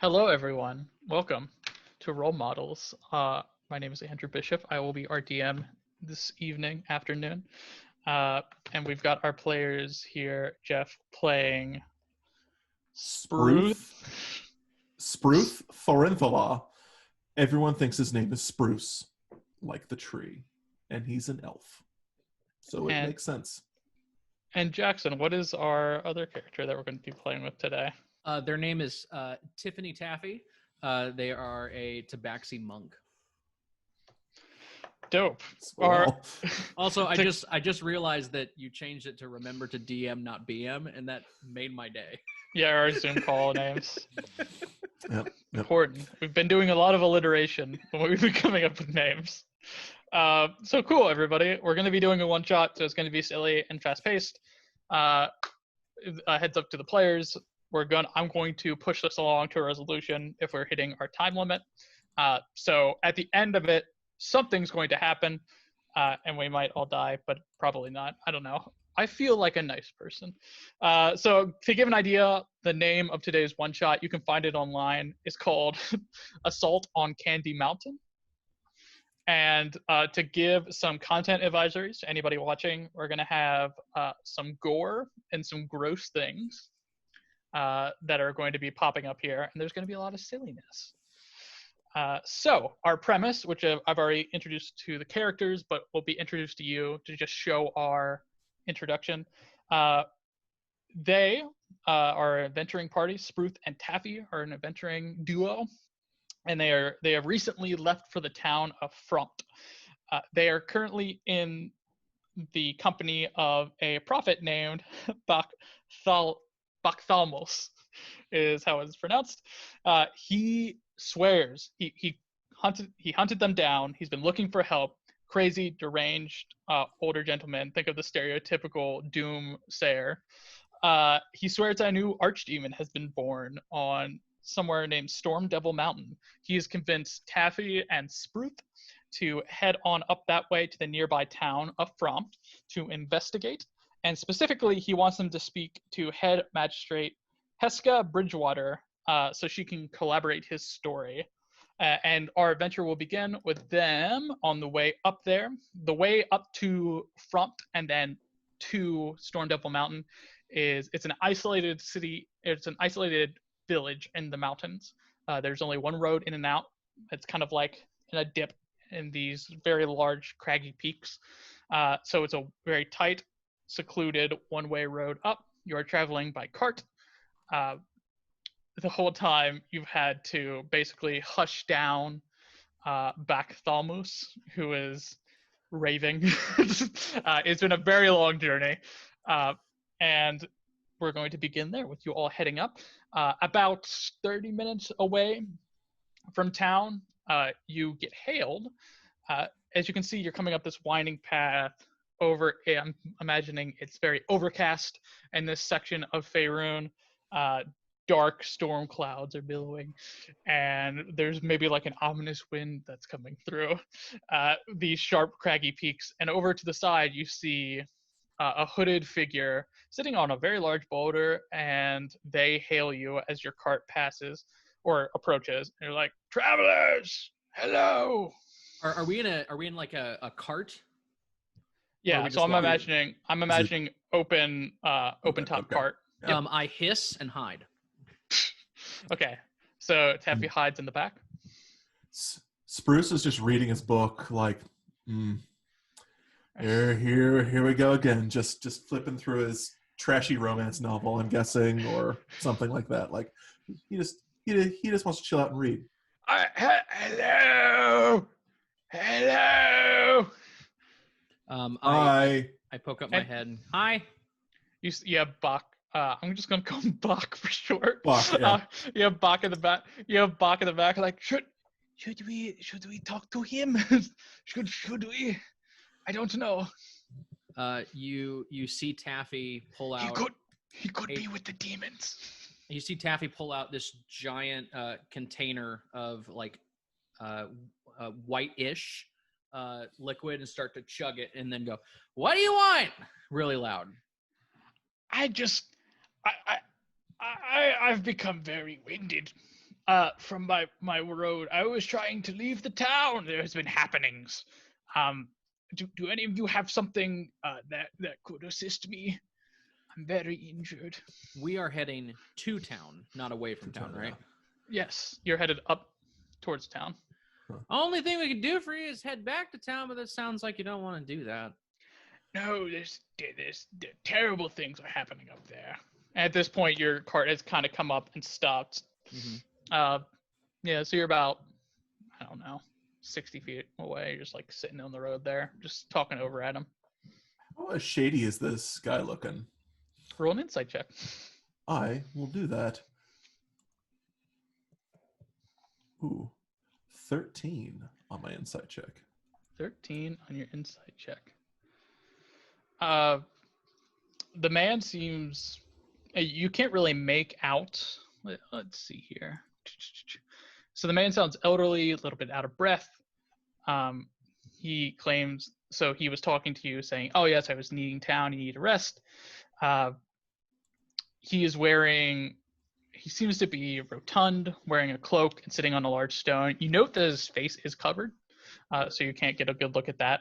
Hello, everyone. Welcome to Role Models. My name is Andrew Bishop. I will be our DM this afternoon. Uh, and we've got our players here. Jeff playing Spruth. Spruth Thorinthala. Everyone thinks his name is Spruce, like the tree, and he's an elf. So it makes sense. And Jackson, what is our other character that we're going to be playing with today? Their name is Tiffany Taffy. They are a Tabaxi monk. Dope. Well, Also, I just realized that you changed it to remember to DM, not BM, and that made my day. Yeah, our Zoom call names. Yep. Important. We've been doing a lot of alliteration when we've been coming up with names. So cool, everybody. We're going to be doing a one-shot, so it's going to be silly and fast-paced. Heads up to the players. I'm going to push this along to a resolution if we're hitting our time limit. So at the end of it, something's going to happen, and we might all die, but probably not. I don't know. I feel like a nice person. So to give an idea, the name of today's one-shot, you can find it online, is called Assault on Candy Mountain. And to give some content advisories to anybody watching, we're going to have some gore and some gross things that are going to be popping up here, and there's going to be a lot of silliness. So our premise, which I've already introduced to the characters, but will be introduced to you to just show our introduction. They are an adventuring party. Spruth and Taffy are an adventuring duo, and they have recently left for the town of Front. They are currently in the company of a prophet named Bakthalmos, is how it's pronounced. He swears he hunted them down. He's been looking for help. Crazy, deranged, older gentleman. Think of the stereotypical doomsayer. He swears that a new archdemon has been born on somewhere named Storm Devil Mountain. He has convinced Taffy and Spruth to head on up that way to the nearby town of Frompt to investigate. And specifically, he wants them to speak to head magistrate Heska Bridgewater so she can collaborate his story. And our adventure will begin with them on the way up there. The way up to Frompt and then to Storm Devil Mountain it's an isolated city. It's an isolated village in the mountains. There's only one road in and out. It's kind of like in a dip in these very large craggy peaks. So it's a very tight, secluded one-way road up. You are traveling by cart. The whole time you've had to basically hush down Bakthalmos, who is raving. It's been a very long journey. And we're going to begin there with you all heading up. About 30 minutes away from town, you get hailed. As you can see, you're coming up this winding path over, I'm imagining it's very overcast in this section of Faerun. Dark storm clouds are billowing, and there's maybe like an ominous wind that's coming through these sharp, craggy peaks. And over to the side, you see a hooded figure sitting on a very large boulder, and they hail you as your cart passes or approaches. And you're like, "Travelers, hello." Are we in like a cart? Yeah, so I'm imagining open top cart. Yep. I hiss and hide. Okay, so Taffy hides in the back. Spruce is just reading his book, like, here we go again. Just flipping through his trashy romance novel, I'm guessing, or something like that. Like, he just wants to chill out and read. Hello. I poke up my head. Hi. Yeah, Bach. I'm just gonna call him Bach for short. Bach, yeah. You have Bach in the back. Like, should we talk to him? should we? I don't know. You see Taffy pull out. He could be with the demons. You see Taffy pull out this giant container of like white-ish liquid and start to chug it, and then go, "What do you want?" Really loud. I've become very winded. from my road. I was trying to leave the town. There has been happenings. Do any of you have something that could assist me? I'm very injured. We are heading to town, not away from town, right? Yes, you're headed up towards town. Only thing we can do for you is head back to town, but that sounds like you don't want to do that. No, there's terrible things are happening up there. At this point, your cart has kind of come up and stopped. Mm-hmm. Yeah, so you're about, I don't know, 60 feet away. You're just like sitting on the road there, just talking over at him. How shady is this guy looking? Roll an insight check. I will do that. Ooh, 13 on my insight check. 13 on your insight check. The man seems, you can't really make out. Let's see here. So the man sounds elderly, a little bit out of breath. He claims, so he was talking to you saying, oh yes, I was needing town, you need a rest. He seems to be rotund, wearing a cloak and sitting on a large stone. You note that his face is covered, so you can't get a good look at that.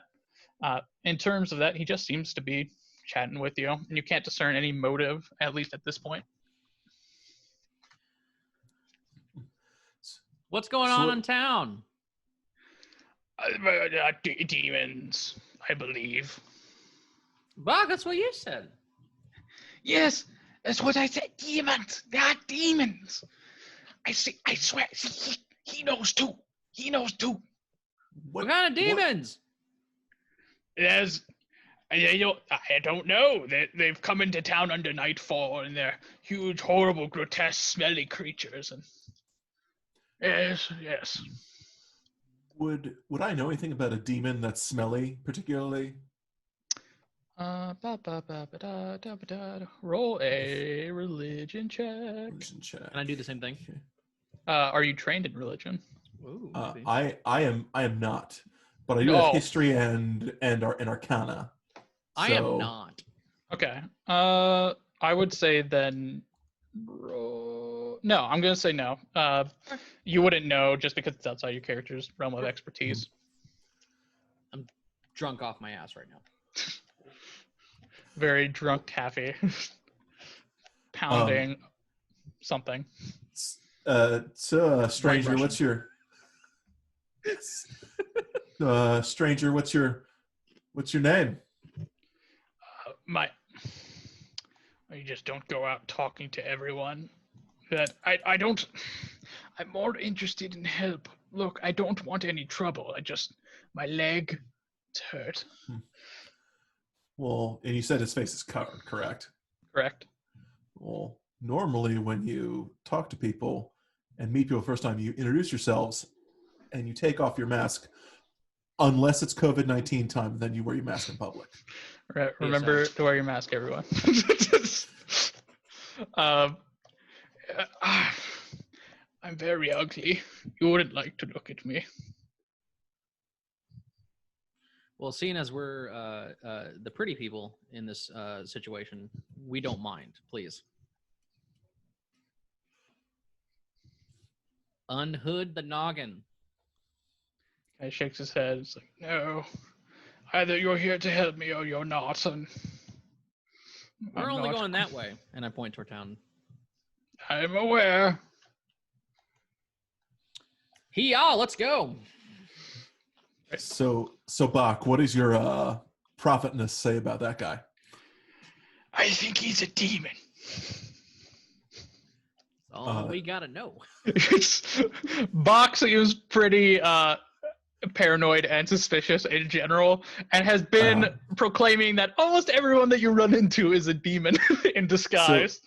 In terms of that, he just seems to be chatting with you, and you can't discern any motive, at least at this point. What's going on in town? Demons, I believe. Bob, that's what you said. Yes, that's what I said. Demons. They are demons. I swear. See, he knows too. He knows too. What kind of demons? There's, I don't know. They've come into town under nightfall, and they're huge, horrible, grotesque, smelly creatures. And yes. Would I know anything about a demon that's smelly, particularly? Roll a religion check. Can I do the same thing? Okay. Are you trained in religion? Ooh, I am not, but I do have history and arcana. I am not. Okay. I would say then. No, I'm gonna say no. You wouldn't know just because it's outside your character's realm of expertise. I'm drunk off my ass right now. Very drunk taffy. Pounding something. So stranger, what's your stranger, what's your name? You just don't go out talking to everyone. That I don't. I'm more interested in help. Look, I don't want any trouble. My leg, it's hurt. Well, and you said his face is covered, correct? Correct. Well, normally when you talk to people and meet people the first time, you introduce yourselves and you take off your mask, unless it's COVID-19 time, then you wear your mask in public. Right. Remember to wear your mask, everyone. I'm very ugly. You wouldn't like to look at me. Well, seeing as we're the pretty people in this situation, we don't mind, please. Unhood the noggin. He shakes his head. It's like, no. Either you're here to help me or you're not. And we're only going that way. And I point toward town. I'm aware. Y'all, let's go. So Bach, what does your prophetness say about that guy? I think he's a demon. All we gotta know. Bach seems pretty paranoid and suspicious in general, and has been proclaiming that almost everyone that you run into is a demon in disguise.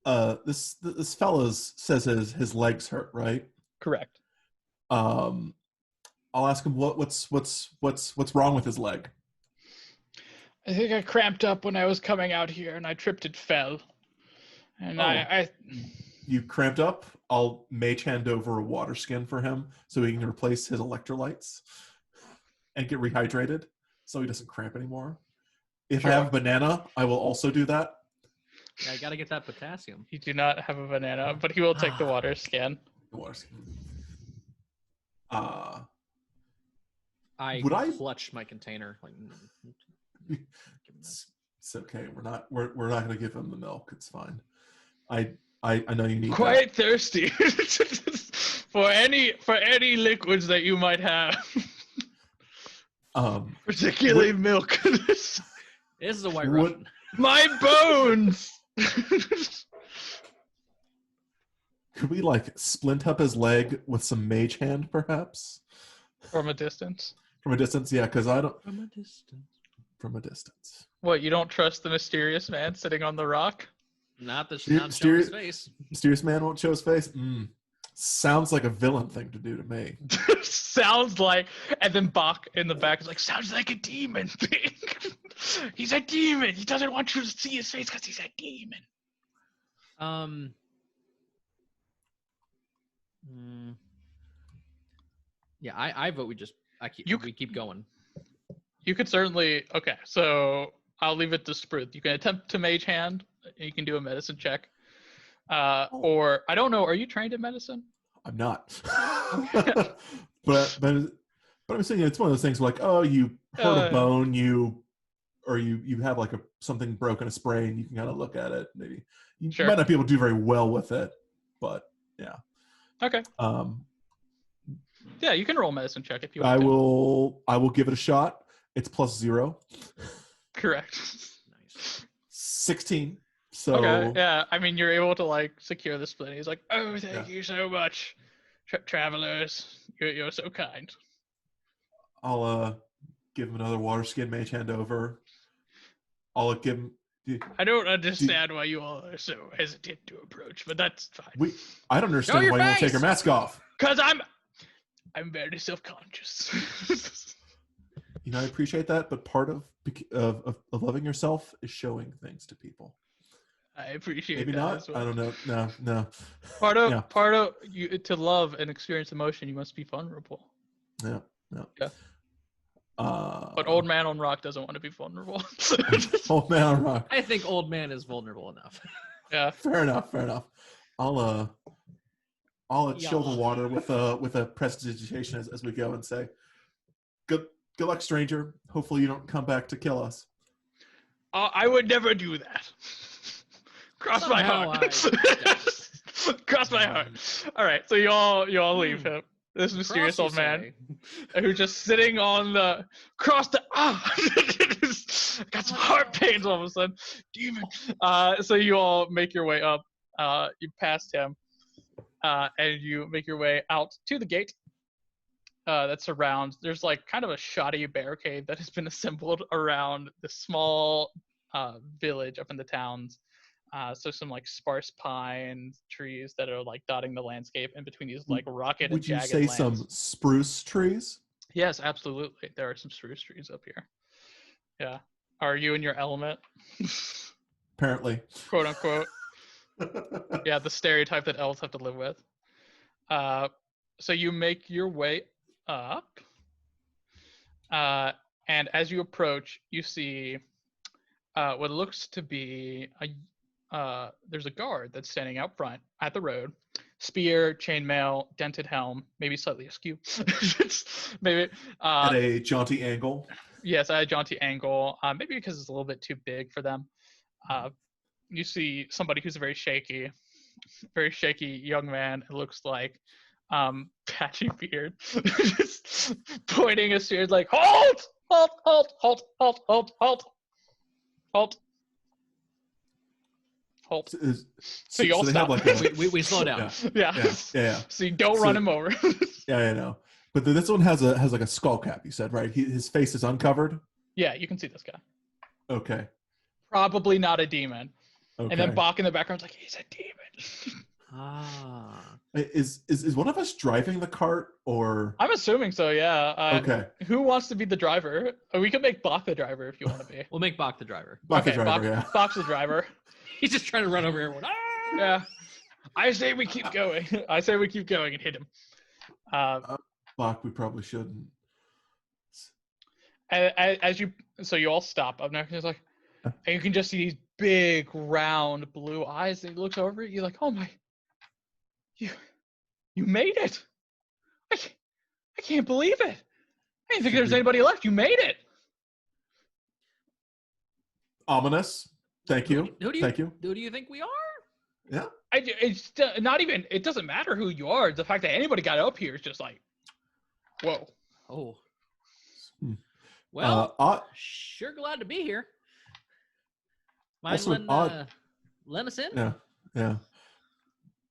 So, this fella says his legs hurt, right? Correct. I'll ask him what's wrong with his leg. I think I cramped up when I was coming out here, and I tripped and fell. And You cramped up? I'll mage hand over a water skin for him so he can replace his electrolytes and get rehydrated so he doesn't cramp anymore. If I have a banana, I will also do that. Yeah, I gotta get that potassium. You do not have a banana, but he will take the water skin. water skin. I Would I- clutched my container. Like, give me that. It's okay. We're not going to give him the milk. It's fine. I know you need Quite thirsty for any liquids that you might have, that. particularly milk. This is a white What- Russian. My bones. Could we like splint up his leg with some mage hand, perhaps, From a distance. from a distance? Yeah, because I don't. From a distance. From a distance. What, you don't trust the mysterious man sitting on the rock? Not the Steer- not showing his steer- face. Mysterious man won't show his face. Sounds like a villain thing to do to me. Sounds like, and then Bach in the back is like, sounds like a demon thing. He's a demon. He doesn't want you to see his face because he's a demon. Yeah, I vote we keep going. You could certainly, okay, so I'll leave it to Spruth. You can attempt to mage hand. You can do a medicine check. Or, I don't know, are you trained in medicine? I'm not. but I'm saying it's one of those things where like, oh, you hurt a bone, you have like something broken, a sprain, you can kind of look at it. Maybe you Sure. might not be able to do very well with it, but yeah. Okay. Yeah, you can roll a medicine check if you I want to. will give it a shot. It's +0. Correct. Nice. 16. So Okay, yeah. I mean, you're able to like secure the split. He's like, "Oh, thank Yeah. you so much, travelers. You're so kind." I'll give him another water skin mage hand over. I'll give him. I don't understand why you all are so hesitant to approach, but that's fine. I don't understand your why you won't take face! your mask off. Cause I'm very self-conscious. I appreciate that, but part of loving yourself is showing things to people. I appreciate Maybe that not. as well. I don't know. No. Part Yeah. of you to love and experience emotion, you must be vulnerable. Yeah. Yeah. But old man on rock doesn't want to be vulnerable. Old man on rock. I think old man is vulnerable enough. Yeah. Fair enough. I'll chill the water with a prestidigitation as we go and say, good luck, stranger. Hopefully you don't come back to kill us. I would never do that. Cross my Somehow heart. Cross my heart. All right, so you all leave him. This mysterious Cross, you old man say. who's just sitting on the got some heart pains all of a sudden. Demon. So you all make your way up. You passed him, and you make your way out to the gate. That surrounds. There's like kind of a shoddy barricade that has been assembled around the small village up in the towns. So some like sparse pine trees that are like dotting the landscape in between these like rocket and Would you jagged say lands. some spruce trees? Yes, absolutely. There are some spruce trees up here. Yeah. Are you in your element? Apparently. Quote unquote. Yeah, the stereotype that elves have to live with. So you make your way up. And as you approach, you see what looks to be there's a guard that's standing out front at the road. Spear, chainmail, dented helm, maybe slightly askew. Maybe. At a jaunty angle. Yes, at a jaunty angle. Maybe because it's a little bit too big for them. You see somebody who's very shaky young man. It looks like patchy beard, just pointing his spear like, halt, halt, halt, halt, halt, halt, halt, halt. Halt. So you all they stop. have like a, We slow down. Yeah. So you don't run him over. Yeah, I know. But this one has like a skull cap. You said, right? His face is uncovered. Yeah, you can see this guy. Okay. Probably not a demon. Okay. And then Bach in the background's like, he's a demon. Is one of us driving the cart or? I'm assuming so. Yeah. Okay. Who wants to be the driver? We could make Bach the driver if you want to be. We'll make Bach the driver. Bach the driver. Yeah. Bach's the driver. He's just trying to run over everyone. Yeah. I say we keep going. And hit him. Bach, we probably shouldn't. So you all stop up next. He's like, and you can just see these big, round, blue eyes. And he looks over at you like, oh my, You made it. I can't believe it. I didn't think Should there's we- anybody left. You made it. Ominous. Thank you. Thank you. Who do you think we are? Yeah. It's not even. It doesn't matter who you are. The fact that anybody got up here is just like, whoa. Oh. Hmm. Well, sure glad to be here. Mind Also an letting us in? Yeah. Yeah.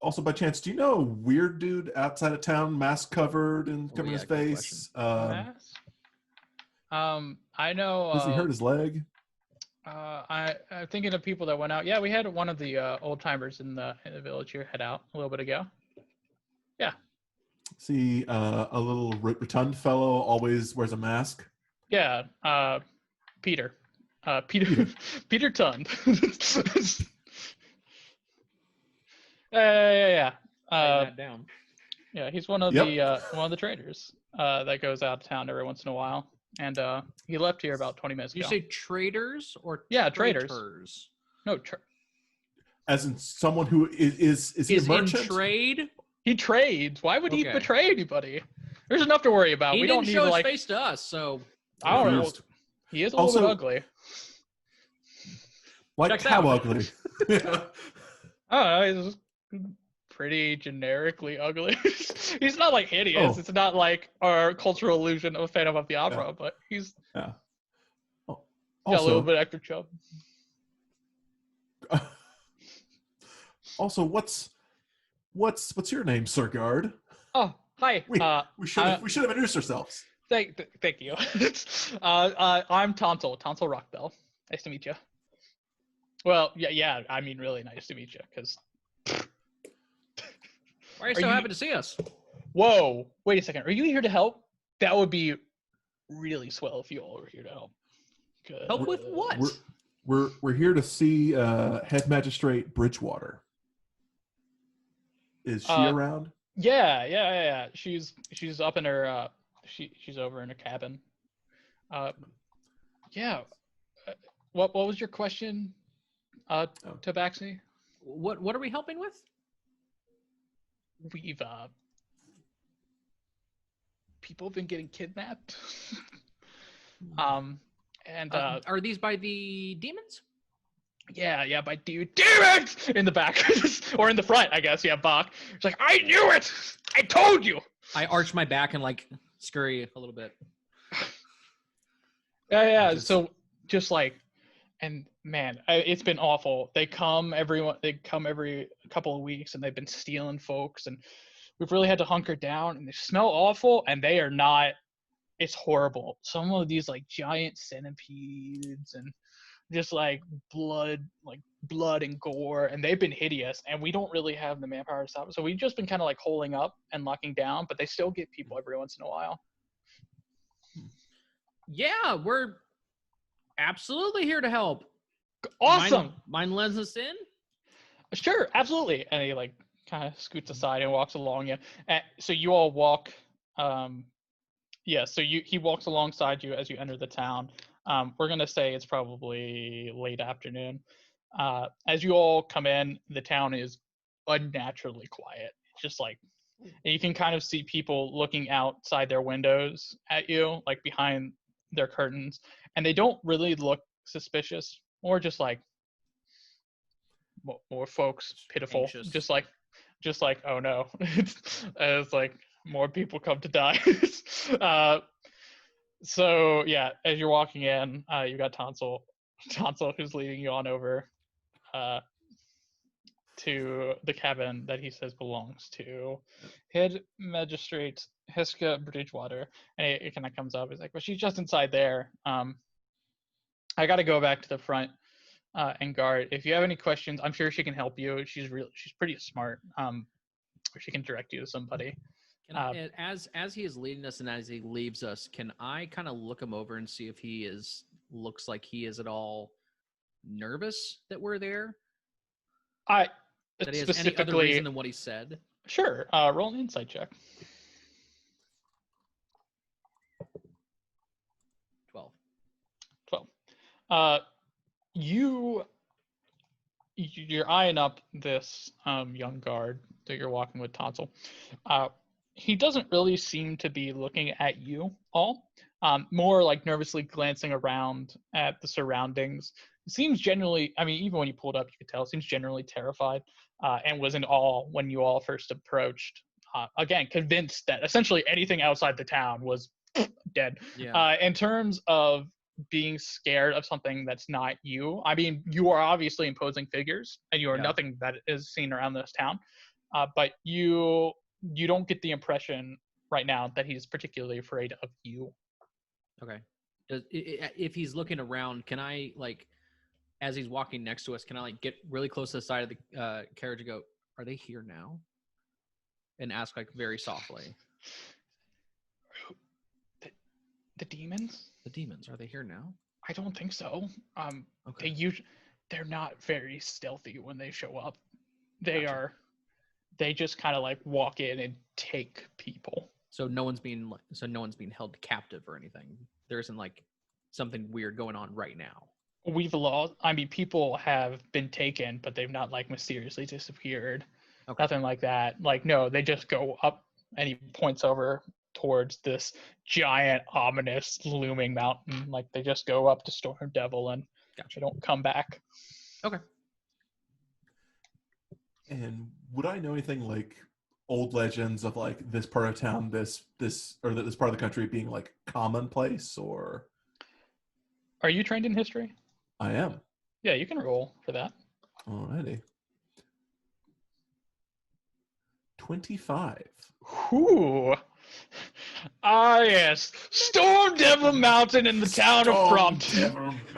Also, by chance, do you know a weird dude outside of town, mask covered and covering his good face? Mask? I know. Does he hurt his leg? I'm thinking of people that went out. Yeah, we had one of the old timers in the village here head out a little bit ago. Yeah. See, a little rotund fellow always wears a mask. Yeah. Peter. Peter Tund. Yeah. Write that down. Yeah, he's one of the traders that goes out of town every once in a while, and he left here about 20 minutes You ago. say traders or traders? traitors? No, As in someone who is he a merchant? In trade. he trades. Why would he betray anybody? There's enough to worry about. He we don't didn't need show to his face to us, so I don't know. He is a little bit ugly. Like Checks how out. ugly? I don't know. He's pretty generically ugly. He's not like hideous. Oh. It's not like our cultural illusion of a Phantom of the Opera, but he's Yeah. got a little bit extra chub. Also, what's your name, Sir Guard? Oh, hi. We should have introduced ourselves. Thank you. I'm Tonsil Rockbell. Nice to meet you. Well, yeah. I mean, really nice to meet you. Because why are you so happy to see us? Whoa! Wait a second. Are you here to help? That would be really swell if you all were here to help. Help with what? We're here to see Head Magistrate Bridgewater. Is she around? Yeah. She's up in her she's over in her cabin. Yeah. What was your question, Tabaxi? What are we helping with? We've people have been getting kidnapped. And are these by the demons? Yeah, by demons in the back or in the front, I guess. Yeah, Bach. It's like, I knew it. I told you. I arch my back and like scurry a little bit. Yeah. So just like, and man, it's been awful. They come every couple of weeks, and they've been stealing folks, and we've really had to hunker down. And they smell awful, and they are not. It's horrible. Some of these like giant centipedes and just like blood and gore, and they've been hideous, and we don't really have the manpower to stop it. So we've just been kind of like holding up and locking down, but they still get people every once in a while. Yeah, we're absolutely here to help. Awesome. Mind lends us in? Sure, absolutely. And he like kind of scoots aside and walks along you. So you all walk. He walks alongside you as you enter the town. We're gonna say it's probably late afternoon. As you all come in, the town is unnaturally quiet. It's just like you can kind of see people looking outside their windows at you, like behind their curtains, and they don't really look suspicious, or just like more folks pitiful, Anxious. just like oh no. It's like more people come to die. So yeah, as you're walking in, you got Tonsil who's leading you on over to the cabin that he says belongs to Head Magistrate Hiska Bridgewater. And it kind of comes up. He's like, well, she's just inside there. I got to go back to the front and guard. If you have any questions, I'm sure she can help you. She's pretty smart. She can direct you to somebody. As he is leading us and as he leaves us, can I kind of look him over and see if he looks like he is at all nervous that we're there? That he has any other reason than what he said? Sure. Roll an insight check. 12. You you're eyeing up this young guard that you're walking with, Tonsil. He doesn't really seem to be looking at you all. More like nervously glancing around at the surroundings. It seems generally, I mean, even when you pulled up, you could tell, seems generally terrified and was in awe when you all first approached. Again, convinced that essentially anything outside the town was dead. Yeah. In terms of being scared of something that's not you, I mean, you are obviously imposing figures, and you are Yeah. nothing that is seen around this town. But you don't get the impression right now that he's particularly afraid of you. Okay. If he's looking around, can I, like, as he's walking next to us, can I, like, get really close to the side of the carriage and go, are they here now? And ask, like, very softly. The demons? The demons, are they here now? I don't think so. Okay. They're not very stealthy when they show up. They Gotcha. are. They just kind of like walk in and take people. So no one's being held captive or anything. There isn't like something weird going on right now. We've lost. I mean, people have been taken, but they've not like mysteriously disappeared. Okay. Nothing like that. Like, no, they just go up, and he points over towards this giant, ominous, looming mountain. Like, they just go up to Storm Devil, and Gotcha. they don't come back. Okay. And would I know anything like old legends of like this part of town, this part of the country being like commonplace, or? Are you trained in history? I am. Yeah, you can roll for that. Alrighty. 25. Ooh. Yes. Storm Devil Mountain in the town of Prompt.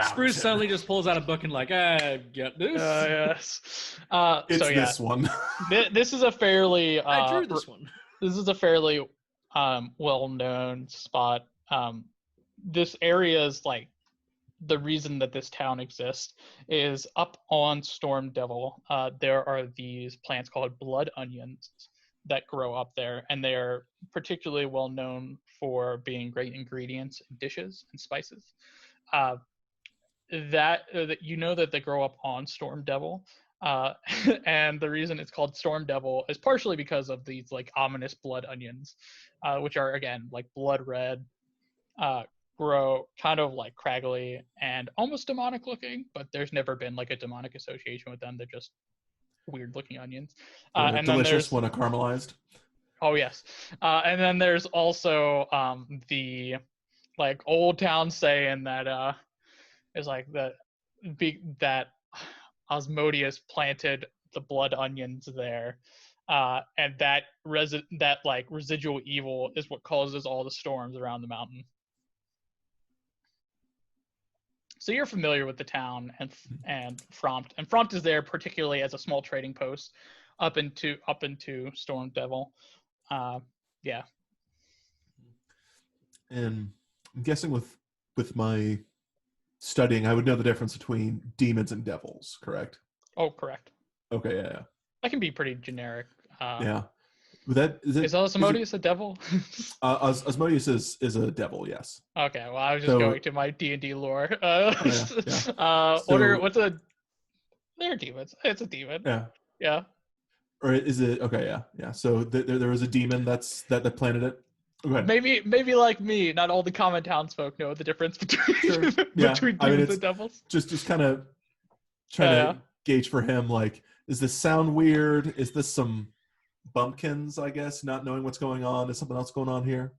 Spruce suddenly just pulls out a book and like, get this. Yes. It's so yeah, this one. this is a fairly. I drew this one. This is a fairly well-known spot. This area is like the reason that this town exists is up on Storm Devil. There are these plants called blood onions that grow up there, and they are particularly well known for being great ingredients in dishes and spices. That you know that they grow up on Storm Devil, and the reason it's called Storm Devil is partially because of these like ominous blood onions, which are again like blood red, grow kind of like craggly and almost demonic looking, but there's never been like a demonic association with them. They're just weird looking onions. And delicious then when caramelized. Oh yes. And then there's also the like old town saying that is like that Osmodius planted the blood onions there. And that like residual evil is what causes all the storms around the mountain. So you're familiar with the town and Frompt. And Frompt is there particularly as a small trading post up into Storm Devil. Yeah. And I'm guessing with my studying, I would know the difference between demons and devils, correct? Oh, correct. Okay, yeah. That can be pretty generic. Yeah. But that is Osmodius a devil? Osmodius is a devil, yes. Okay, well, I was just going to my D&D lore. Yeah. What's a? They're demons. It's a demon. Yeah. Yeah. Or is it okay? Yeah. So there was a demon that planted it. Okay. Maybe like me, not all the common townsfolk know the difference between between demons and devils. Just kind of trying to gauge for him. Like, is this sound weird? Is this some bumpkins? I guess not knowing what's going on. Is something else going on here?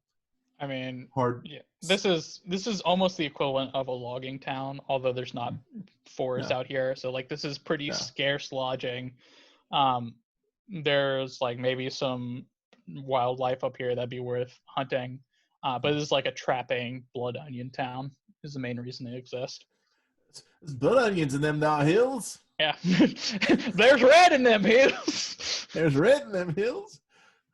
I mean, hard. Yeah, this is almost the equivalent of a logging town, although there's not forest out here. So like this is pretty scarce lodging. There's like maybe some wildlife up here that'd be worth hunting, but this is like a trapping blood onion town. Is the main reason they exist. There's blood onions in them now hills. Yeah, there's red in them hills. There's red in them hills.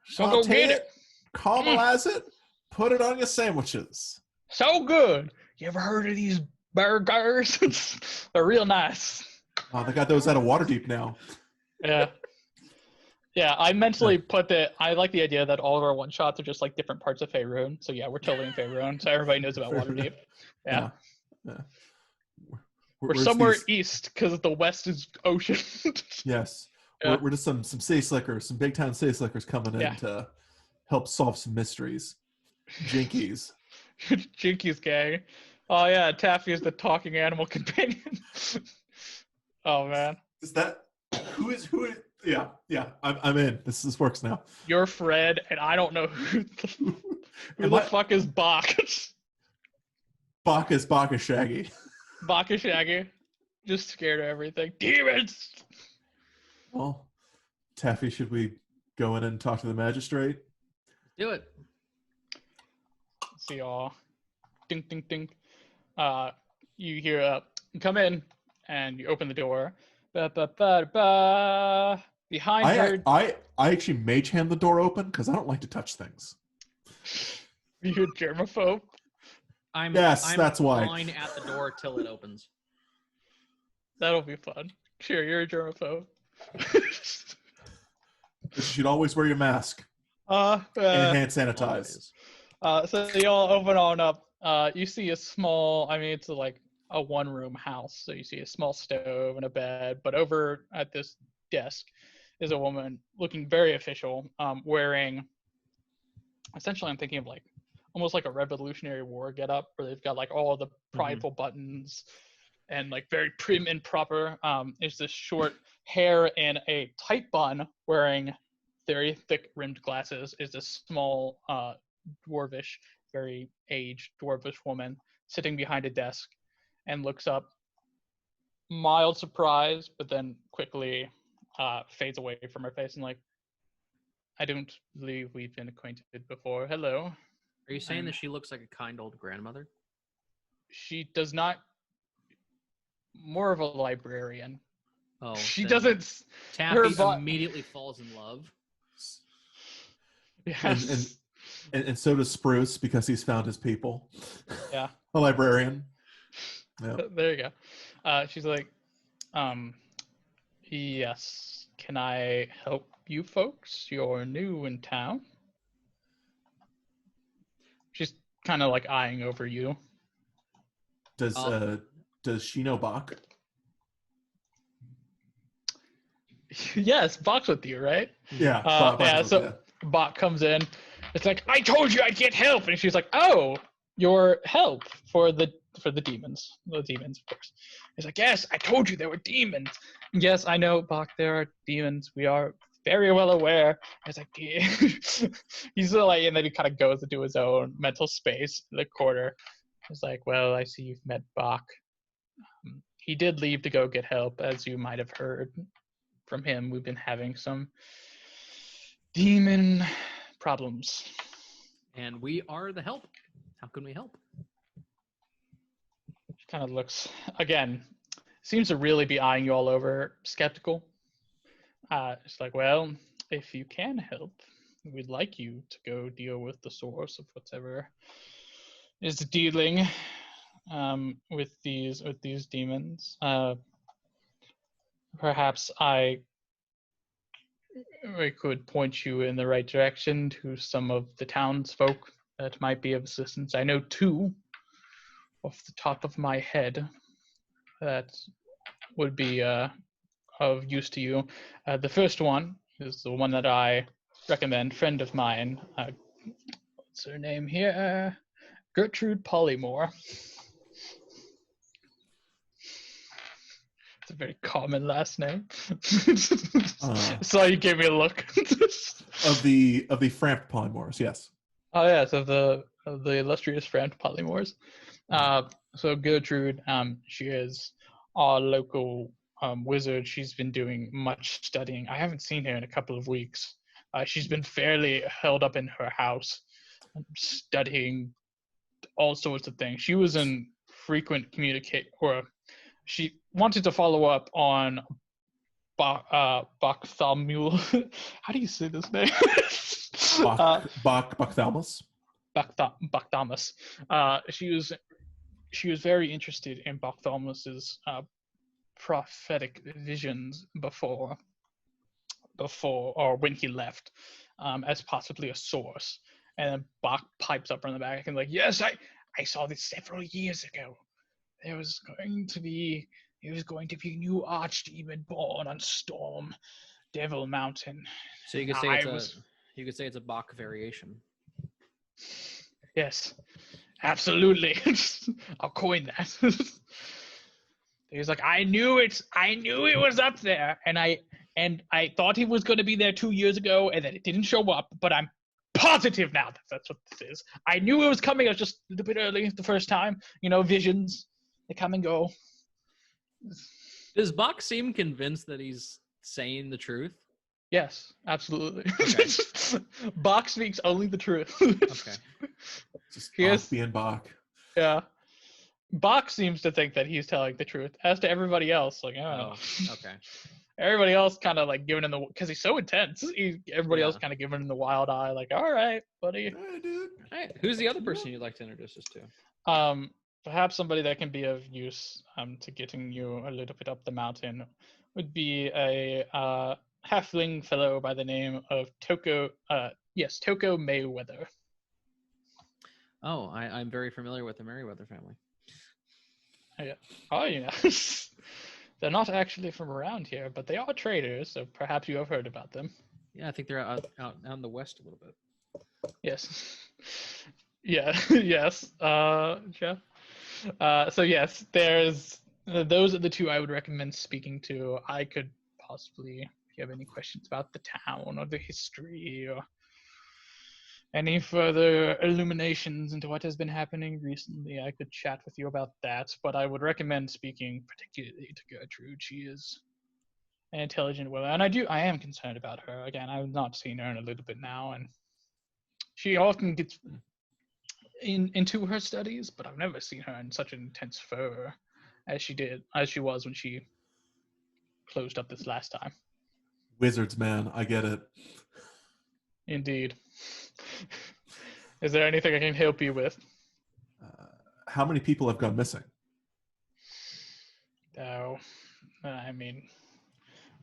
So go get it. Caramelize it. Put it on your sandwiches. So good. You ever heard of these burgers? They're real nice. Oh, they got those out of Waterdeep now. Yeah. Yeah, I mentally put that. I like the idea that all of our one shots are just like different parts of Faerun. So yeah, we're totally in Faerun. So everybody knows about Waterdeep. Yeah. We're just somewhere these, east because the west is ocean. yes. Yeah. We're just some city slickers, some big town city slickers coming in Yeah. to help solve some mysteries. Jinkies. Jinky's gang. Oh yeah, Taffy is the talking animal companion. Oh man. Is that who is? Yeah. I'm in. This works now. You're Fred, and I don't know who the fuck is Bach. Bach is Shaggy. Bach is Shaggy. Just scared of everything. Demons! Well, Taffy, should we go in and talk to the magistrate? Do it. See y'all. Ding, ding, ding. You hear come in, and you open the door. Ba, ba, ba, ba. Behind her, I actually mage hand the door open because I don't like to touch things. you're germaphobe. I'm that's why. fine at the door till it opens. That'll be fun. Sure, you're a germaphobe. You should always wear your mask and hand sanitize. So y'all open on up. You see a small, it's like a one-room house. So you see a small stove and a bed. But over at this desk is a woman looking very official, wearing, essentially I'm thinking of like, almost like a Revolutionary War getup, where they've got like all the prideful buttons and like very prim and proper. Is this short hair in a tight bun, wearing very thick rimmed glasses, is this small dwarvish, very aged dwarvish woman sitting behind a desk and looks up, mild surprise, but then quickly fades away from her face and like, I don't believe we've been acquainted before. Hello. Are you saying that she looks like a kind old grandmother? She does not. More of a librarian. Oh, she doesn't. Taffy immediately falls in love. Yes. And so does Spruce because he's found his people. Yeah. A librarian. Yeah. There you go. She's like, yes. Can I help you folks? You're new in town. She's kind of like eyeing over you. Does she know Bach? Yes, Bach's with you, right? Yeah. Bach comes in. It's like, I told you I'd get help, and she's like, oh, your help for the demons. The demons, of course. He's like, yes, I told you there were demons. Yes, I know, Bach, there are demons. We are very well aware. It's like, he's like, and then he kind of goes into his own mental space in the corner. He's like, well, I see you've met Bach. He did leave to go get help, as you might have heard from him. We've been having some demon problems. And we are the help. How can we help? She kind of looks, again, seems to really be eyeing you all over, skeptical. It's like, well, if you can help, we'd like you to go deal with the source of whatever is dealing with these demons. Perhaps I could point you in the right direction to some of the townsfolk that might be of assistance. I know two off the top of my head that would be of use to you. The first one is the one that I recommend, friend of mine. What's her name here? Gertrude Polymore. It's a very common last name. So you gave me a look. of the Frampt Polymores, yes. Oh yes, of the illustrious Frampt Polymores. So Gertrude, she is our local wizard. She's been doing much studying. I haven't seen her in a couple of weeks. She's been fairly held up in her house, studying all sorts of things. She was in frequent or she wanted to follow up on Bartholomew. How do you say this name? Bartholomew. Bartholomew. She was very interested in Bartholomew's prophetic visions before or when he left, as possibly a source. And then Bach pipes up from the back and like, yes, I saw this several years ago. there was going to be a new archdemon born on Storm Devil Mountain. So you could say it's a Bach variation. Yes, absolutely. I'll coin that. He was like, I knew it was up there, and I thought he was going to be there 2 years ago, and then it didn't show up. But I'm positive now that that's what this is. I knew it was coming. I was just a little bit early the first time. Visions, they come and go. Does Bach seem convinced that he's saying the truth? Yes, absolutely. Okay. Bach speaks only the truth. Okay. Just Bach being Bach. Yeah. Bach seems to think that he's telling the truth. As to everybody else, like, Oh, okay. Everybody else kind of like giving him because he's so intense. Everybody else kind of giving him the wild eye, like, all right, buddy. Hey, dude. Hey, who's the other person you'd like to introduce us to? Perhaps somebody that can be of use to getting you a little bit up the mountain would be a halfling fellow by the name of Toko Mayweather. Oh, I'm very familiar with the Merriweather family. Yeah. Oh, yeah. They're not actually from around here, but they are traders, so perhaps you have heard about them. Yeah, I think they're out in the west a little bit. Yes. Yeah. Yes. Jeff. So yes, there's those are the two I would recommend speaking to. I could possibly, if you have any questions about the town or the history or any further illuminations into what has been happening recently, I could chat with you about that. But I would recommend speaking particularly to Gertrude. She is an intelligent woman, and I am concerned about her. Again, I've not seen her in a little bit now, and she often gets into her studies, but I've never seen her in such an intense fervor as she was when she closed up this last time. Wizards, man, I get it. Indeed. Is there anything I can help you with? How many people have gone missing? Oh, I mean,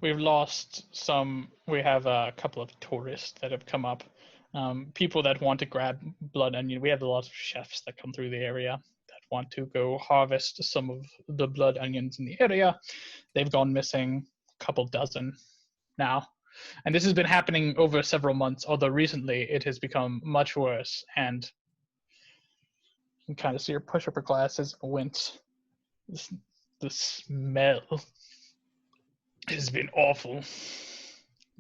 we've lost some. We have a couple of tourists that have come up. People that want to grab blood onion. We have a lot of chefs that come through the area that want to go harvest some of the blood onions in the area. They've gone missing, a couple dozen now. And this has been happening over several months, although recently it has become much worse. And you can kind of see her push up her glasses and wince. The smell has been awful.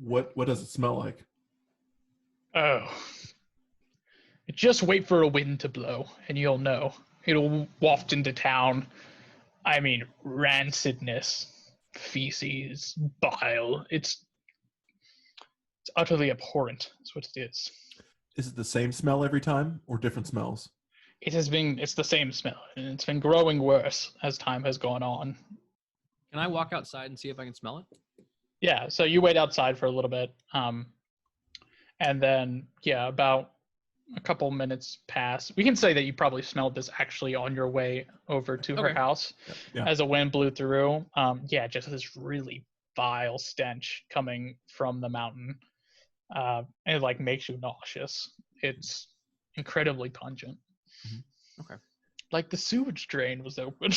What does it smell like? Oh. Just wait for a wind to blow, and you'll know. It'll waft into town. I mean, rancidness, feces, bile. It's utterly abhorrent, is what it is. Is it the same smell every time, or different smells? It's the same smell, and it's been growing worse as time has gone on. Can I walk outside and see if I can smell it? Yeah, so you wait outside for a little bit, and then, about a couple minutes pass. We can say that you probably smelled this actually on your way over to her house as a wind blew through. Just this really vile stench coming from the mountain. And it like makes you nauseous. It's incredibly pungent. Mm-hmm. Okay. Like the sewage drain was open.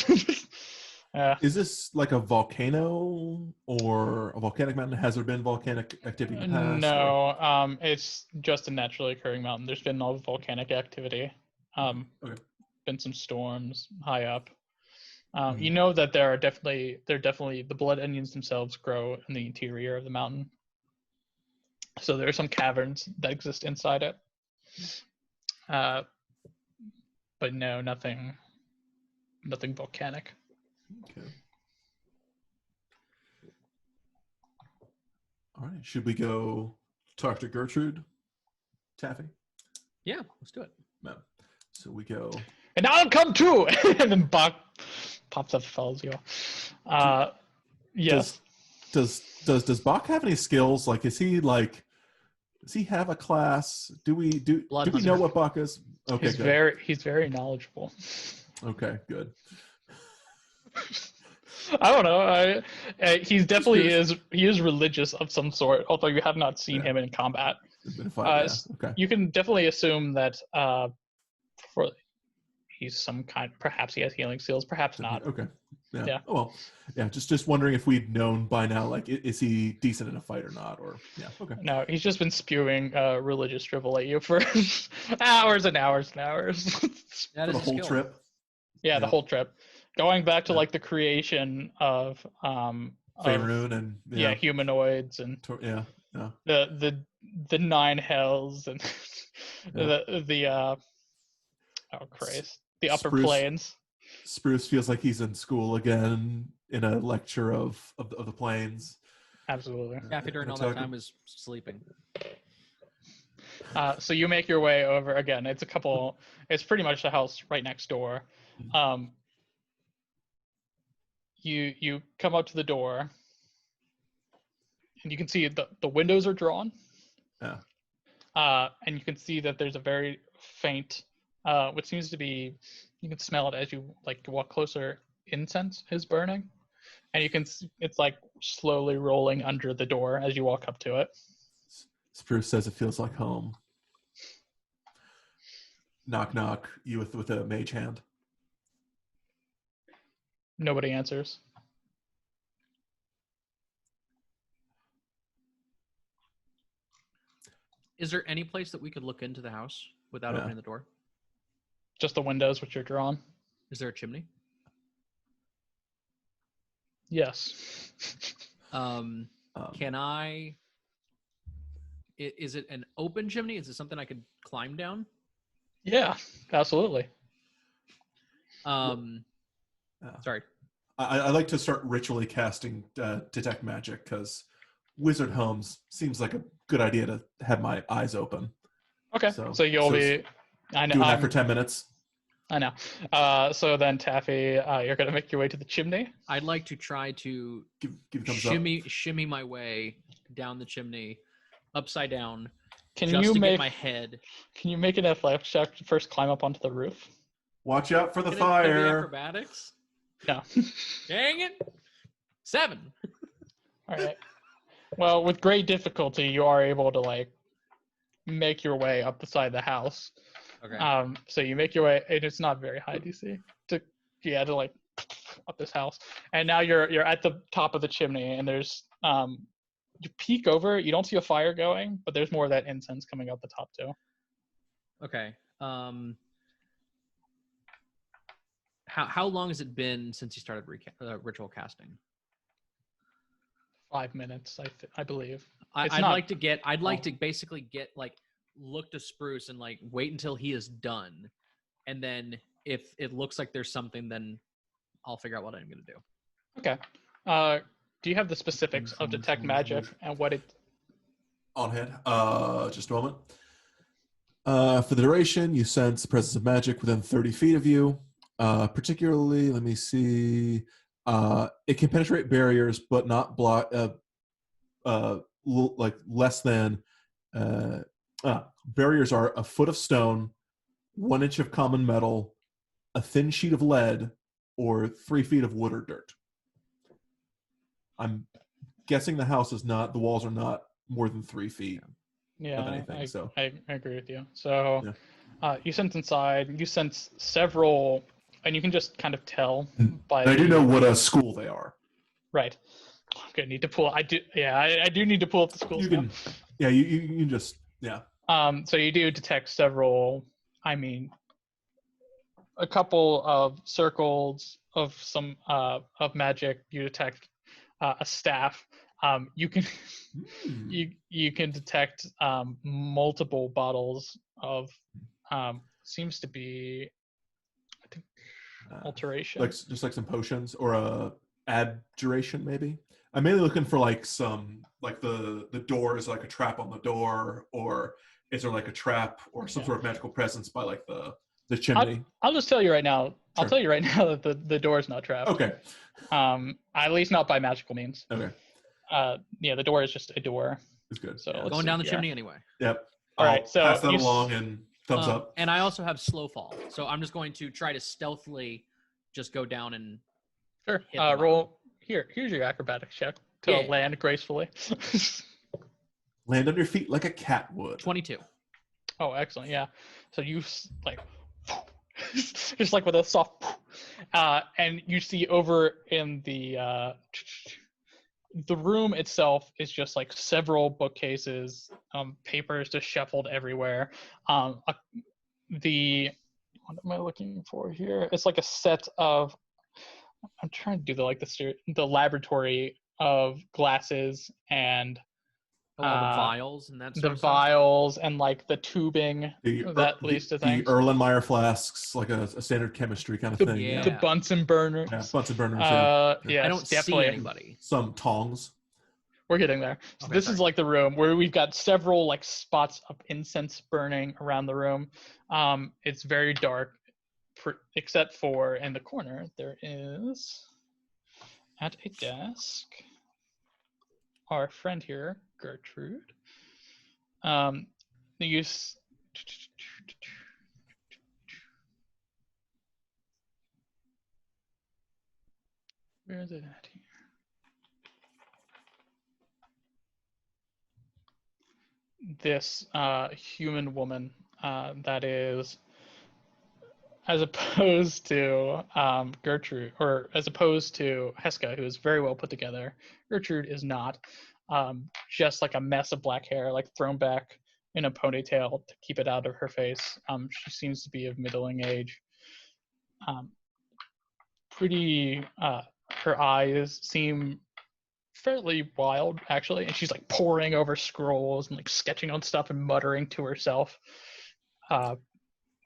Is this like a volcano or a volcanic mountain? Has there been volcanic activity in the past? No, it's just a naturally occurring mountain. There's been no volcanic activity. Been some storms high up. You know that there are definitely the blood onions themselves grow in the interior of the mountain. So there are some caverns that exist inside it. But no, nothing volcanic. Okay. All right. Should we go talk to Gertrude, Taffy? Yeah, let's do it. No. So we go. And I'll come too. And then Bach pops up, follows you. Yes. Does Bach have any skills? Like, does he have a class? Do we know what Bach is? Okay, he's very knowledgeable. Okay, good. I don't know. He's definitely he is religious of some sort, although you have not seen him in combat. Okay. You can definitely assume that he's some kind. Perhaps he has healing skills. Perhaps not. Okay. Yeah. Yeah. Oh, well, yeah. Just wondering if we'd known by now, like, is he decent in a fight or not? Or yeah. Okay. No, he's just been spewing religious drivel at you for hours and hours and hours. That For is the a whole skill. trip. Yeah, the whole trip, going back to Yeah. like the creation of Faerun and humanoids and yeah. the nine hells and Yeah. the oh Christ, the upper Spruce- planes. Spruce feels like he's in school again in a lecture of the planes. Absolutely. Taffy during all that time was sleeping. So you make your way over again. It's pretty much the house right next door. You come up to the door, and you can see the windows are drawn. Yeah. And you can see that there's a very faint, what seems to be, you can smell it as you like walk closer. Incense is burning, and you can it's like slowly rolling under the door as you walk up to it. Spruce says it feels like home. Knock knock. You with a mage hand. Nobody answers. Is there any place that we could look into the house without opening the door? Just the windows, which are drawn. Is there a chimney? Yes. Can I? Is it an open chimney? Is it something I could climb down? Yeah, absolutely. Sorry. I like to start ritually casting detect magic because wizard homes seems like a good idea to have my eyes open. Okay, so you'll be. I know. Doing that for 10 minutes. I know. So then, Taffy, you're gonna make your way to the chimney. I'd like to try to give shimmy my way down the chimney, upside down. Can just you to make get my head? Can you make an athletics check to first climb up onto the roof? Watch out for the Can it be fire. acrobatics? No. Dang it! 7. All right. Well, with great difficulty, you are able to like make your way up the side of the house. Okay. So you make your way, and it's not very high DC to like up this house. And now you're at the top of the chimney, and there's you peek over, you don't see a fire going, but there's more of that incense coming out the top too. Okay. How long has it been since you started ritual casting? 5 minutes, I believe. I'd like to basically get like look to Spruce and like wait until he is done, and then if it looks like there's something, then I'll figure out what I'm gonna do. Okay. Do you have the specifics of detect magic and what it? On hand. Just a moment. For the duration, you sense the presence of magic within 30 feet of you. Particularly, let me see. It can penetrate barriers, but not block. Like less than. Barriers are a foot of stone, 1 inch of common metal, a thin sheet of lead, or 3 feet of wood or dirt. I'm guessing the house is not. The walls are not more than 3 feet. Yeah, of anything, I agree with you. So, you sense inside. You sense several, and you can just kind of tell by. I do know what a school they are. Right. I'm gonna need to pull. I do. Yeah, I do need to pull up the schools. You can. Yeah, you can just. Yeah. So you do detect several. I mean, a couple of circles of some of magic. You detect a staff. You can you can detect multiple bottles of seems to be, I think, alteration. Like just like some potions or a abjuration maybe. I'm mainly looking for like some like the door is like a trap on the door, or is there like a trap or some sort of magical presence by like the chimney. I'll just tell you right now. Sure. I'll tell you right now that the door is not trapped. Okay. At least not by magical means. Okay. Yeah, the door is just a door. It's good. So Yeah. Going down the chimney anyway. Yep. All right, I'll so pass that you along and thumbs up. And I also have slow fall, so I'm just going to try to stealthily just go down and Sure. hit the Roll here. Here's your acrobatics check to land gracefully. Land on your feet like a cat would. 22. Oh, excellent. Yeah. So you like just like with a soft, and you see over in the room itself is just like several bookcases, papers just shuffled everywhere. The what am I looking for here? It's like a set of. I'm trying to do the laboratory of glasses and All the vials and that the sort of stuff. vials and like the tubing that leads to things. The Erlenmeyer flasks, like a standard chemistry kind of thing. Yeah. The Bunsen burners. Yeah, Bunsen burners. Yes, I don't definitely. see anybody. Some tongs. We're getting there. So Okay, this sorry. is like the room where we've got several like spots of incense burning around the room. It's very dark, except for in the corner there is at a desk our friend here, Gertrude. The use. Where is it at here? This human woman that is, as opposed to Gertrude, or as opposed to Heska, who is very well put together, Gertrude is not. Just like a mess of black hair, like thrown back in a ponytail to keep it out of her face. She seems to be of middling age. Her eyes seem fairly wild, actually, and she's like poring over scrolls and like sketching on stuff and muttering to herself.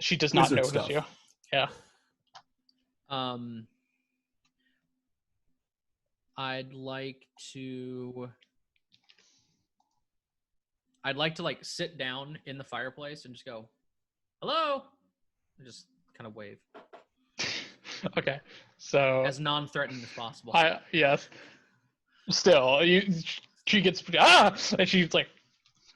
She does not Wizard notice stuff. you. Yeah. I'd like to like sit down in the fireplace and just go, "Hello," and just kind of wave Okay. So as non-threatening as possible. yes. Still, she gets and she like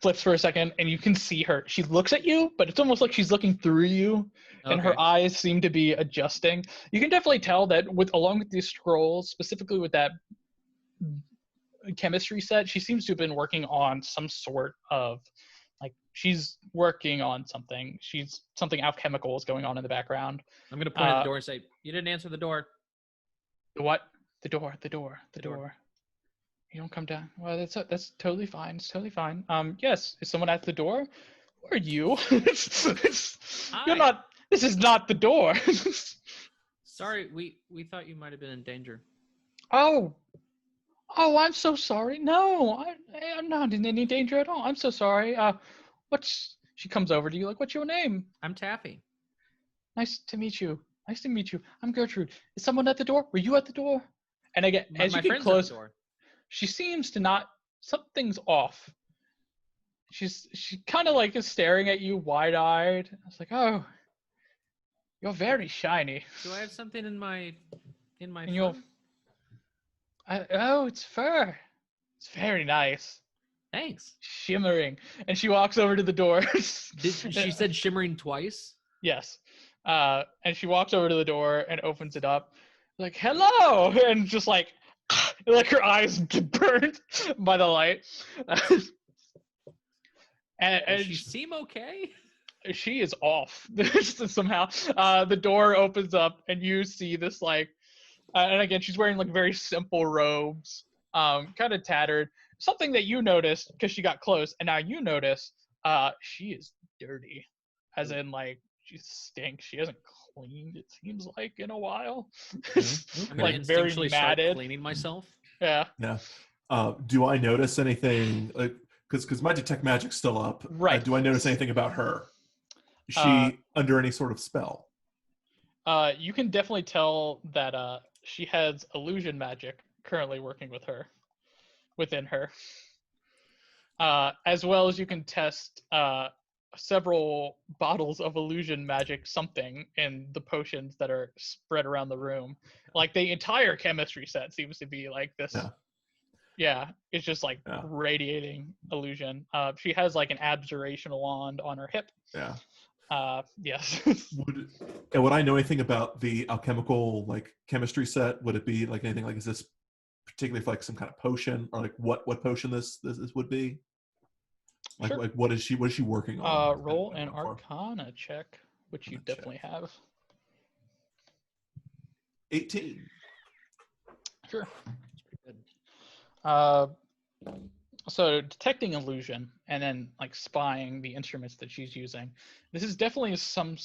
flips for a second, and you can see her. She looks at you, but it's almost like she's looking through you, and her Okay. eyes seem to be adjusting. You can definitely tell that along with these scrolls, specifically with that chemistry set, she seems to have been working on some sort of like she's working on something. Something alchemical is going on in the background. I'm gonna point at the door and say, "You didn't answer the door." What? The door. You don't come down. Well, that's totally fine. It's totally fine. Yes. Is someone at the door? Who are you? You're not. This is not the door. Sorry, we thought you might have been in danger. Oh, I'm so sorry. No, I'm not in any danger at all. I'm so sorry. She comes over to you like, what's your name? I'm Taffy. Nice to meet you. I'm Gertrude. Is someone at the door? Were you at the door? And again, as you get close, she seems to not. Something's off. She kind of like is staring at you wide-eyed. I was like, oh, you're very shiny. Do I have something in my fur? Oh, it's fur. It's very nice. Thanks. Shimmering. And she walks over to the door. She said shimmering twice? Yes. And she walks over to the door and opens it up. Like, hello! And just like her eyes get burned by the light. and Does she seem okay? She is off. Somehow. The door opens up and you see this like, and again, she's wearing like very simple robes, kind of tattered. Something that you noticed because she got close, and now you notice she is dirty, as in like she stinks. She hasn't cleaned, it seems like, in a while. I'm gonna like very instinctually matted. start cleaning myself. Yeah. Yeah. Do I notice anything? Like, because my detect magic's still up. Right. Do I notice anything about her? Is she under any sort of spell? You can definitely tell that she has illusion magic currently working within her. As well as you can test several bottles of illusion magic something in the potions that are spread around the room. Like the entire chemistry set seems to be like this. Yeah, it's just like radiating illusion. She has like an abjuration wand on her hip. Yeah. Yes. Would I know anything about the alchemical like chemistry set? Would it be like anything like, is this particularly for like some kind of potion, or like what potion this would be? Like, sure. like what is she working on? Roll an Arcana check, which you definitely have. 18. Sure. That's pretty good. So detecting illusion and then like spying the instruments that she's using. This is definitely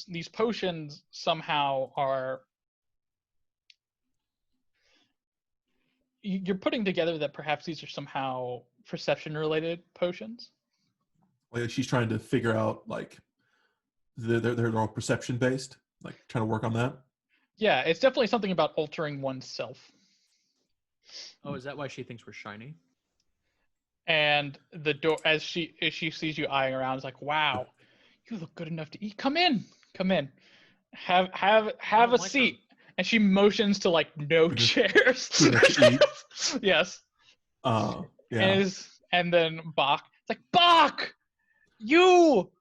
these potions somehow are. You're putting together that perhaps these are somehow perception related potions. Like she's trying to figure out like they're all perception based. Like trying to work on that. Yeah, it's definitely something about altering oneself. Oh, is that why she thinks we're shiny? And the door, as she sees you eyeing around, is like, "Wow, you look good enough to eat. Come in, come in. Have a like seat." And she motions to like no chairs. To eat. Yes. Yeah. And then Bach, it's like, "Bach, you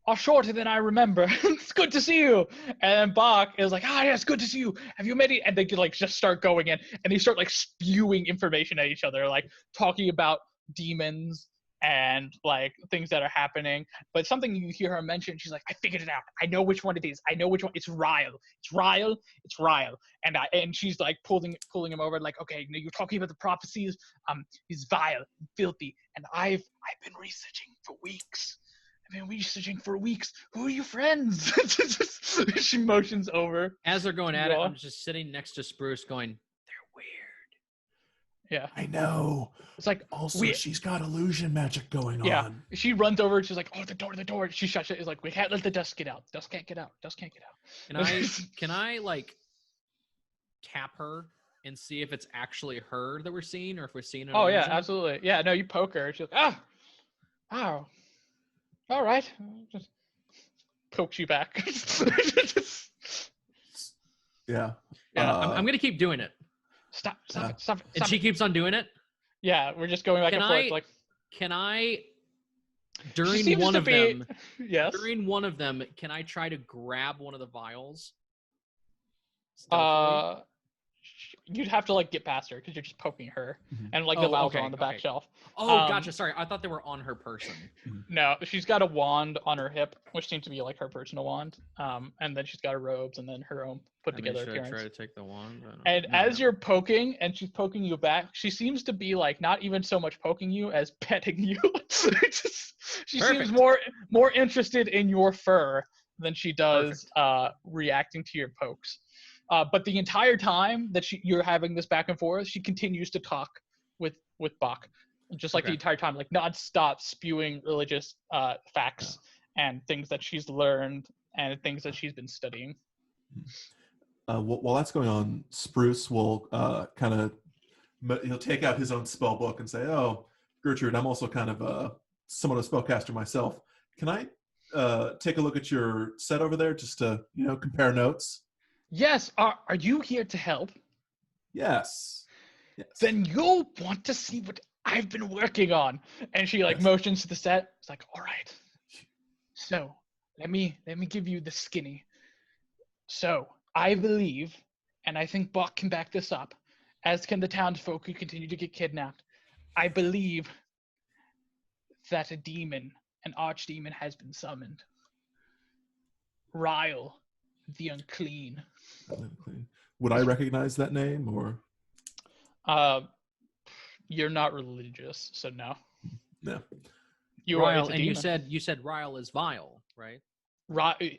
are shorter than I remember. It's good to see you." And then Bach is like, "Ah, yes, good to see you. Have you met it?" And they can like just start going in, and they start like spewing information at each other, like talking about demons and like things that are happening. But something you hear her mention, she's like, "I figured it out. I know which one it is. I know which one. It's Ryle. It's Ryle. It's Ryle." And she's like pulling him over, like, "Okay, you're talking about the prophecies. He's vile, filthy, and I've been researching for weeks. Who are your friends?" She motions over. As they're going at it, I'm just sitting next to Spruce going, they're weird. Yeah. I know. It's like, also she's got illusion magic going yeah. on. She runs over and she's like, "Oh, the door." She shuts it. It's like, "We can't let the dust get out. Dust can't get out. Can I like tap her and see if it's actually her that we're seeing or if we're seeing an Oh, illusion? yeah, absolutely. Yeah, no, you poke her. She's like, "Oh, all right." Just pokes you back. Yeah. Yeah. I'm going to keep doing it. Stop And she keeps on doing it? Yeah, we're just going back and forth. Like, can I, she during seems one to of be, them, yes. during one of them, can I try to grab one of the vials? Stealthily? You'd have to like get past her because you're just poking her, and like Oh, the vials are okay, on the back okay. shelf. Oh, gotcha. Sorry, I thought they were on her person. No, she's got a wand on her hip, which seems to be like her personal wand. And then she's got her robes, and then her own put together should appearance. I try to take the wand? And as you're poking, and she's poking you back, she seems to be like not even so much poking you as petting you. She seems more interested in your fur than she does reacting to your pokes. But the entire time that you're having this back and forth, she continues to talk with Bach, just like the entire time, like nonstop spewing religious facts and things that she's learned and things that she's been studying. While that's going on, Spruce will he'll take out his own spell book and say, "Oh, Gertrude, I'm also kind of somewhat a spellcaster myself. Can I take a look at your set over there just to compare notes?" Yes. Are you here to help? Yes. Then you'll want to see what I've been working on. And she like motions to the set. It's like, "All right. So let me give you the skinny. So I believe, and I think Bach can back this up, as can the townsfolk who continue to get kidnapped. I believe that an archdemon has been summoned. Ryle, the unclean." Would I recognize that name or? You're not religious, so no. No. Ryle, and you said Ryle is vile, right?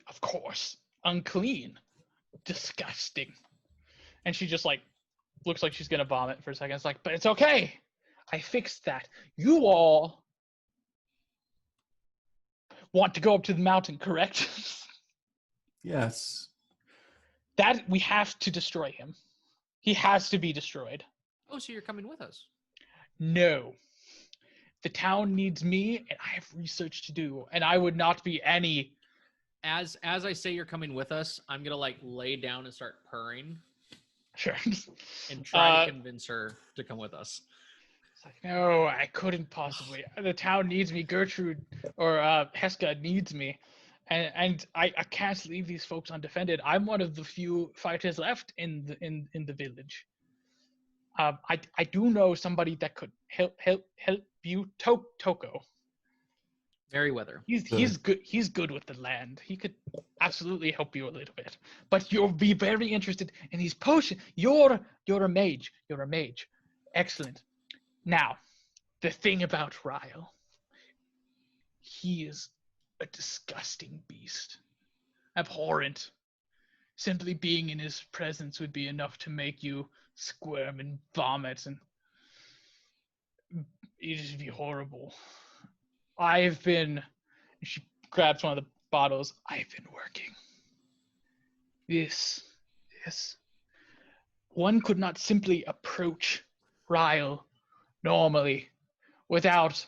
Of course, unclean, disgusting. And she just like looks like she's gonna vomit for a second. It's like, "But it's okay. I fixed that. You all want to go up to the mountain, correct?" Yes. That we have to destroy him. He has to be destroyed. Oh, so you're coming with us? No. The town needs me, and I have research to do, and I would not be any. As I say you're coming with us, I'm gonna like lay down and start purring. Sure. And try to convince her to come with us. It's like, "No, I couldn't possibly. The town needs me. Gertrude or Heska needs me. And I can't leave these folks undefended. I'm one of the few fighters left in the village. I do know somebody that could help you, Toko. Merryweather. He's good. He's good with the land. He could absolutely help you a little bit. But you'll be very interested in these potions. You're a mage. You're a mage. Excellent. Now, the thing about Ryle, he is a disgusting beast. Abhorrent. Simply being in his presence would be enough to make you squirm and vomit, and it'd just be horrible. She grabs one of the bottles. I've been working. Yes. One could not simply approach Ryle normally without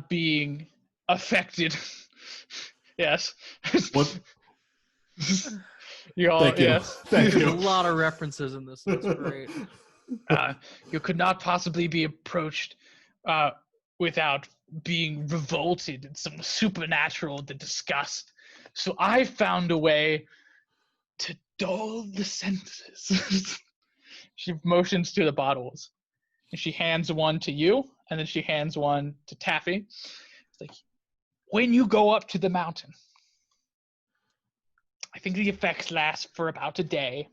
being affected. Yes. What? Thank you. Yes. Thank There's you. a lot of references in this. That's great. You could not possibly be approached without being revolted and some supernatural disgust. So I found a way to dull the senses. She motions to the bottles, and she hands one to you, and then she hands one to Taffy. It's like, when you go up to the mountain, I think the effects last for about a day.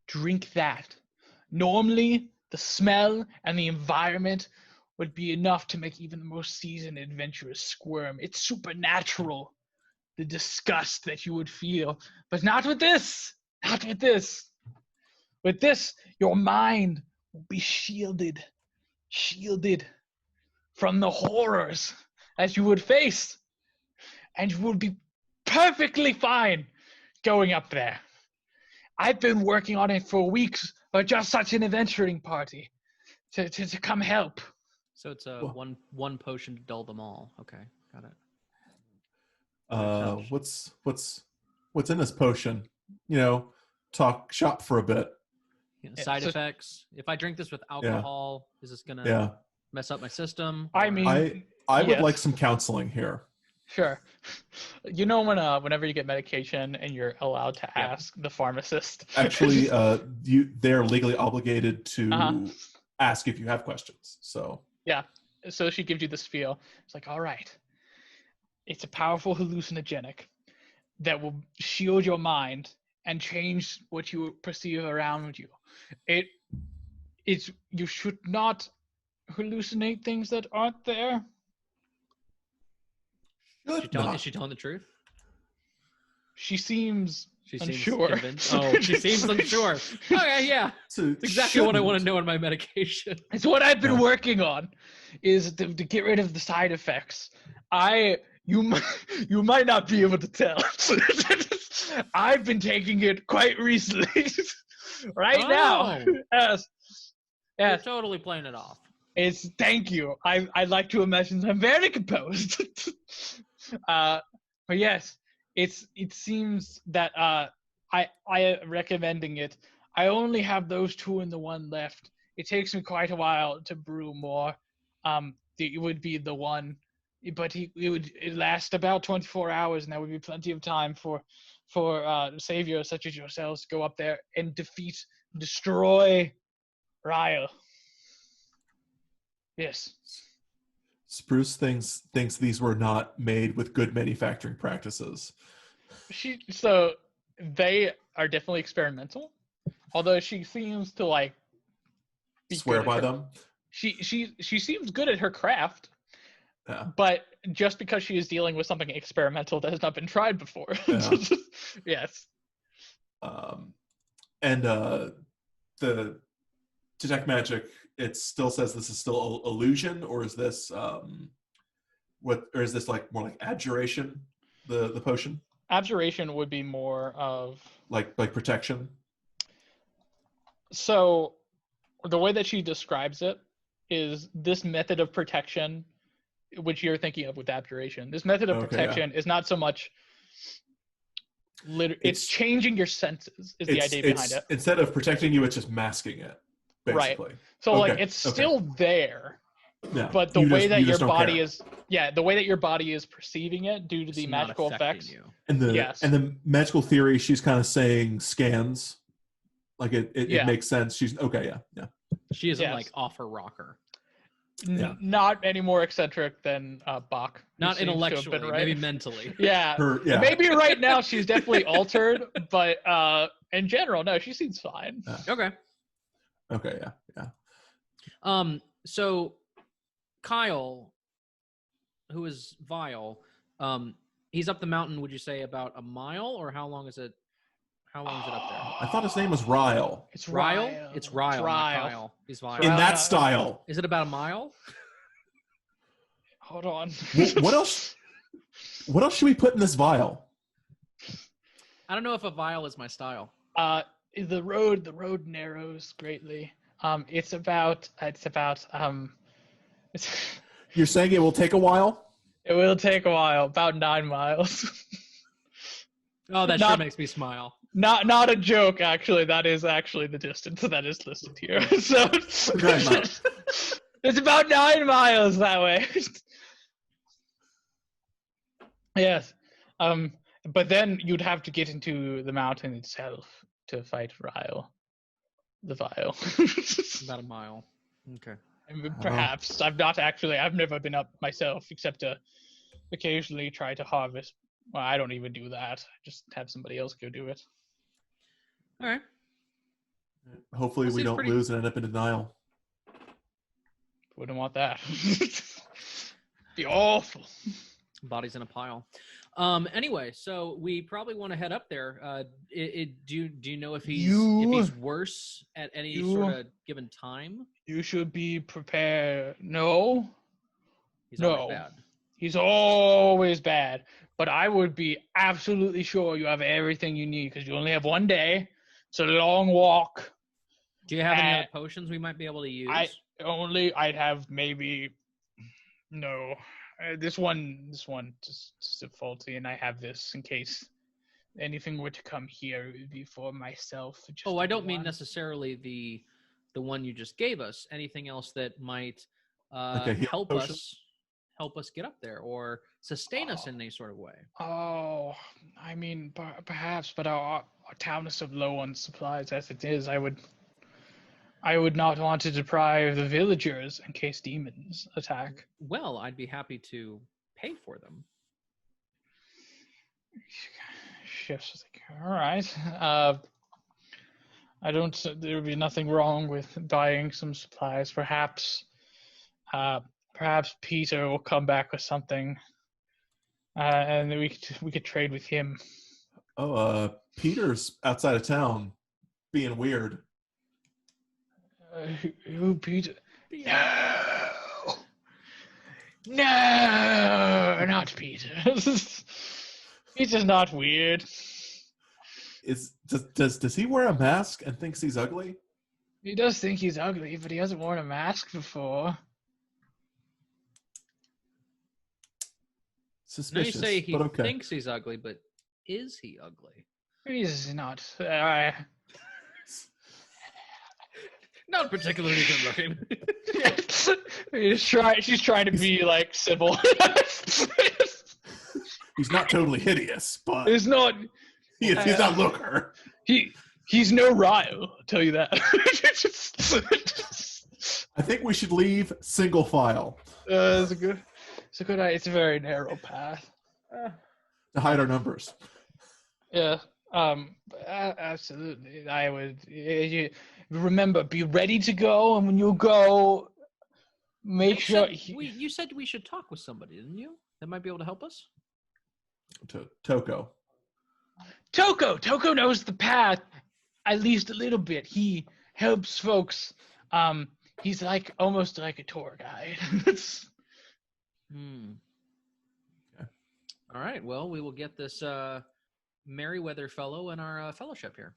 Drink that. Normally, the smell and the environment would be enough to make even the most seasoned adventurers squirm. It's supernatural, the disgust that you would feel. But not with this. Not with this. With this, your mind will be shielded from the horrors that you would face. And you will be perfectly fine going up there. I've been working on it for weeks for just such an adventuring party to come help. So it's a Well- one potion to dull them all. Okay, got it. What's in this potion? Talk shop for a bit. Side effects. If I drink this with alcohol, is this gonna mess up my system? I or- mean, I would yes. like some counseling here. Sure. Whenever you get medication and you're allowed to ask the pharmacist. Actually, they're legally obligated to Uh-huh. ask if you have questions. So Yeah. So she gives you this feel. It's like, all right. It's a powerful hallucinogenic that will shield your mind and change what you perceive around you. You should not hallucinate things that aren't there. Is she telling the truth? She seems She seems unsure. convinced. Oh, she seems unsure. Okay, yeah. That's exactly what I want to know in my medication. It's what I've been working on, is to get rid of the side effects. You might not be able to tell. I've been taking it quite recently. Right now. Yes. You're totally playing it off. Thank you. I like to imagine I'm very composed. But yes, it seems that I recommending it. I only have those two and the one left. It takes me quite a while to brew more. It would be the one, but it last about 24 hours, and that would be plenty of time for saviors such as yourselves to go up there and destroy Ryle. Yes. Spruce thinks these were not made with good manufacturing practices. So they are definitely experimental, although she seems to be Swear good by at them. She seems good at her craft, Yeah. but just because she is dealing with something experimental that has not been tried before. Yeah. Yes. And the detect magic, it still says this is still illusion, or is this like more like abjuration, the potion? Abjuration would be more of like protection. So the way that she describes it is this method of protection, which you're thinking of with abjuration. This method of protection is not so much it's changing your senses is the idea behind it. Instead of protecting you, it's just masking it, basically. Right. So it's still there. Yeah. But the way that your body is perceiving it due to the magical effects. You. And the magical theory, she's kind of saying scans. Like it makes sense. She's okay, yeah. She isn't like off her rocker. Yeah. Not any more eccentric than Bach. who Not seems to have been intellectually, right. maybe mentally. Yeah. Yeah. Maybe right now she's definitely altered, but in general, no, she seems fine. Okay. Okay. Yeah. So Kyle, who is Vile, he's up the mountain. Would you say about a mile, or how long is it? How long is it up there? I thought his name was Ryle. It's Ryle? Ryle. It's Ryle, not Kyle. He's Vile. In that Ryle. style. Is it about a mile? Hold on. What else? What else should we put in this vial? I don't know if a vial is my style. The road narrows greatly. It's about You're saying it will take a while? it will take a while, about 9 miles. Oh, that sure makes me smile. Not a joke, actually. That is actually the distance that is listed here. So it's about 9 miles that way. Yes. But then you'd have to get into the mountain itself to fight Ryle. The Vile. About a mile. Okay. Perhaps. I've never been up myself except to occasionally try to harvest. Well, I don't even do that. Just have somebody else go do it. All right. Hopefully we don't lose and end up in denial. Wouldn't want that. Be awful. Bodies in a pile. Anyway, so we probably want to head up there. Do you know if he's worse at any sort of given time? You should be prepared. No. He's always bad. He's always bad. But I would be absolutely sure you have everything you need because you only have 1 day. It's a long walk. Do you have any other potions we might be able to use? I'd have maybe. No. This one just faulty, and I have this in case anything were to come here. It would be for myself. I don't mean necessarily the one you just gave us. Anything else that might help us get up there or sustain us in any sort of way. Oh, I mean, perhaps, but our town is so low on supplies as it is. I would not want to deprive the villagers in case demons attack. Well, I'd be happy to pay for them. Shifts like, all right. There would be nothing wrong with buying some supplies. Perhaps Peter will come back with something, and we could trade with him. Oh, Peter's outside of town, being weird. Who Peter? No, not Peter. Peter's not weird. Does he wear a mask and thinks he's ugly? He does think he's ugly, but he hasn't worn a mask before. Suspicious. Now you say he but okay. thinks he's ugly, but is he ugly? He's not. Not particularly good looking. She's trying to be like civil. He's not totally hideous, but he's not. He's not looker. He's no Ryle, I'll tell you that. I think we should leave single file. It's a good idea. It's a very narrow path. To hide our numbers. Yeah. Absolutely. I would. Remember, be ready to go, and when you go, make sure. You said we should talk with somebody, didn't you? That might be able to help us. Toko. Toko knows the path at least a little bit. He helps folks. He's like almost like a tour guide. Okay. All right. Well, we will get this Merryweather fellow in our fellowship here.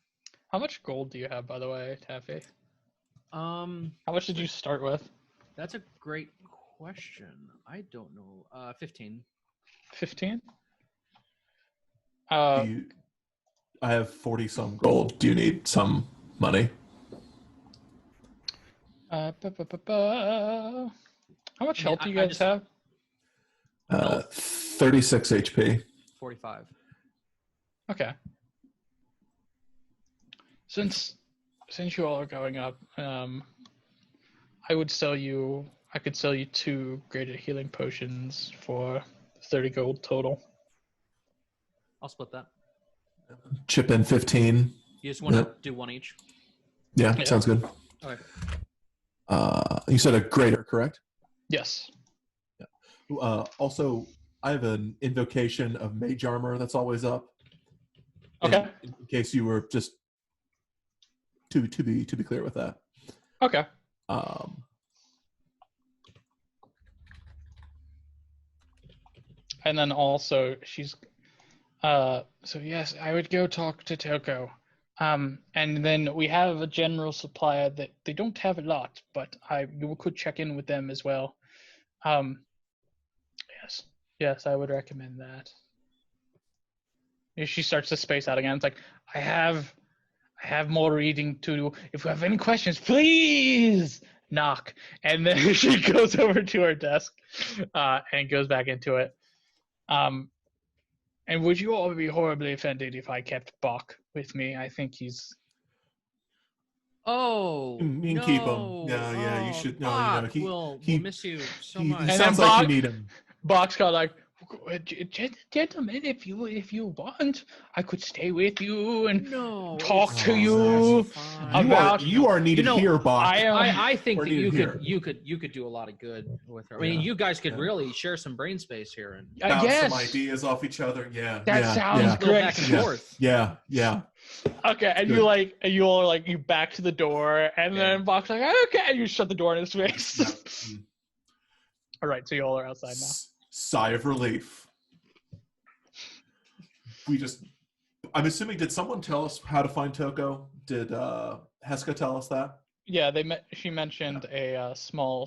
How much gold do you have, by the way, Taffy? How much did you start with? That's a great question. I don't know. 15. 15? I have 40 some gold. Do you need some money? How much health do you guys have? 36 HP. 45. Okay. Since you all are going up, I would sell you I could sell you 2 graded healing potions for 30 gold total. I'll split that. Chip in 15. You just want to do one each? Yeah, sounds good. Okay. You said a greater, correct? Yes. Yeah. Also, I have an invocation of mage armor that's always up. Okay. In case you were just to be clear with that. Okay. And then also she's so yes, I would go talk to Toko. And then we have a general supplier that they don't have a lot, but you could check in with them as well. Yes, I would recommend that. She starts to space out again. It's like, I have more reading to do. If you have any questions, please knock. And then she goes over to her desk and goes back into it. And would you all be horribly offended if I kept Bach with me? I think he's... Oh, you can keep him. Yeah, you should. No, Bach, you know, he we'll miss you so much. He And sounds then like Bach- you need him. Bach's kind of like, gentlemen, if you want, I could stay with you and talk to you about. You are needed here, Bach. I think that here. you could do a lot of good with her. I mean, Yeah, you guys could really share some brain space here and bounce some ideas off each other. Yeah, that sounds great. Back and forth. Yeah. Okay, and Good. you all are like, you back to the door, and then Bach's like, okay, and you shut the door in his face. All right, so you all are outside now. Sigh of relief. I'm assuming, did someone tell us how to find Toko? Did Heska tell us that? Yeah, she mentioned a small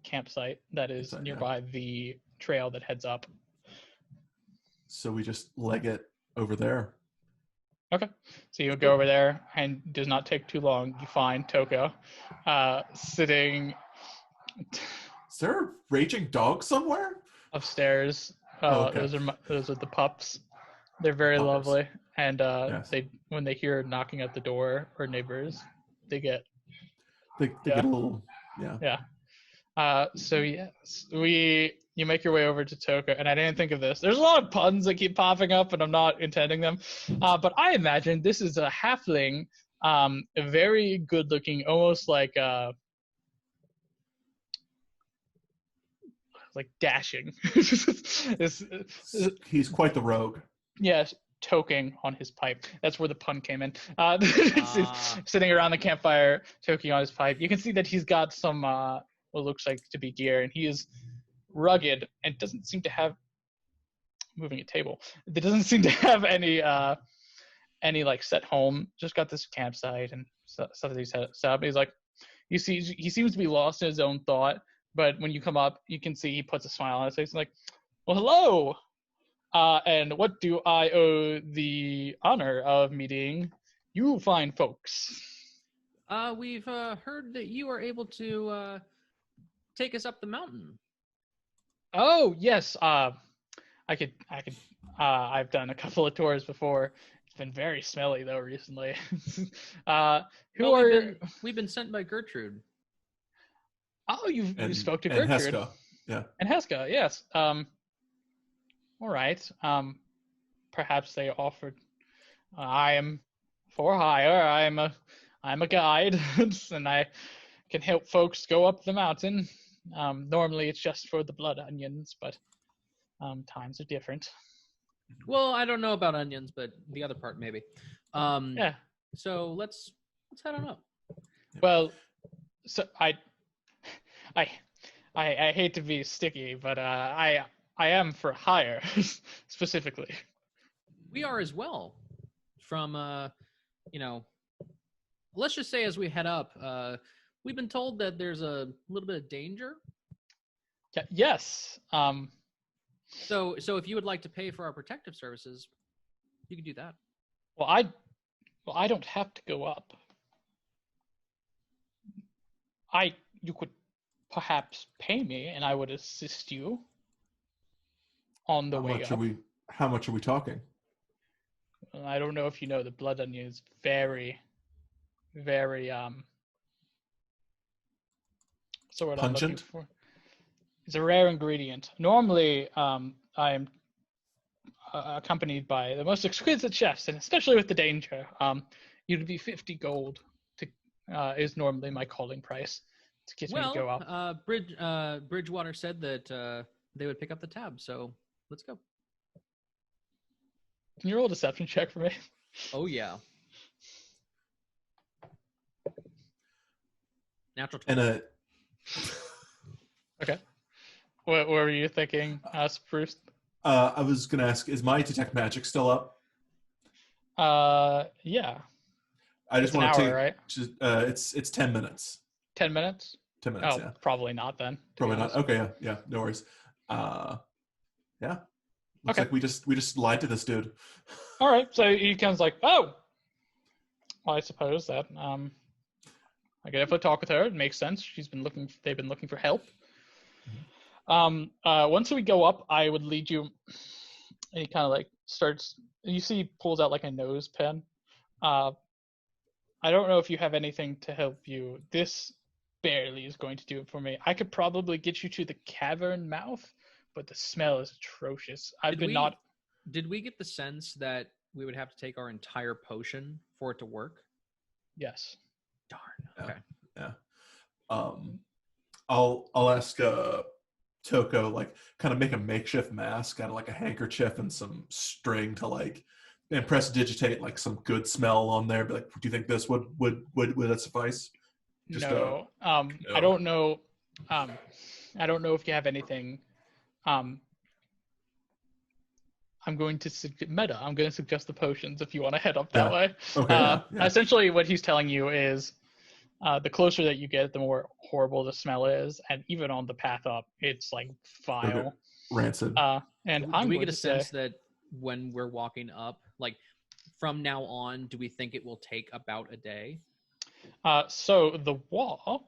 campsite that is nearby the trail that heads up. So we just leg it over there. Okay, so you go over there, and it does not take too long. You find Toko sitting. Is there a raging dog somewhere? Upstairs. Okay. Those are the pups. They're very Puppers. lovely, and Yes. when they hear knocking at the door or neighbors, they get They get a little So yes, you make your way over to Toko, and I didn't think of this. There's a lot of puns that keep popping up, and I'm not intending them. But I imagine this is a halfling, a very good-looking, almost like dashing. He's quite the rogue. Yes, toking on his pipe. That's where the pun came in. Sitting around the campfire, toking on his pipe. You can see that he's got some what looks like to be gear, and he is rugged and doesn't seem to have moving a table. It doesn't seem to have any like set home. Just got this campsite and stuff that he's set up. He's like, he seems to be lost in his own thought. But when you come up, you can see he puts a smile on his face. He's like, well, hello. And what do I owe the honor of meeting you fine folks? We've heard that you are able to take us up the mountain. Oh, yes. I could. I've done a couple of tours before. It's been very smelly though recently. We've been sent by Gertrude. Oh, you spoke to Gertrude. And Heska. Yeah. And Heska, yes. All right. Perhaps they offered. I am for hire. I'm a guide, and I can help folks go up the mountain. Normally, it's just for the blood onions, but times are different. Well, I don't know about onions, but the other part maybe. Yeah. So let's head on up. Well, so I hate to be sticky, but I am for hire specifically. We are as well. From let's just say as we head up, we've been told that there's a little bit of danger. Yes. So if you would like to pay for our protective services, you could do that. Well, I don't have to go up. You could perhaps pay me, and I would assist you on the way up. How much are we talking? I don't know if you know, the blood onion is very, very What's the word I'm Pungent? looking for? It's a rare ingredient. Normally, I'm accompanied by the most exquisite chefs, and especially with the danger, you'd be 50 gold to is normally my calling price to get me to go up. Bridgewater said that they would pick up the tab, so let's go. Can you roll a deception check for me? Oh yeah. Natural 20. And Okay. What were you thinking, Spruce? I was gonna ask, is my detect magic still up? Yeah. I just It's an want to hour, take. right? It's 10 minutes. 10 minutes? 10 minutes. Oh, Yeah. probably not then. Probably not. Okay. Yeah. No worries. Yeah. Looks Okay. like we just lied to this dude. All right. So he comes like, oh, well, I suppose that I could definitely talk with her. It makes sense. They've been looking for help. Once we go up, I would lead you. And he kind of like starts. You see, he pulls out like a nose pen. I don't know if you have anything to help you. This barely is going to do it for me. I could probably get you to the cavern mouth, but the smell is atrocious. Did we get the sense that we would have to take our entire potion for it to work? Yes. Darn. Okay. Yeah. I'll ask Toko, like, kind of make a makeshift mask out of like a handkerchief and some string to like prestidigitate like some good smell on there. But like, do you think this would that suffice? Just, no. No. I don't know. I don't know if you have anything. I'm going to suggest the potions if you want to head up that way. Okay. Essentially, what he's telling you is, the closer that you get, the more horrible the smell is, and even on the path up, it's like vile, rancid. And do we get a sense that when we're walking up, like from now on, do we think it will take about a day? So the walk,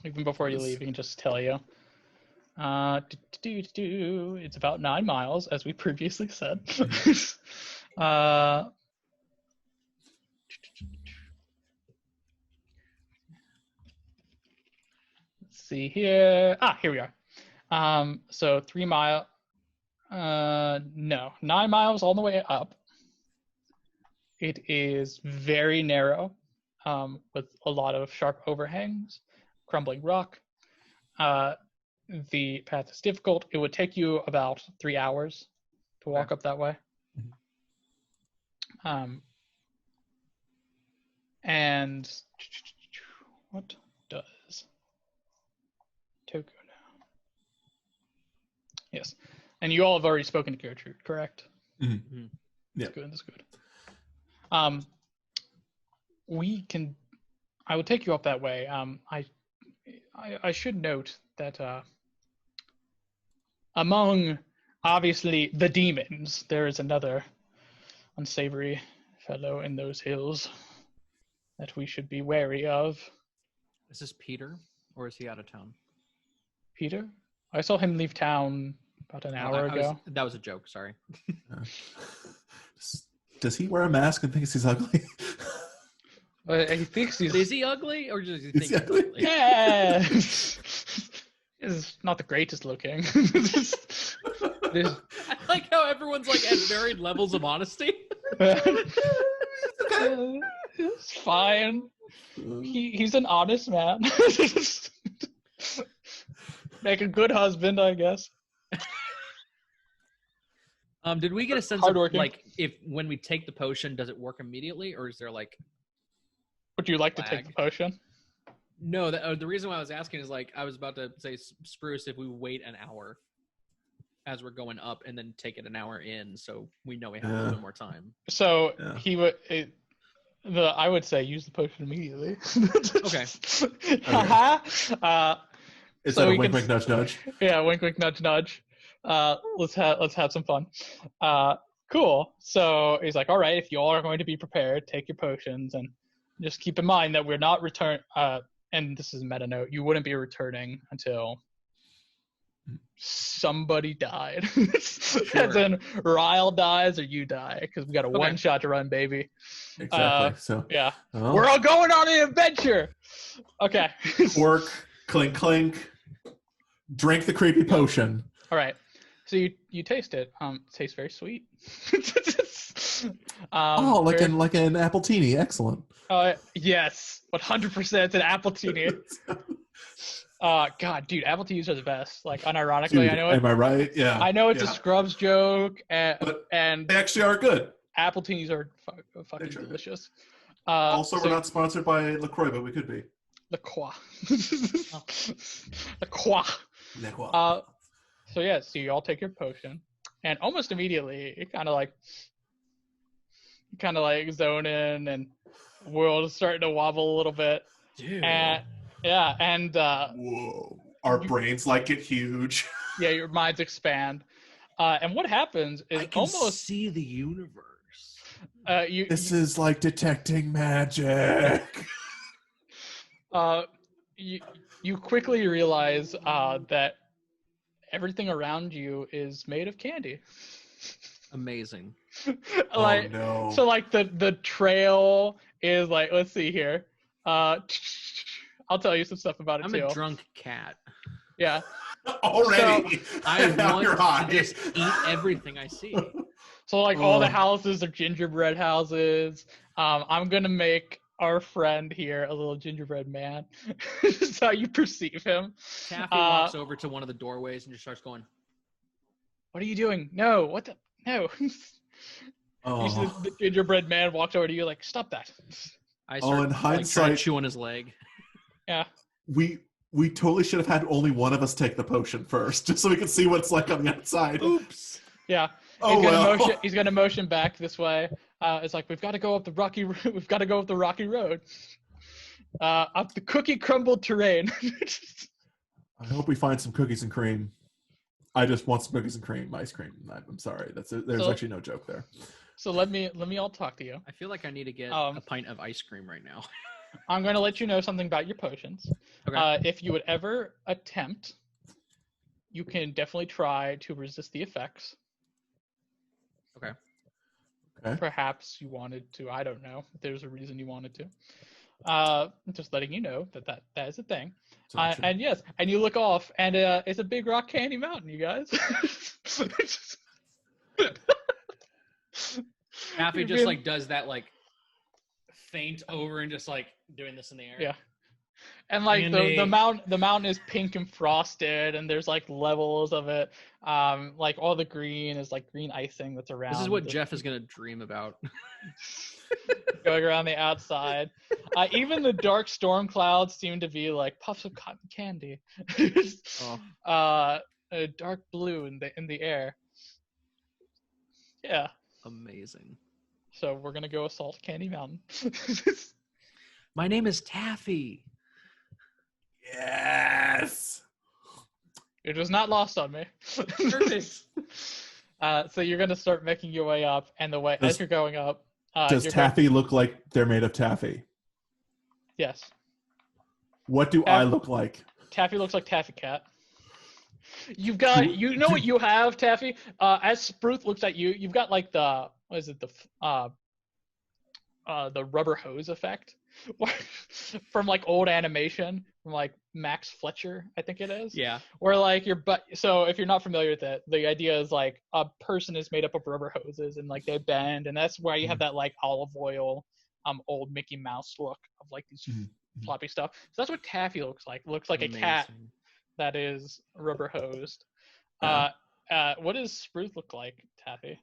even before you leave, he can just tell you. It's about 9 miles, as we previously said. Let's see here. Here we are. So 3 mile. No, 9 miles all the way up. It is very narrow, with a lot of sharp overhangs, crumbling rock. The path is difficult. It would take you about 3 hours to walk up that way. And what does Toko now? Yes. And you all have already spoken to Gertrude, correct? Mm-hmm. Yeah. That's good. I will take you up that way. I should note that among, obviously, the demons, there is another unsavory fellow in those hills that we should be wary of. Is this Peter, or is he out of town? Peter? I saw him leave town about an hour ago. That was a joke, sorry. Does he wear a mask and thinks he's ugly? He thinks he's... Is he ugly, or does he think he's ugly? Yeah! He's not the greatest looking. I like how everyone's like at varied levels of honesty. It's fine. He's an honest man. Make a good husband, I guess. Did we get a sense of like if when we take the potion, does it work immediately, or is there like? Would you like to take the potion? No, the reason why I was asking is like I was about to say, Spruce, if we wait an hour as we're going up and then take it an hour in, so we know we have a little bit more time. So he would. I would say use the potion immediately. Okay. Is that a wink, wink, nudge, nudge? Yeah, wink, wink, nudge, nudge. Let's have some fun. Cool. So he's like, all right, if you all are going to be prepared, take your potions, and just keep in mind that we're not and this is a meta note, you wouldn't be returning until somebody died. Sure. As in Ryle dies or you die, because we got a one shot to run, baby. Exactly. So yeah, we're all going on an adventure. Okay. Clink, clink. Drink the creepy potion. All right. So you taste it. It tastes very sweet. Like an appletini. Excellent. Yes, 100% an appletini. God, dude, appleteas are the best. Like, unironically, Dude, I know it. am I right? Yeah. I know it's a yeah. Scrubs joke, But and they actually are good. appletinis are fucking delicious. Also, we're not sponsored by LaCroix, but we could be. LaCroix. LaCroix. So yeah, so you all take your potion, and almost immediately it kind of like zone in, and world is starting to wobble a little bit. Dude. And whoa, our brains like get huge. Yeah, your minds expand, and what happens is I can see the universe. This is like detecting magic. You quickly realize that everything around you is made of candy. Amazing. Like, oh no. So like the trail is like, let's see here. I'll tell you some stuff about it too. I'm a drunk cat. Yeah. Already. So I want to just eat everything I see. So like all the houses are gingerbread houses. I'm gonna make our friend here a little gingerbread man. This is how you perceive him. Taffy walks over to one of the doorways and just starts going, "What are you doing? No, what the no." The gingerbread man walks over to you like, "Stop that." I start in hindsight, like, chew on his leg. Yeah. We totally should have had only one of us take the potion first, just so we could see what it's like on the outside. Oops. Yeah. He's gonna motion back this way. It's like we've got to go up the rocky road. Up the cookie crumbled terrain. I hope we find some cookies and cream. I just want some cookies and cream, ice cream. I'm sorry. There's actually no joke there. So let me all talk to you. I feel like I need to get a pint of ice cream right now. I'm going to let you know something about your potions. Okay. If you would ever attempt, you can definitely try to resist the effects. Okay. Perhaps you wanted to. I don't know. If there's a reason you wanted to. Just letting you know that is a thing. And yes, and you look off, and it's a big rock candy mountain, you guys. Taffy just like does that like faint over and just like doing this in the air. Yeah. And like the mountain is pink and frosted, and there's like levels of it. Like all the green is like green icing that's around. This is what Jeff is gonna dream about. Going around the outside. Even the dark storm clouds seem to be like puffs of cotton candy. Dark blue in the air. Yeah. Amazing. So we're gonna go assault Candy Mountain. My name is Taffy. Yes. It was not lost on me. Perfect. So you're gonna start making your way up, and as you're going up, does Taffy look like they're made of taffy? Yes. What do I look like? Taffy looks like Taffy Cat. You've got, what you have, Taffy? As Spruce looks at you, you've got like the rubber hose effect from like old animation from like Max Fletcher, I think it is. Yeah. Where like so if you're not familiar with it, the idea is like a person is made up of rubber hoses and like they bend, and that's why you have that like olive oil, old Mickey Mouse look of like these floppy stuff. So that's what Taffy looks like. Looks like Amazing. A cat that is rubber hosed. What does Spruce look like, Taffy?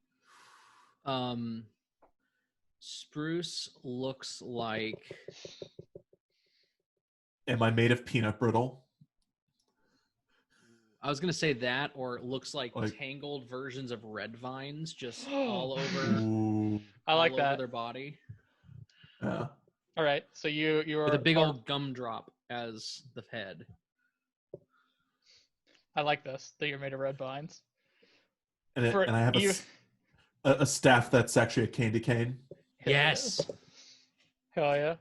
Spruce looks like... Am I made of peanut brittle? I was going to say that, or it looks like tangled versions of red vines just all over. Ooh. I like over that. Their body. Yeah. All right, so you're with a big old gumdrop as the head. I like this, that you're made of red vines. And I have a staff that's actually a candy cane. Yes. Hell yeah.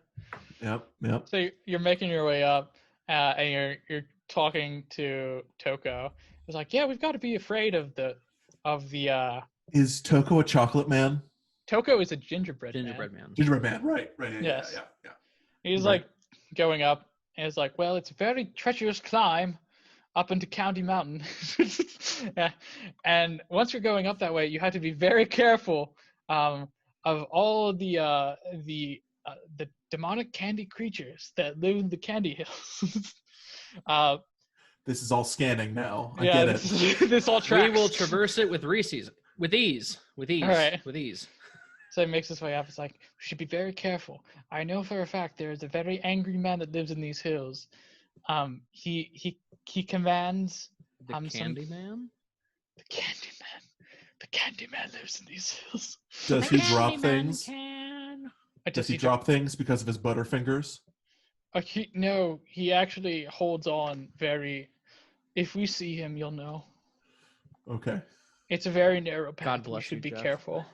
Yep. So you're making your way up, and you're talking to Toko. It's like, yeah, we've got to be afraid of the. Is Toko a chocolate man? Toko is a gingerbread man. Gingerbread man, right? Yes. Yeah. He's like going up, And it's like, well, it's a very treacherous climb up into County Mountain. And once you're going up that way, you have to be very careful of all the demonic candy creatures that live in the candy hills. This is all scanning now. I Yeah, get it. this all tracks. We will traverse it with Reese's. With ease. All right. With ease. So he makes his way up. It's like, we should be very careful. I know for a fact there is a very angry man that lives in these hills. He commands The Candy Man? the Candy Man. The Candy Man lives in these hills. Does he drop things? Can. Does he drop things because of his butterfingers? No, he actually holds on very. If we see him, you'll know. Okay. It's a very narrow path. God bless you should you, be Jeff. careful.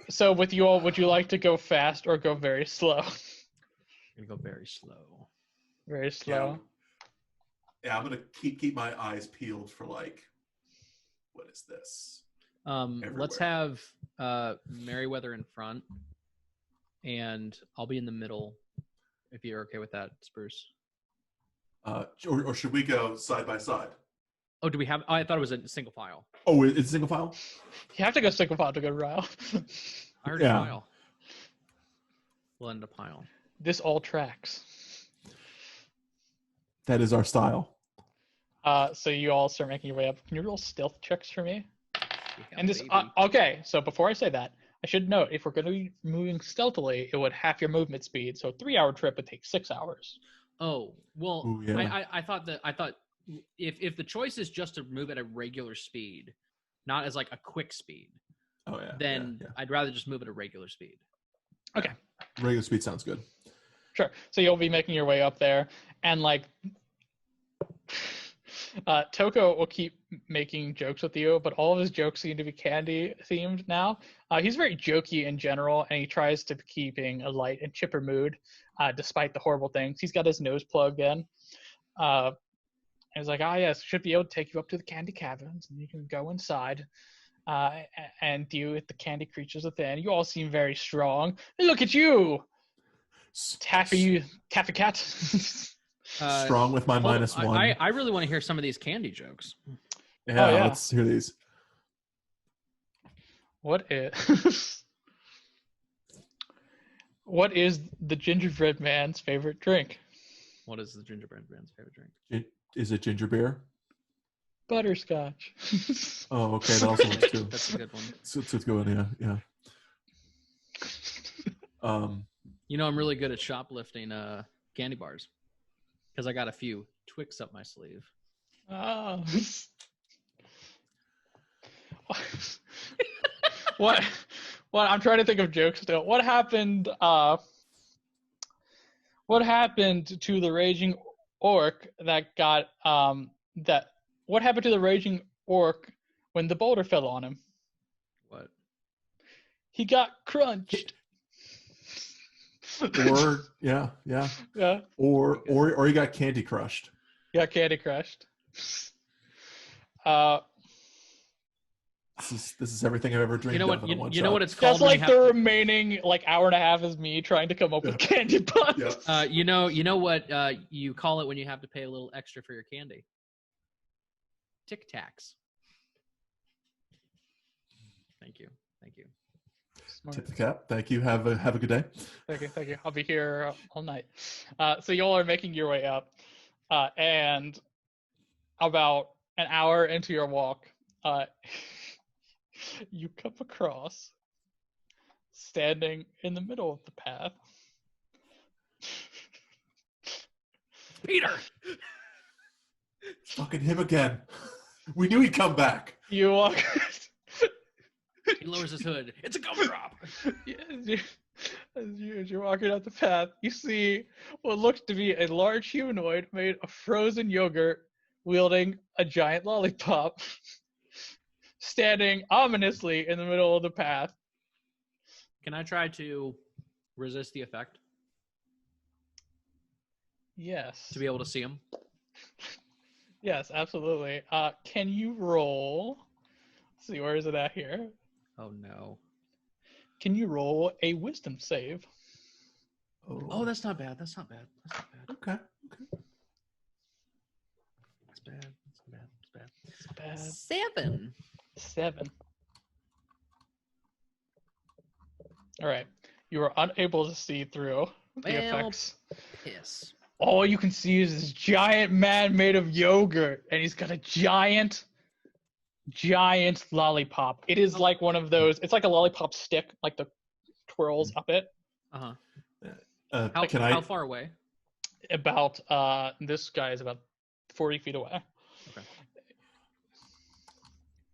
So with you all, would you like to go fast or go very slow? I'm going to go very slow. Very slow. Yeah, I'm gonna keep my eyes peeled for like, what is this? Let's have Merriweather in front, and I'll be in the middle. If you're okay with that, Spruce. Or should we go side by side? Oh, do we have? Oh, I thought it was a single file. Oh, it's single file? You have to go single file to go Ryle. I heard Yeah. a pile. We'll end a pile. This all tracks. That is our style. So you all start making your way up. Can you roll stealth checks for me? Yeah, And this, baby. okay. So before I say that, I should note if we're going to be moving stealthily, it would half your movement speed. So a 3-hour trip would take 6 hours. Oh well, Ooh, yeah. I thought if the choice is just to move at a regular speed, not as like a quick speed, Oh yeah. then yeah. I'd rather just move at a regular speed. Okay. Regular speed sounds good. Sure. So you'll be making your way up there, and like Toko will keep making jokes with you, but all of his jokes seem to be candy themed now. He's very jokey in general, and he tries to keeping a light and chipper mood, despite the horrible things. He's got his nose plugged in. And he's like, yes, should be able to take you up to the candy caverns, and you can go inside and deal with the candy creatures within. You all seem very strong. Look at you, Taffy Cat. Strong with my -1. I really want to hear some of these candy jokes. Yeah, yeah. let's hear these. What is the gingerbread man's favorite drink? What is the gingerbread man's favorite drink? Is it ginger beer? Butterscotch. Oh, okay. That also works too. That's a good one. So it's good. Yeah. You know, I'm really good at shoplifting candy bars because I got a few Twix up my sleeve. Oh. What? I'm trying to think of jokes still. What happened? What happened to the raging orc that got that? What happened to the raging orc when the boulder fell on him? What? He got crunched. Or yeah. Yeah. Or he got candy crushed. He got candy crushed. This is everything I've ever dreamed You know of what? in a one You know shot. what it's called. That's when like you the have- remaining like hour and a half is me trying to come up with candy puns. Yeah. You know what you call it when you have to pay a little extra for your candy? Tic Tacs. Thank you. Smart. Tip the cap. Thank you. Have a good day. Thank you. I'll be here all night. So y'all are making your way up, and about an hour into your walk, you come across, standing in the middle of the path, Peter. Fucking him again. We knew he'd come back. You walk. He lowers his hood. It's a gum drop. As you're walking up the path, you see what looks to be a large humanoid made of frozen yogurt wielding a giant lollipop, standing ominously in the middle of the path. Can I try to resist the effect Yes. to be able to see him? Yes, absolutely. Can you roll? Let's see, where is it at here? Oh no. Can you roll a wisdom save? Oh, that's not bad. That's not bad. That's not bad. Okay. That's bad. That's bad. That's bad. It's bad. 7. 7. All right. You are unable to see through the effects. Piss. All you can see is this giant man made of yogurt, and he's got a giant lollipop. It is like one of those. It's like a lollipop stick, like the twirls up it. Uh-huh. How far away? About this guy is about 40 feet away. Okay.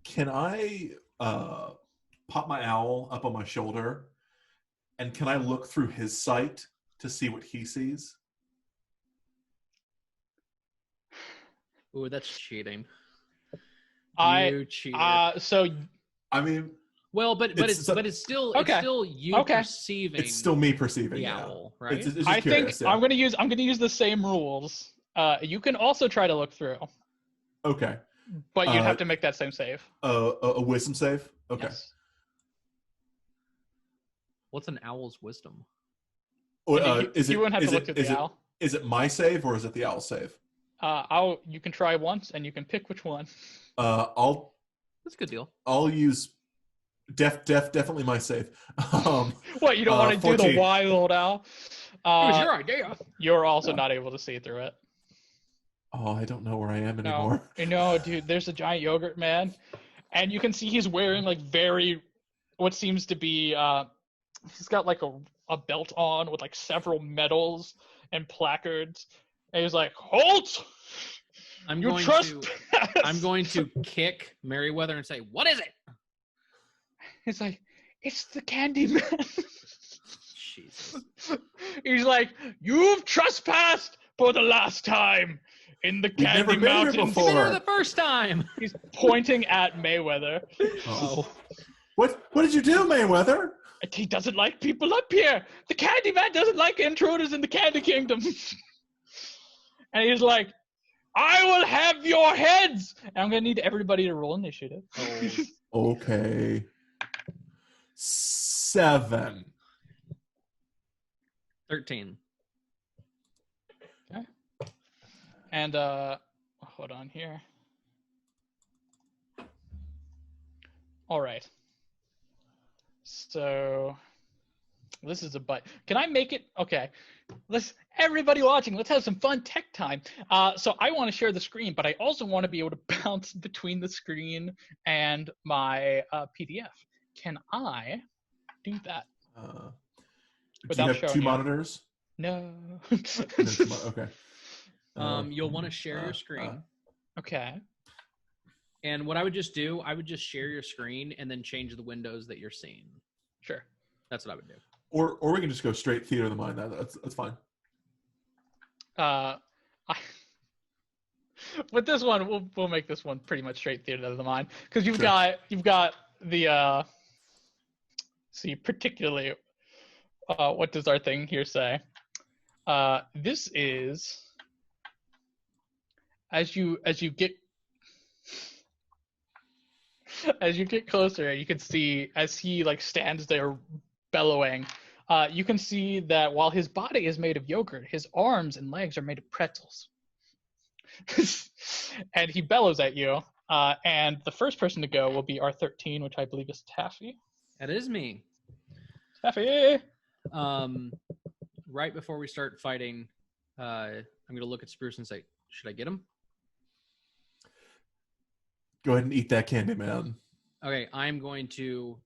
Can I pop my owl up on my shoulder, and can I look through his sight to see what he sees? Ooh, that's cheating. You cheater. So I mean, well, but it's still you perceiving. It's still me perceiving the owl, right? It's just I curious, think I'm gonna use the same rules. You can also try to look through. Okay. But you'd have to make that same save. A wisdom save. Okay. Yes. What's an owl's wisdom? You wouldn't have to look at the owl. Is it my save or is it the owl save? You can try once and you can pick which one. That's a good deal. I'll use definitely my save. What, you don't want to 14. do the wild owl? It was your idea. You're also not able to see through it. Oh, I don't know where I am anymore. No, dude, there's a giant yogurt man, and you can see he's wearing like what seems to be he's got like a belt on with like several medals and placards, and he's like, "Halt! I'm going to kick Merryweather and say, "What is it?" He's like, "It's the Candy Man." Jesus. He's like, "You've trespassed for the last time in the Candy Mountains." For the first time. He's pointing at Mayweather. Oh. What did you do, Mayweather? He doesn't like people up here. The Candy Man doesn't like intruders in the Candy Kingdom. And he's like, "I will have your heads." And I'm going to need everybody to roll initiative. Oh. Okay. 7. 13. Okay. And hold on here. All right. So this is a butt. Can I make it? Okay. Everybody watching, let's have some fun tech time. So I want to share the screen, but I also want to be able to bounce between the screen and my PDF. Can I do that? Do you have 2 monitors? No. Okay. You'll want to share your screen. Okay. And what I would just do, I would just share your screen and then change the windows that you're seeing. Sure. That's what I would do. Or we can just go straight theater of the mind. That's fine. With this one, we'll make this one pretty much straight theater of the mind, because you've got the see, particularly what does our thing here say? This is as you get closer, you can see as he like stands there bellowing. You can see that while his body is made of yogurt, his arms and legs are made of pretzels. And he bellows at you. And the first person to go will be R13, which I believe is Taffy. That is me. Taffy! Right before we start fighting, I'm going to look at Spruce and say, should I get him? Go ahead and eat that candy, man. Okay, I'm going to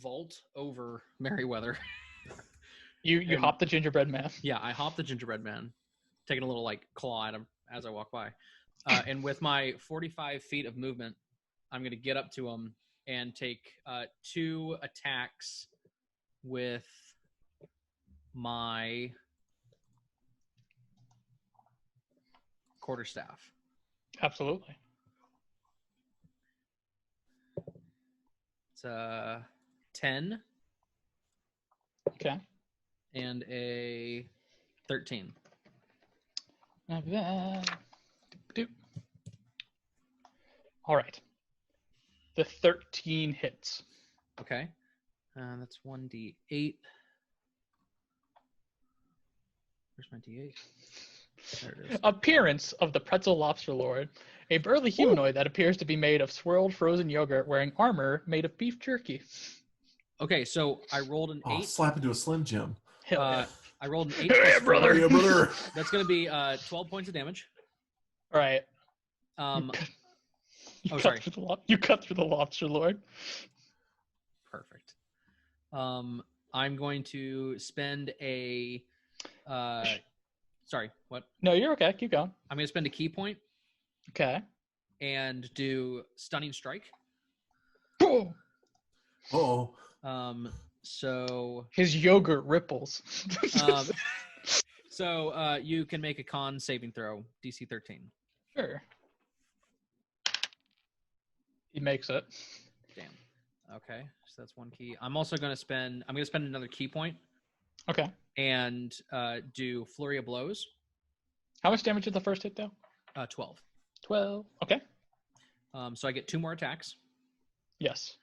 vault over Merryweather. You hop the gingerbread man. Yeah, I hop the gingerbread man, taking a little like claw at him as I walk by. And with my 45 feet of movement, I'm going to get up to him and take 2 attacks with my quarterstaff. Absolutely. It's 10. Okay. And a 13. Not bad. All right. The 13 hits. Okay. That's 1d8. Where's my D8? There it is. Appearance of the Pretzel Lobster Lord. A burly humanoid that appears to be made of swirled frozen yogurt wearing armor made of beef jerky. Okay, so I rolled an 8. Slap into a Slim Jim. Hell yeah. I rolled an 8 Hell plus yeah, brother. 4. Yeah, brother. That's going to be 12 points of damage. All right. You cut through the Lobster Lord. Perfect. I'm going to spend a... sorry, what? No, you're okay. Keep going. I'm going to spend a key point Okay. and do Stunning Strike. Oh. Oh. So his yogurt ripples. So you can make a con saving throw, DC 13. Sure. He makes it. Damn. Okay, so that's one key. I'm also going to spend another key point. Okay. And do Flurry of Blows. How much damage did the first hit do? 12. 12. Okay. So I get 2 more attacks. Yes.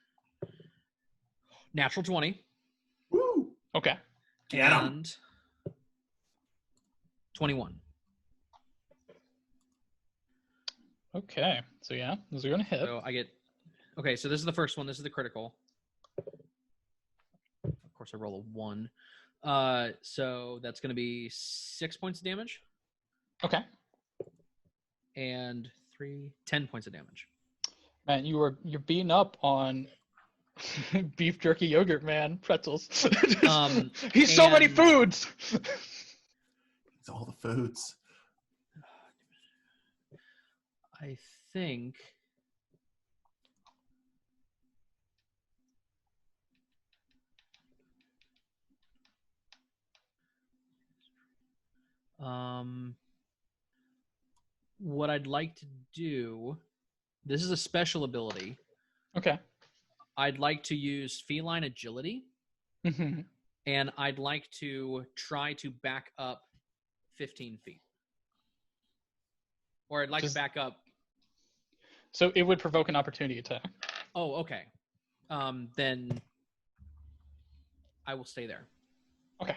Natural 20. Woo! Okay. Get 'em. And 21. Okay. So yeah, those are gonna hit. So I get. Okay, so this is the first one. This is the critical. Of course, I roll a 1. So that's going to be 6 points of damage. Okay. And 10 points of damage. Man, you're beating up on beef jerky yogurt, man. Pretzels. He's so many foods. It's all the foods. I think. What I'd like to do, this is a special ability. Okay. I'd like to use feline agility, Mm-hmm. and I'd like to try to back up 15 feet. Or I'd like to back up. So it would provoke an opportunity attack. Oh, okay. Then I will stay there. Okay.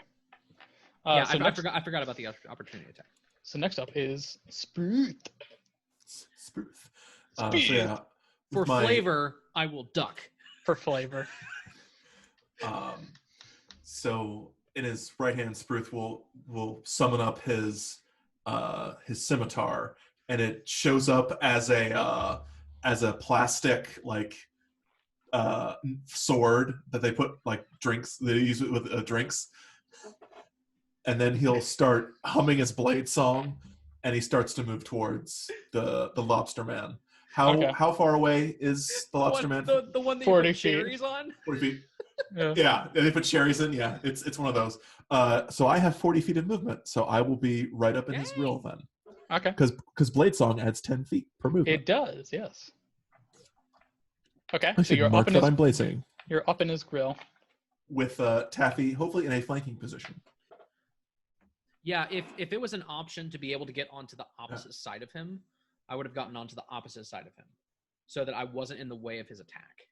Yeah, so I forgot about the opportunity attack. So next up is Spruth. Spruth. Spruth. For flavor, I will duck. For flavor. So in his right hand, Spruth will summon up his scimitar, and it shows up as a plastic sword that they put drinks. They use it with drinks. And then he'll start humming his blade song, and he starts to move towards the lobster man. How far away is the lobster man? The one that 40 you put cherries on? 40 feet. Yeah. They put cherries in. Yeah, it's one of those. So I have 40 feet of movement, so I will be right up in his grill then. Okay. Because blade song adds 10 feet per movement. It does, yes. Okay. I So should you're mark up in that his I'm blazing. You're up in his grill. With Taffy, hopefully in a flanking position. Yeah, if it was an option to be able to get onto the opposite side of him, I would have gotten onto the opposite side of him, so that I wasn't in the way of his attack.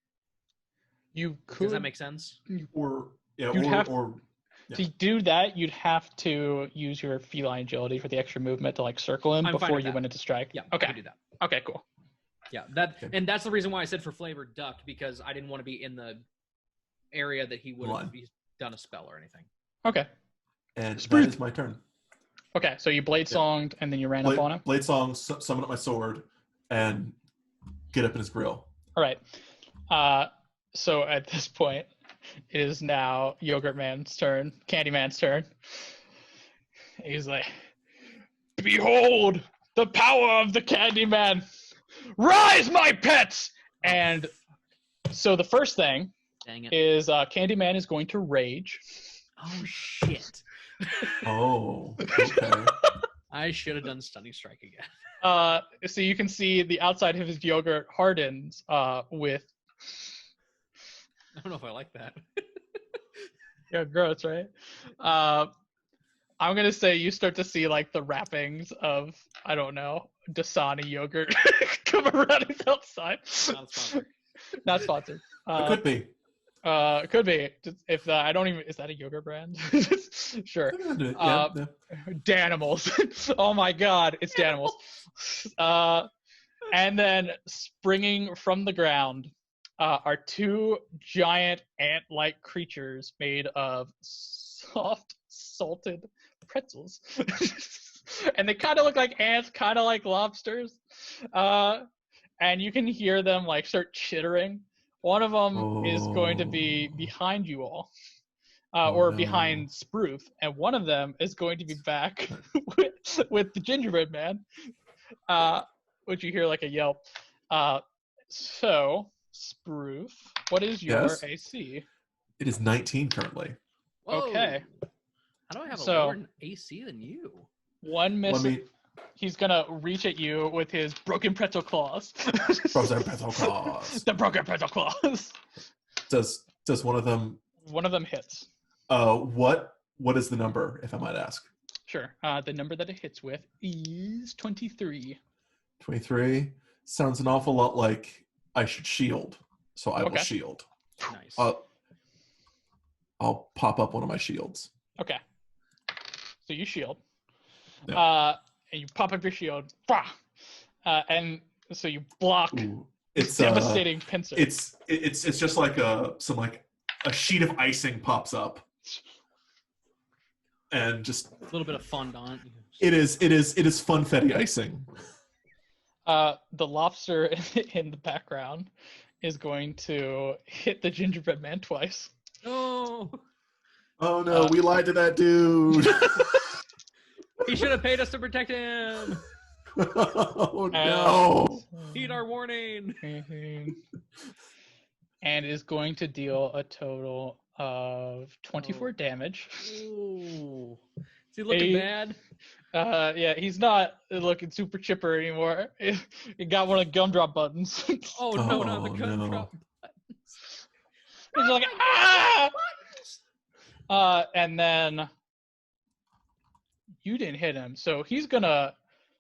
You could. Does that make sense? To do that, you'd have to use your feline agility for the extra movement to circle him before you went into strike. Yeah. Okay. I can do that. Okay. Cool. Yeah. And that's the reason why I said for flavor duck, because I didn't want to be in the area that he would have done a spell or anything. Okay. And that is my turn. Okay, so you blade songed and then you ran up on him? Blade song, summon up my sword, and get up in his grill. All right. So at this point, it is now Yogurt Man's turn, Candy Man's turn. He's like, behold the power of the Candy Man! Rise, my pets! And so the first thing is Candy Man is going to rage. Oh, shit. Oh, okay. I should have done Stunning Strike again. So you can see the outside of his yogurt hardens with... I don't know if I like that. Yeah, gross, right? I'm going to say you start to see the wrappings of, I don't know, Dasani yogurt come around his outside. Not sponsored. Not sponsored. It could be. Could be. If I don't even, is that a yogurt brand? Sure. Yeah. Danimals. Oh my God, it's Danimals. And then springing from the ground are two giant ant-like creatures made of soft, salted pretzels. And they kind of look like ants, kind of like lobsters. And you can hear them like start chittering. One of them is going to be behind you all, or no. behind Spruth, and one of them is going to be back with the gingerbread man, which you hear like a yelp. So, Spruth, what is your Yes? AC? It is 19 currently. Whoa. Okay. How do I have a So- lower AC than you? One miss. Let me He's gonna reach at you with his broken pretzel claws. Frozen Pretzel Claws. The broken pretzel claws. Does one of them One of them hits. what is the number, if I might ask? Sure. The number that it hits with is 23. 23 sounds an awful lot like I should shield, so I will Okay. shield. Nice. I'll pop up one of my shields. Okay. So you shield. Yeah. And you pop up your shield. And so you block Ooh. this It's devastating pincer. it's just like a sheet of icing pops up, and just A little bit of fondant. it is funfetti icing. The lobster in the background is going to hit the gingerbread man twice. Oh, Oh no, we lied to that dude. he should have paid us to protect him. Oh no. Heed our warning. And is going to deal a total of 24 damage. Ooh. Is he looking bad? Yeah, he's not looking super chipper anymore. He got one of the gumdrop buttons. Oh no, not the Oh, gun no. drop. He's like, ah! And then you didn't hit him, so he's gonna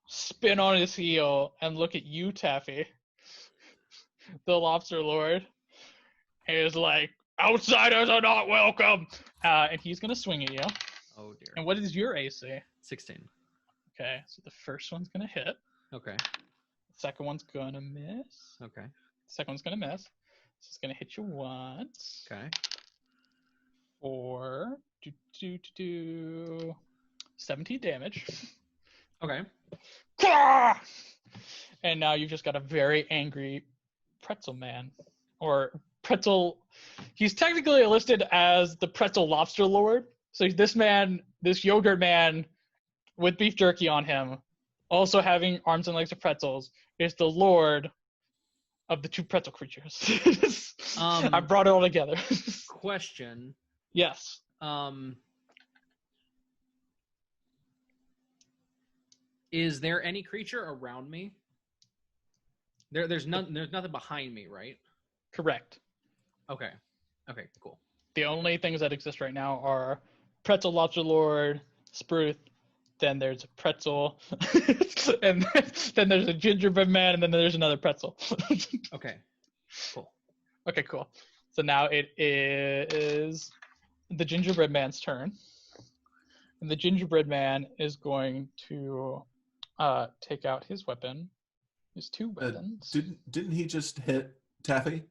spin on his heel and look at you, Taffy, the lobster lord. He is like, outsiders are not welcome, and he's gonna swing at you. Oh dear. And what is your AC? 16. Okay, so the first one's gonna hit. Okay. The second one's gonna miss. Okay. Second one's gonna miss. So it's gonna hit you once. Okay. For 17 damage. Okay. And now you've just got a very angry pretzel man. Or pretzel. He's technically listed as the pretzel lobster lord. So this man, this yogurt man with beef jerky on him, also having arms and legs of pretzels, is the lord of the two pretzel creatures. I brought it all together. Question. Yes. Is there any creature around me? There's nothing behind me, right? Correct. Okay. Okay, cool. The only things that exist right now are pretzel lobster lord, Spruth, then there's a pretzel, and then there's a gingerbread man, and then there's another pretzel. Okay. Cool. Okay, cool. So now it is the gingerbread man's turn. And the gingerbread man is going to take out his weapon. His two weapons. Didn't he just hit Taffy?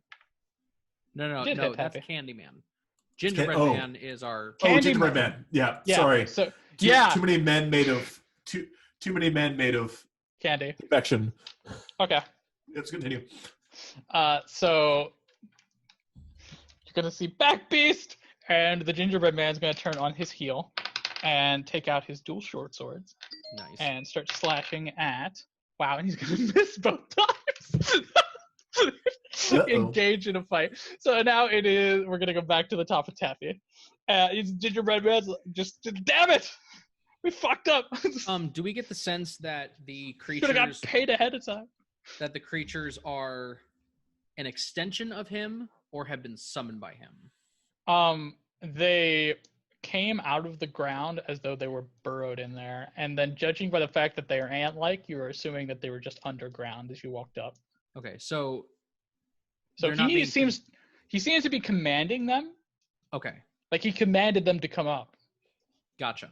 No, Did hit that's Taffy. Candyman. Gingerbread oh. Man is our Candyman. Gingerbread Man. Yeah. Yeah, Sorry. So Too many men made of too many men made of candy. affection. Okay. Let's continue. So you're gonna see Back Beast, and the gingerbread man's gonna turn on his heel and take out his dual short swords nice. and start slashing at. Wow, and he's gonna miss both times. Engage in a fight. So now it is. We're gonna go back to the top of Taffy. It's gingerbread man's just damn it. We fucked up. Do we get the sense that the Should have got creatures paid ahead of time. are an extension of him or have been summoned by him? They came out of the ground as though they were burrowed in there, and then judging by the fact that they are ant-like, you were assuming that they were just underground as you walked up. Okay, so So they're not he being seems He seems to be commanding them. Okay, Like he commanded them to come up. gotcha.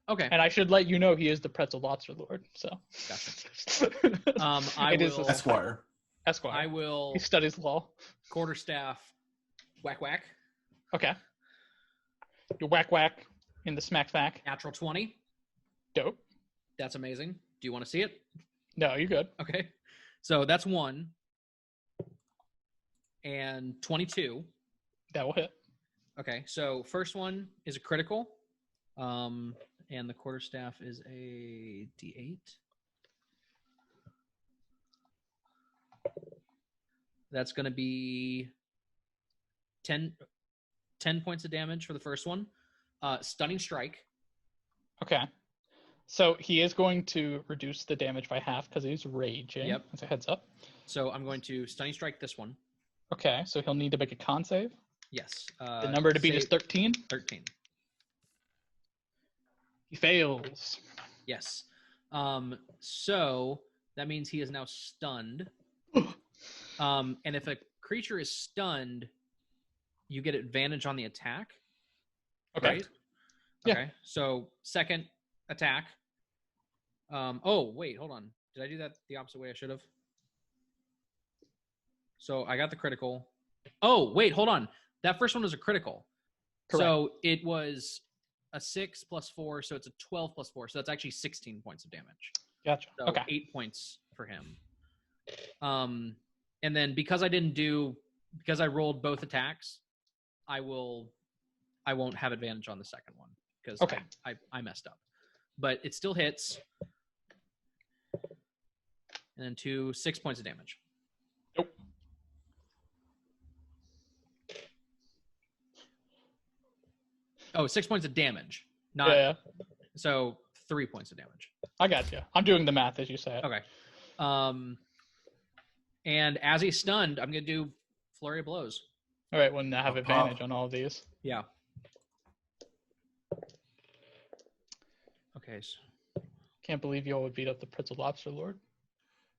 Okay, And I should let you know he is the Pretzel Lobster Lord. So. gotcha. I It is will. Esquire. Esquire. I will He studies law. quarterstaff whack whack. Okay. You whack whack in the smack smack. Natural 20. Dope. That's amazing. Do you want to see it? No, you're good. Okay. So that's 1. And 22. That will hit. Okay. So first one is a critical. And the quarterstaff is a D8. That's going to be 10 points of damage for the first one. Stunning strike. Okay. So he is going to reduce the damage by half because he's raging. Yep. As a heads up. So I'm going to stunning strike this one. Okay. So he'll need to make a con save. Yes. The number to beat is 13. 13. He fails. Yes. So that means he is now stunned. And if a creature is stunned, you get advantage on the attack. Okay. Right? Yeah. Okay. So second attack. Oh, wait, hold on. Did I do that the opposite way I should have? So I got the critical. Oh, wait, hold on. That first one was a critical. Correct. So it was a 6 plus 4, so it's a 12 plus 4. So that's actually 16 points of damage. Gotcha. So Okay. 8 points for him. And then because I rolled both attacks, I won't have advantage on the second one because Okay. I messed up. But it still hits. And then 6 points of damage. Nope. Oh, 6 points of damage. Not Yeah. so 3 points of damage. I got you. I'm doing the math as you say it. Okay. And as he's stunned, I'm gonna do flurry of blows. All right. Well, now I have Pop. advantage on all of these. Yeah. Okay. So Can't believe you all would beat up the Pretzel Lobster Lord.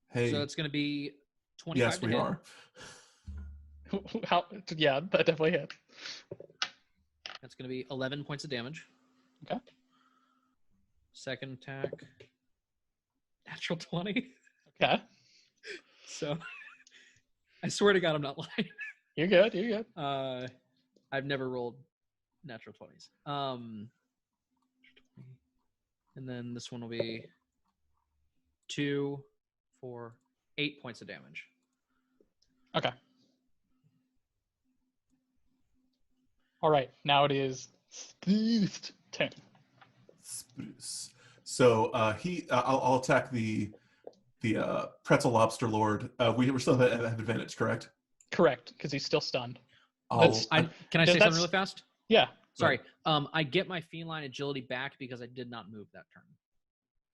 Hey, it's gonna be 25 yes, to we hit. are. How? Yeah, that definitely hit. That's gonna be 11 points of damage. Okay. Second attack. Natural 20. Okay. So I swear to God, I'm not lying. You're good. You're good. I've never rolled natural 20s. And then this one will be 2, 4, 8 points of damage. Okay. All right. Now it is Steve's turn. Spruce. So I'll attack the Pretzel Lobster Lord. We were still at advantage, correct? Correct, because he's still stunned. Can I That's- say something really fast? Yeah. Sorry. I get my feline agility back because I did not move that turn.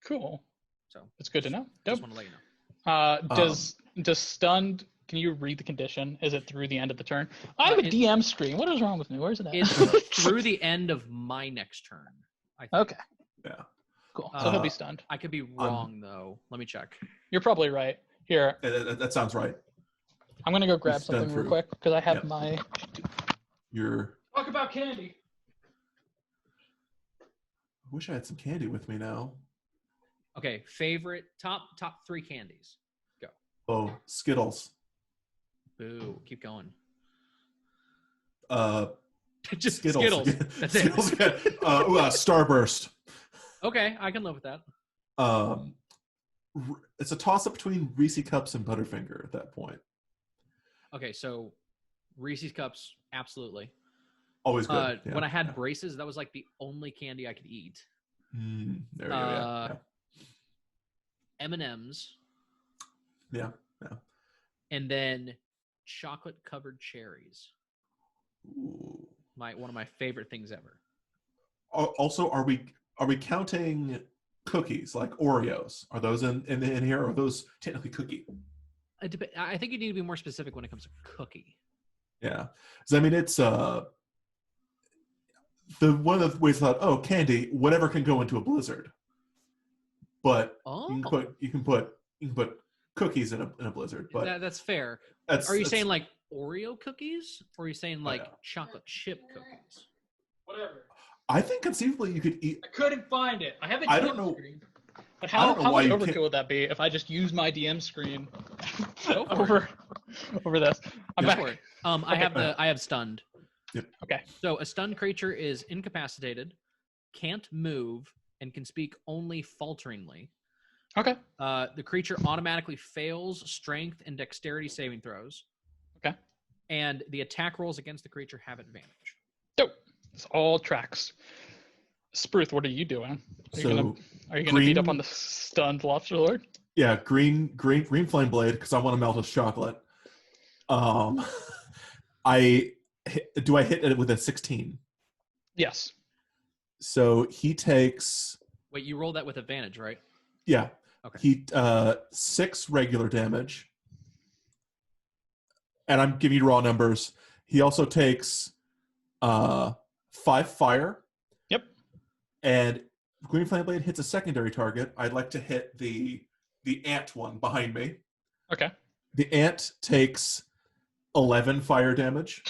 Cool. So It's good to know. just Dope. want to let you know. Does stunned? Can you read the condition? Is it through the end of the turn? I have a DM screen. What is wrong with me? Where's it at? It's through the end of my next turn. I think. Okay. Yeah. Cool. So he'll be Uh, stunned. I could be wrong though. Let me check. You're probably right. Here, That sounds right. I'm gonna go grab He's stunned something real through. quick because I have Yep. my. You're. Talk about candy. I wish I had some candy with me now. Okay, favorite top 3 candies. Oh, Skittles. Boo. Keep going. Just Skittles. That's it. Skittles. Starburst. Okay, I can live with that. It's a toss-up between Reese Cups and Butterfinger at that point. Okay, so Reese's Cups, absolutely. Always good. When I had braces, that was like the only candy I could eat. There we go. M&M's. Yeah. And then chocolate-covered cherries. Ooh. One of my favorite things ever. Also, are we counting cookies like Oreos? Are those in here? Or are those technically cookie? I think you need to be more specific when it comes to cookie. Yeah, because I mean it's one of the ways I thought, candy, whatever can go into a blizzard, but you can put cookies in a blizzard. But that's fair. are Are you saying like Oreo cookies, or are you saying like yeah. chocolate chip cookies? Whatever. I think conceivably you could eat. I couldn't find it. I have a I DM don't know. screen. But I how don't know why much you overkill can't. would that be if I just use my DM screen Go for over this? I'm Go back. for it. I have stunned. Yep. Okay. So a stunned creature is incapacitated, can't move, and can speak only falteringly. Okay. The creature automatically fails strength and dexterity saving throws. Okay. And the attack rolls against the creature have advantage. Dope. This all tracks. Spruth, what are you doing? Are you gonna beat up on the stunned lobster lord? Yeah, green flame blade because I want to melt his chocolate. I hit it with a 16. Yes. So he takes. Wait, you rolled that with advantage, right? Yeah. Okay. He 6 regular damage, and I'm giving you raw numbers. He also takes 5 fire. Yep. And green flame blade hits a secondary target. I'd like to hit the ant one behind me. Okay. The ant takes 11 fire damage.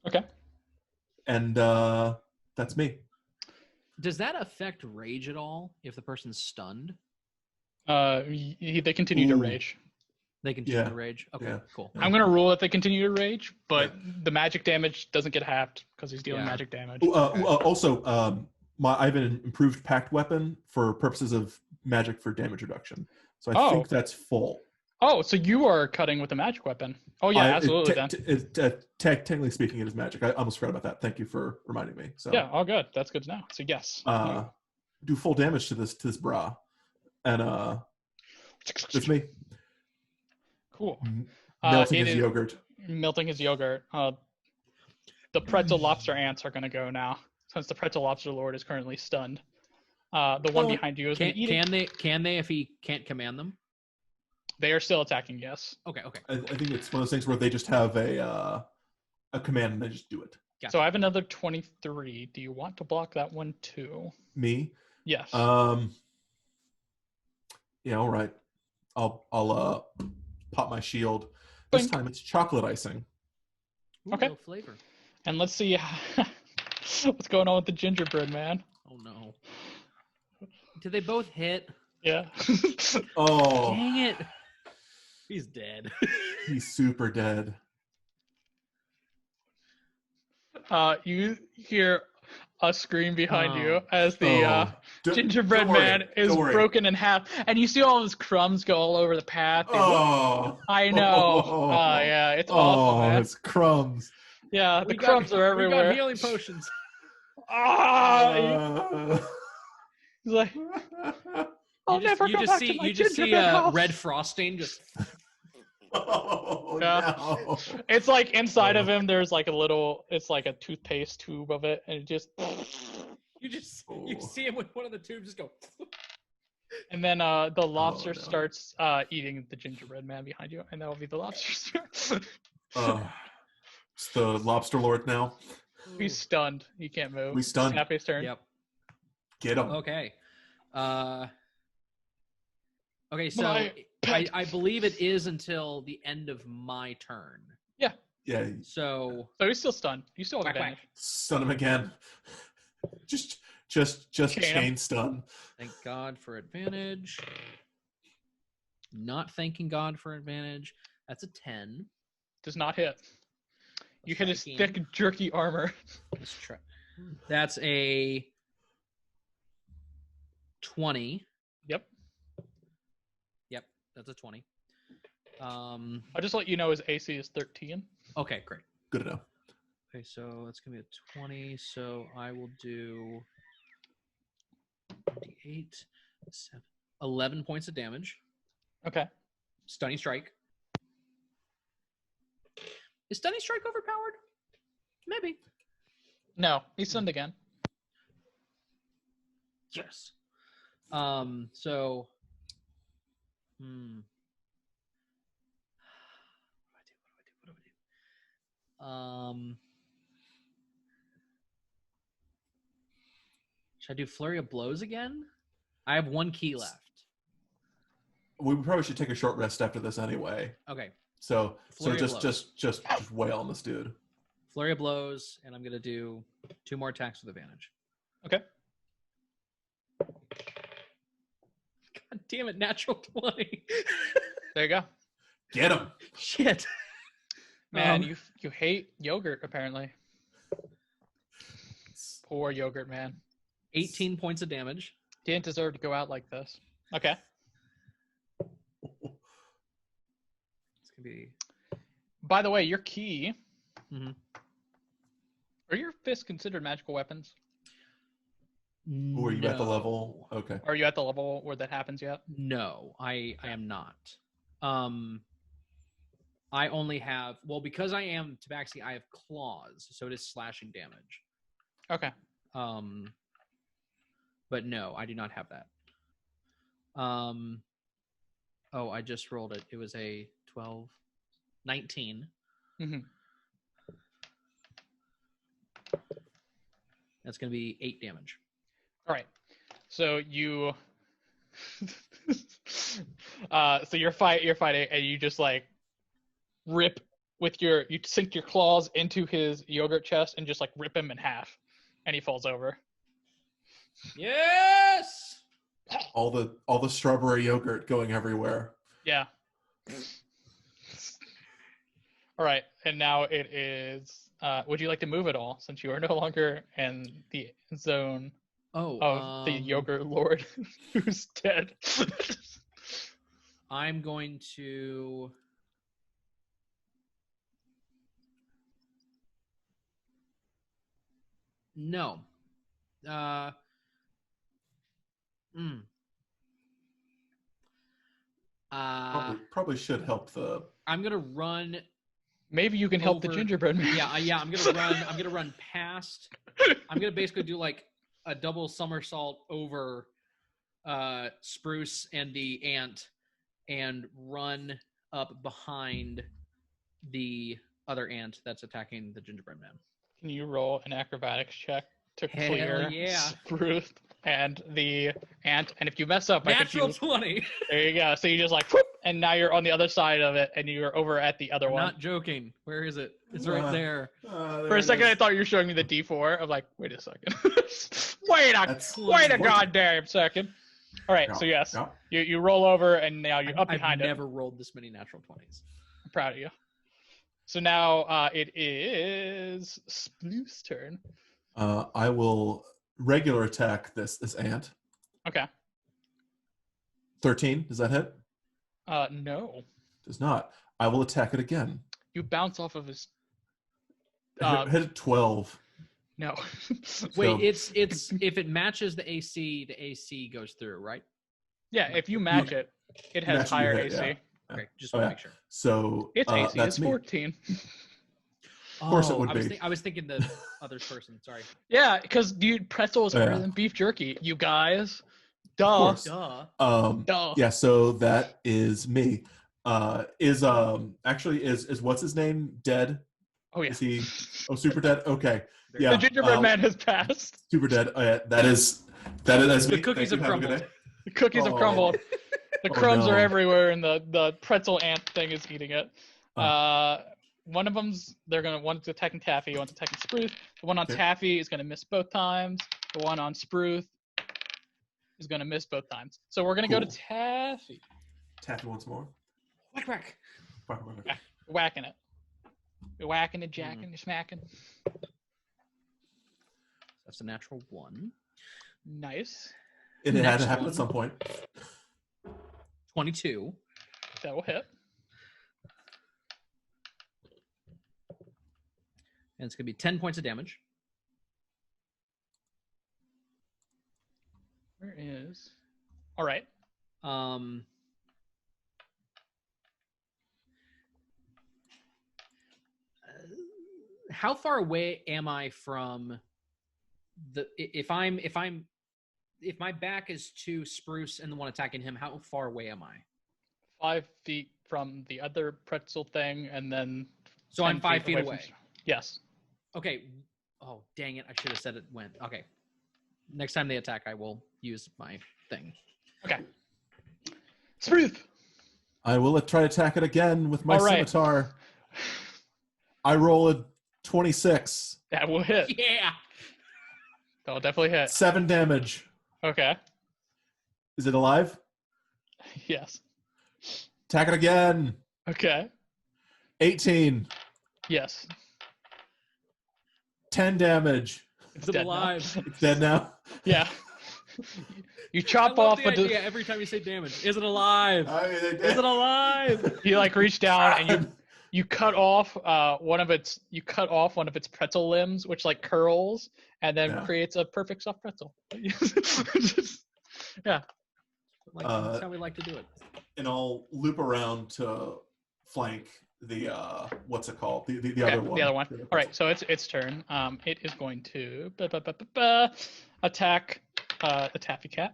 Okay. And that's me. Does that affect rage at all if the person's stunned? They continue to rage. They continue to rage? Okay, Yeah. cool. Yeah. I'm going to rule that they continue to rage, but the magic damage doesn't get halved because he's dealing magic damage. Also, I have an improved pact weapon for purposes of magic for damage reduction. So I think that's full. Oh, so you are cutting with a magic weapon. Oh, yeah, absolutely, then. Technically speaking, it is magic. I almost forgot about that. Thank you for reminding me. So yeah, all good. That's good to know. So yes. Do full damage to this bra. And it's me. Cool. Melting his yogurt. Melting his yogurt. The pretzel lobster ants are going to go now, since the pretzel lobster lord is currently stunned. The one behind you is going to eat it. Can they if he can't command them? They are still attacking, yes. Okay. I think it's one of those things where they just have a command and they just do it. Gotcha. So I have another 23. Do you want to block that one too? Me? Yes. Yeah, all right. I'll pop my shield. This Boink. time it's chocolate icing. Ooh, Okay. no flavor. And let's see what's going on with the gingerbread man. Oh no. Did they both hit? Yeah. Oh. Dang it. He's dead. He's super dead. You hear a scream behind you as the gingerbread man is broken in half, and you see all his crumbs go all over the path. I know. Yeah, it's awful, man. It's crumbs. Yeah, the crumbs are everywhere. We got healing potions. He's like, I'll never go back to my gingerbread house. Red frosting just. No. It's like inside of him there's like it's like a toothpaste tube of it, and it just you see him with one of the tubes just go. And then the lobster starts eating the gingerbread man behind you, and that will be the lobster's turn. It's the lobster lord now. He's stunned. He can't move. He's stunned. Snappy's turn. Yep. Get him. Okay. Okay, so I believe it is until the end of my turn. Yeah. Yeah. So he's still stunned. You still have advantage. Stun him again. Just chain stun. Thank God for advantage. Not thanking God for advantage. That's a 10. Does not hit. You hit his thick, jerky armor. Let's try. That's a 20. Yep. That's a 20. I'll just let you know his AC is 13. Okay, great. Good enough. Okay, so that's going to be a 20. So I will do 8, 7, 11 points of damage. Okay. Stunning strike. Is stunning strike overpowered? Maybe. No, he's stunned again. Yes. So. What do I do? Should I do Flurry of Blows again? I have 1 key left. We probably should take a short rest after this anyway. Okay. So Flurry of just wail on this dude. Flurry of blows, and I'm gonna do 2 more attacks with advantage. Okay. God damn it, natural 20. There you go. Get him. Shit. Man, you hate yogurt apparently. Poor yogurt man. 18 points of damage. Didn't deserve to go out like this. Okay. It's gonna be. By the way, your key. Mhm. Are your fists considered magical weapons? Ooh, are you at the level? Okay. Are you at the level where that happens yet? No, I am not. I only have because I am Tabaxi, I have claws, so it is slashing damage. Okay. But no, I do not have that. I just rolled it. It was a 12, 19. Mm-hmm. That's going to be 8 damage. All right. So you, so you're fighting, and you just like rip with you sink your claws into his yogurt chest and just like rip him in half, and he falls over. Yes. All the strawberry yogurt going everywhere. Yeah. All right, and now it is. Would you like to move at all, since you are no longer in the zone of the yogurt lord who's dead? I'm going to. No. Probably should help the. I'm gonna run. Maybe you can help the gingerbread man. Yeah. I'm gonna run. I'm gonna run past. I'm gonna basically do like a double somersault over Spruce and the ant, and run up behind the other ant that's attacking the gingerbread man. Can you roll an acrobatics check to Hell clear yeah. Spruce and the ant? And if you mess up, Natural 20. There you go. So you just like, whoop, and now you're on the other side of it, and you're over at the other I'm one. not joking. Where is it? It's right there. For a second, I thought you were showing me the D4. I'm like, wait a second. wait a goddamn second. All right, so yes, you roll over, and now you're up behind I've it. never rolled this many natural 20s. I'm proud of you. So now it is Spruce's turn. I will regular attack this ant. Okay. 13, does that hit? No. Does not. I will attack it again. You bounce off of his. Hit 12. No. Wait, it's if it matches the AC goes through, right? Yeah, if you match it, it has higher AC. Yeah. Okay, just want to make sure. So its AC that's is 14. Of course it would be. I was thinking the other person. Sorry. Yeah, because dude, pretzel is better than beef jerky. You guys, duh. Duh. Yeah. So that is me. Is what's his name dead? Oh yeah. Is he? Oh, super dead. Okay. Yeah. The gingerbread man has passed. Super dead. That is me. The cookies have crumbled. The cookies have crumbled. The crumbs no. are everywhere, and the pretzel ant thing is eating it. One of them's one's attacking Taffy, one's attacking Spruce. The one on Taffy is gonna miss both times. The one on Spruce is gonna miss both times. So we're gonna go to Taffy. Taffy once more. Whack. Whacking it. You're whacking it, jacking, you're smacking. That's a natural 1. Nice. It had to happen at some point. 22. That will hit. And it's going to be 10 points of damage. Where is... All right. How far away am I from the... If my back is to Spruce and the one attacking him, how far away am I? 5 feet from the other pretzel thing, and then... So I'm 5 feet away. Yes. Okay. Oh, dang it. I should have said it went. Okay. Next time they attack, I will use my thing. Okay. Spruce! I will try to attack it again with my All right. scimitar. I roll a 26. That will hit. Yeah. That'll definitely hit. 7 damage. Okay. Is it alive? Yes. Attack it again. Okay. 18. Yes. 10 damage. It's Is it dead now. alive? It's dead now. Yeah. You I chop love off the idea every time you say damage. Is it alive? Is it alive? You like reach down and you cut off one of its pretzel limbs, which like curls and then Yeah. creates a perfect soft pretzel. Yeah. Like, that's how we like to do it. And I'll loop around to flank the what's it called? The Okay, other one. The other one. All right, so it's its turn. It is going to attack the Taffy Cat.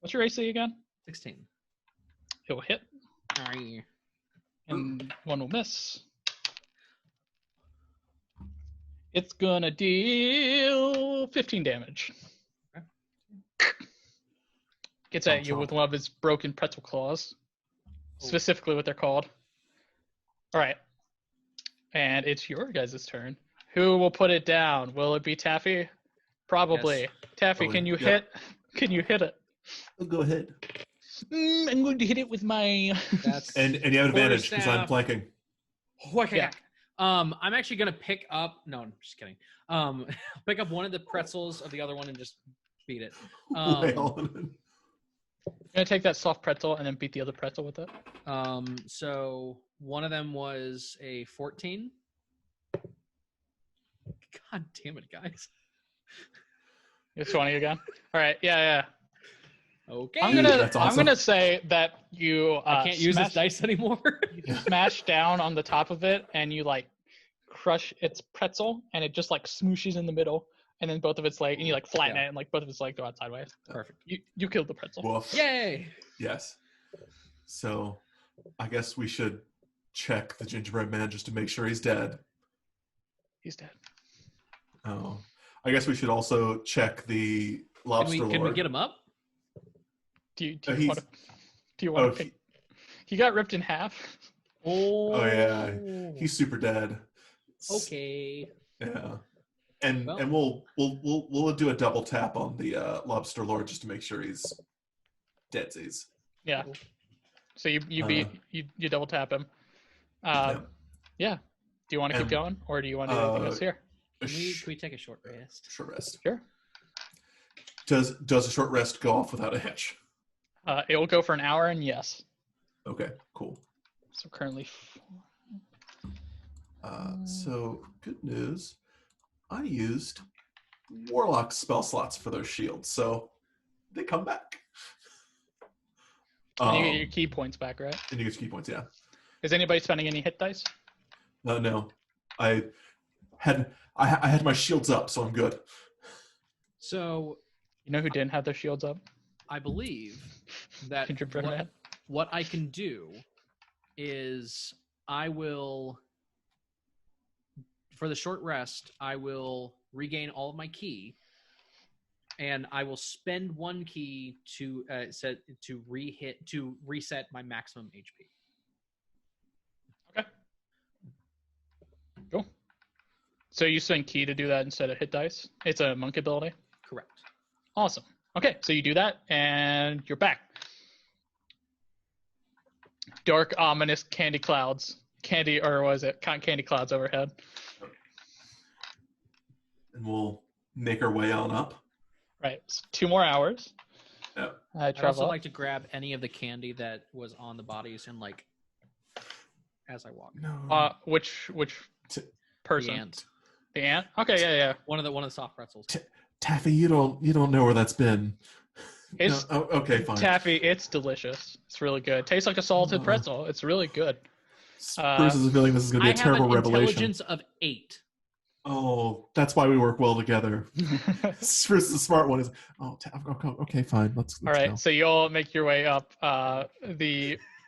What's your AC again? 16. It will hit, Aye. and one will miss. It's gonna deal 15 damage. Okay. Gets at you with one of its broken pretzel claws. Specifically what they're called. All right. And it's your guys' turn. Who will put it down? Will it be Taffy? Probably. Yes. Taffy, Probably. can you Yep. hit? Can you hit it? Go ahead. I'm going to hit it with my. That's And you have advantage because I'm Quarterstaff. flanking. Yeah. I'm actually gonna pick up. No, I'm just kidding. Pick up one of the pretzels of the other one and just beat it. Well, I'm gonna take that soft pretzel and then beat the other pretzel with it. So one of them was a 14. God damn it, guys. It's 20 again. All right. Yeah. Okay. I'm gonna. That's I'm awesome. gonna say that you. I can't use this smash- dice anymore. You smash down on the top of it and you like crush its pretzel and it just like smooshes in the middle and then both of its legs and you like flatten Yeah. it and like both of its legs go out sideways. Perfect. You killed the pretzel. Woof. Yay. Yes. So I guess we should check the gingerbread man just to make sure he's dead. He's dead. Oh. I guess we should also check the lobster Can we lord. get him up? Do you he's- want to? Do you want Oh, to pick? He got ripped in half. Oh, yeah. He's super dead. okay. Yeah. And Well- we'll do a double tap on the lobster lord just to make sure he's deadsies. Yeah. So you double tap him. Yeah. Yeah. Do you want to keep And, going or do you want to do anything else here? A Can we take a short rest? short rest. Sure. Does a short rest go off without a hitch? It will go for an hour and yes. Okay, cool. So currently. So good news. I used warlock spell slots for those shields, so they come back. And you get your key points back, right? And you get your key points, yeah. Is anybody spending any hit dice? No, I had my shields up, so I'm good. So You know who didn't have their shields up? I believe that Gingerbread man. what I can do is I will, for the short rest, I will regain all of my key, and I will spend one key to reset my maximum HP. Okay. Cool. So you spend key to do that instead of hit dice? It's a monk ability? Correct. Awesome. Okay, so you do that, and you're back. Dark, ominous candy clouds. Candy clouds overhead. And we'll make our way on up. Right, so 2 more hours. Yeah. I'd Travel also up. like to grab any of the candy that was on the bodies and as I walk. No. Which T- person? The ant. The ant? Okay, yeah. One of the soft pretzels. Taffy, you don't know where that's been. It's No, okay, fine. taffy. It's delicious. It's really good. Tastes like a salted pretzel. It's really good. Bruce has a feeling this is going to be a terrible I have an revelation. intelligence of 8. Oh, that's why we work well together. Bruce is the smart one. Is okay, fine. Let's All right, go. so you all make your way up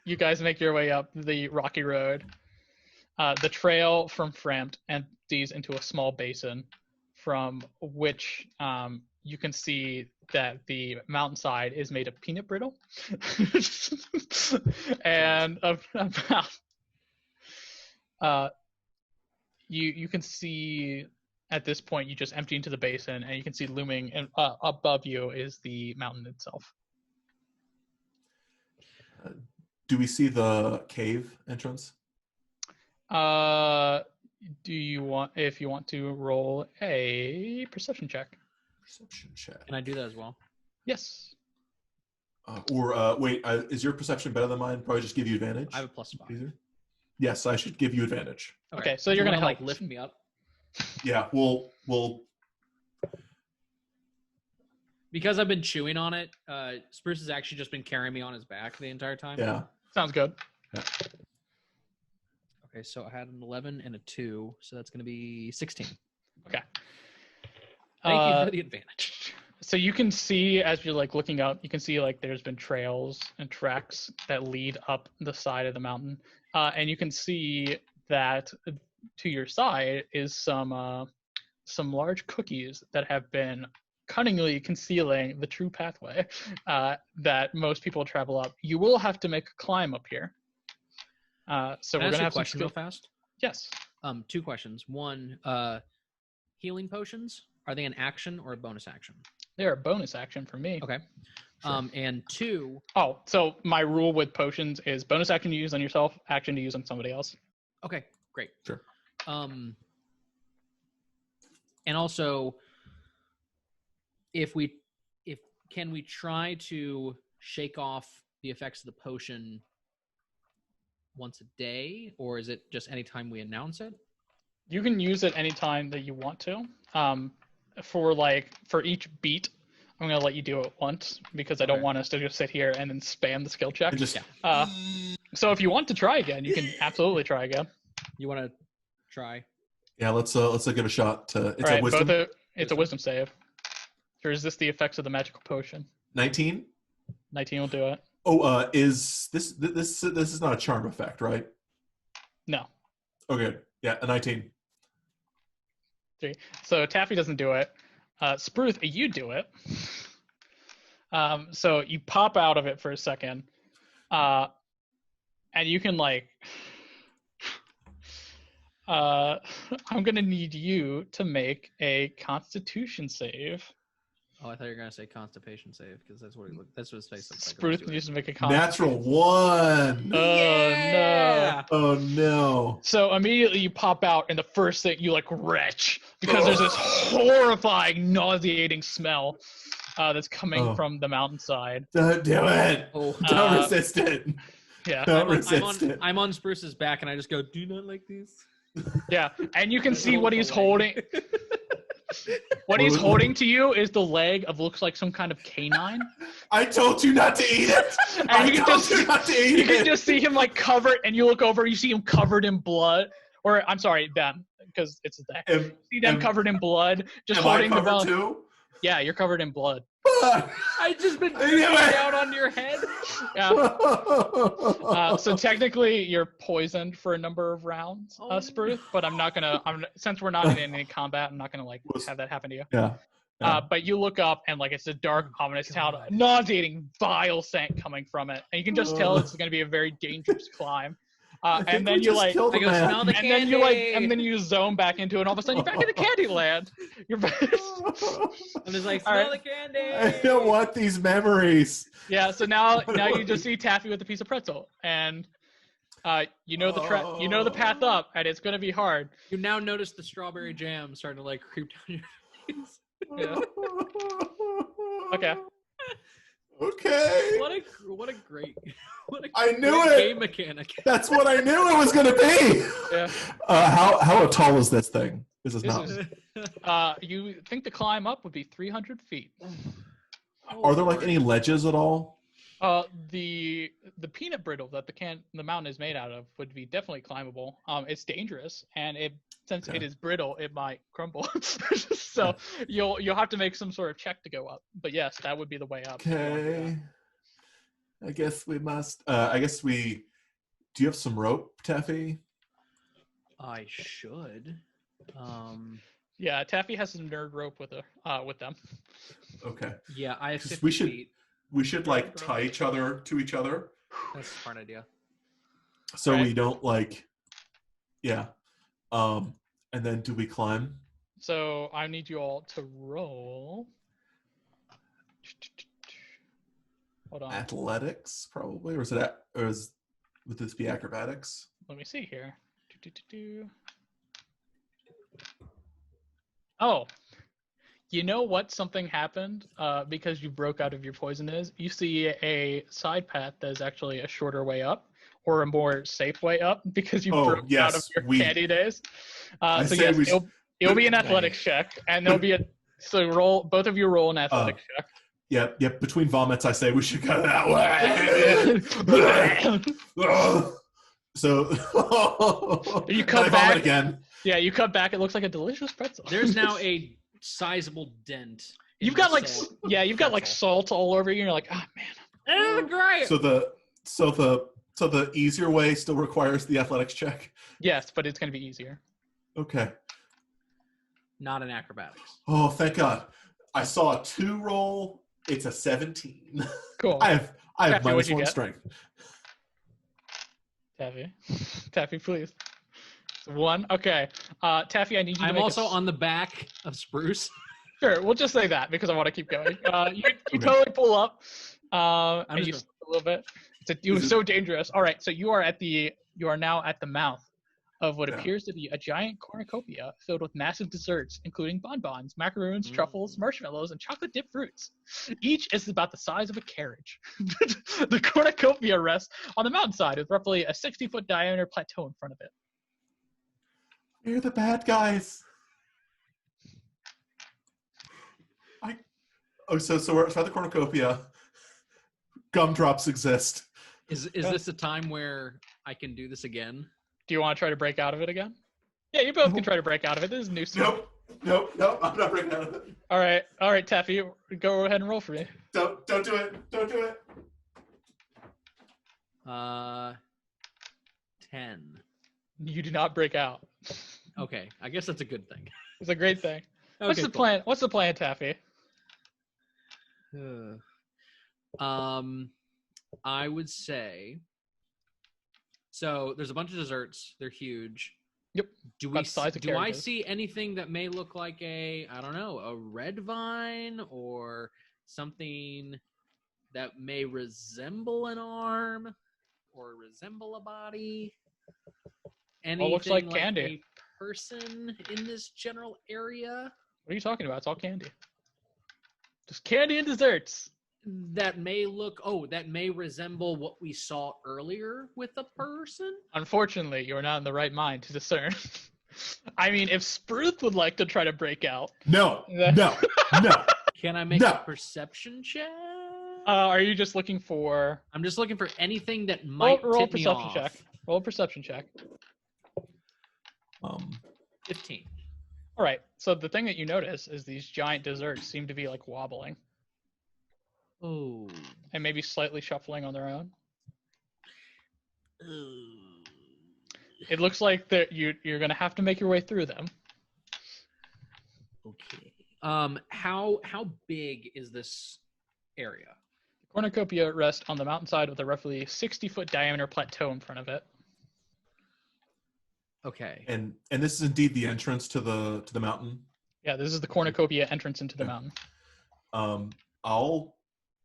you guys make your way up the rocky road. The trail from Frampt empties into a small basin from which you can see that the mountainside is made of peanut brittle, and about you can see at this point you just empty into the basin, and you can see looming and above you is the mountain itself. Do we see the cave entrance? Do you want to roll a perception check? Perception check. Can I do that as well? Yes. Wait, is your perception better than mine? Probably just give you advantage. I have a +5. Easier? Yes, I should give you advantage. Okay, so you're gonna help. like lift me up. Yeah, we'll. Because I've been chewing on it. Spruce has actually just been carrying me on his back the entire time. Yeah. Sounds good. Yeah. Okay, so I had an 11 and a 2, so that's going to be 16. Okay. Thank you for the advantage. So you can see as you're like looking up, you can see like there's been trails and tracks that lead up the side of the mountain, and you can see that to your side is some large cookies that have been cunningly concealing the true pathway that most people travel up. You will have to make a climb up here. So Can we're I ask gonna you a have question some real fast. Yes. 2 questions. One, healing potions, are they an action or a bonus action? They're a bonus action for me. Okay. Sure. And 2. Oh, so my rule with potions is bonus action to use on yourself, action to use on somebody else. Okay, great. Sure. And also, can we try to shake off the effects of the potion once a day, or is it just anytime we announce it? You can use it anytime that you want to. For each beat, I'm gonna let you do it once because I don't want us to just sit here and then spam the skill check. So if you want to try again, you can absolutely try again. You want to try? Yeah, let's give a shot. It's All right, a wisdom. It's a wisdom save. To resist the effects of the magical potion. 19. 19 will do it. Oh, is this is not a charm effect, right? No. Okay. Yeah, a 19. 3. So Taffy doesn't do it. Spruce, you do it. So you pop out of it for a second, and you can I'm gonna need you to make a Constitution save. Oh, I thought you were gonna say constipation save because that's what his face looks like. Spruce needs to make a Constitution. Natural 1. Oh no! Oh no! So immediately you pop out, and the first thing you retch because there's this horrifying, nauseating smell that's coming from the mountainside. Don't do it! Oh. Don't resist it! Yeah. Don't resist it. I'm on Spruce's back, and I just go, "Do you not like these?" Yeah, and you can see what he's holding. What he's holding to you is the leg of looks like some kind of canine. I told you not to eat it. And you can just see him covered, and you look over, you see him covered in blood. Or I'm sorry, them, because it's them. See them covered in blood, just holding the bone. Too? Yeah, you're covered in blood. I just been down on your head. Yeah. So technically, you're poisoned for a number of rounds, Spruce. But I'm not gonna. Since we're not in any combat, I'm not gonna have that happen to you. Yeah. But you look up, and it's a dark, ominous town, nauseating, vile scent coming from it, and you can just tell it's gonna be a very dangerous climb. And then you I go smell the candy. And then you zone back into it, and all of a sudden you're back in the candy land. You're back. And there's smell the candy. I don't want these memories. Yeah, so now you just see Taffy with a piece of pretzel, and you know the path up, and it's gonna be hard. You now notice the strawberry jam starting to creep down your face. Yeah. Okay. Okay. What a great game mechanic. That's what I knew it was gonna be. Yeah. How tall is this thing? This is not. You think the climb up would be 300 feet. Are there any ledges at all? The peanut brittle that the mountain is made out of would be definitely climbable. It's dangerous, and since it is brittle, it might crumble. So you'll have to make some sort of check to go up. But yes, that would be the way up. Okay. I guess we must. Do you have some rope, Taffy? I should. Yeah, Taffy has some nerd rope with them. Okay. Yeah, I have 'Cause 50 feet. we should like tie each other to each other That's a smart idea. so Right. we don't like. Yeah. And then do we climb? So I need you all to roll. Hold on. Athletics, probably, or would this be acrobatics? Let me see here. Oh, you know what? Something happened because you broke out of your poison is. You see a side path that is actually a shorter way up or a more safe way up because you broke out of your candy days. So yes, it'll be an athletics check, and there'll be both of you roll an athletics check. Yep. Between vomits, I say we should go that way. So you cut back vomit again. Yeah, you cut back. It looks like a delicious pretzel. There's now a sizable dent. You've got like salt all over you. And you're like, oh man. Oh, great. So the easier way still requires the athletics check. Yes, but it's gonna be easier. Okay. Not in acrobatics. Oh, thank God! I saw a 2 roll. It's a 17. Cool. I have Taffy, -1 strength. Taffy, please. 1. Okay. Taffy, I need you to I'm also on the back of Spruce. Sure, we'll just say that because I want to keep going. You totally pull up. And you slip a little bit. It was so dangerous. All right, so you are now at the mouth of what appears to be a giant cornucopia filled with massive desserts, including bonbons, macaroons, truffles, marshmallows, and chocolate-dipped fruits. Each is about the size of a carriage. The cornucopia rests on the mountainside with roughly a 60-foot diameter plateau in front of it. You're the bad guys. So we're outside the cornucopia. Gumdrops exist. Is this a time where I can do this again? Do you want to try to break out of it again? Yeah, you both can try to break out of it. This is new stuff. Nope. I'm not breaking out of it. All right, Taffy, go ahead and roll for me. Don't do it. Don't do it. 10. You do not break out. Okay, I guess that's a good thing. It's a great thing. Okay, What's the plan? What's the plan, Taffy? I would say. So there's a bunch of desserts. They're huge. Yep. Do I see anything that may look like a red vine or something that may resemble an arm or resemble a body? Anything looks like candy. A person in this general area? What are you talking about? It's all candy. Just candy and desserts. That may resemble what we saw earlier with a person. Unfortunately, you are not in the right mind to discern. I mean, if Spruce would like to try to break out. No. Can I make a perception check? Are you just looking for? I'm just looking for anything that might roll tip me perception off. check. Roll a perception check. 15. All right. So the thing that you notice is these giant desserts seem to be like wobbling. Oh. And maybe slightly shuffling on their own. It looks like that you're gonna have to make your way through them. Okay. How big is this area? The cornucopia rests on the mountainside with a roughly 60-foot diameter plateau in front of it. Okay. And this is indeed the entrance to the mountain. Yeah, this is the cornucopia entrance into the mountain. I'll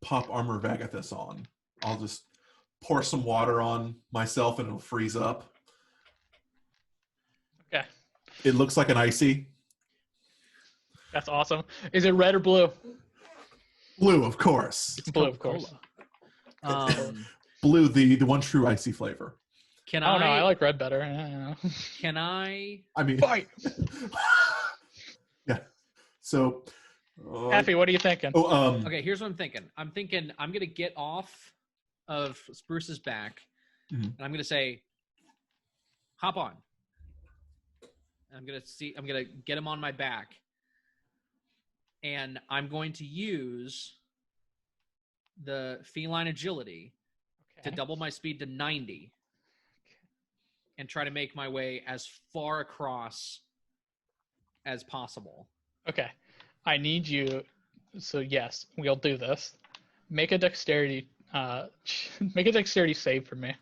pop armor Vagathis on. I'll just pour some water on myself and it'll freeze up. Okay. It looks like an icy. That's awesome. Is it red or blue? Blue, of course. It's blue, of course. Blue, the one true icy flavor. No, I like red better. I Can I? I mean, fight. Yeah. So, Taffy, what are you thinking? Okay, here's what I'm thinking. I'm thinking I'm gonna get off of Spruce's back, and I'm gonna say, "Hop on." I'm gonna get him on my back, and I'm going to use the feline agility to double my speed to 90. And try to make my way as far across as possible. Okay. I need you. So yes, we'll do this. Make a dexterity. Make a dexterity save for me.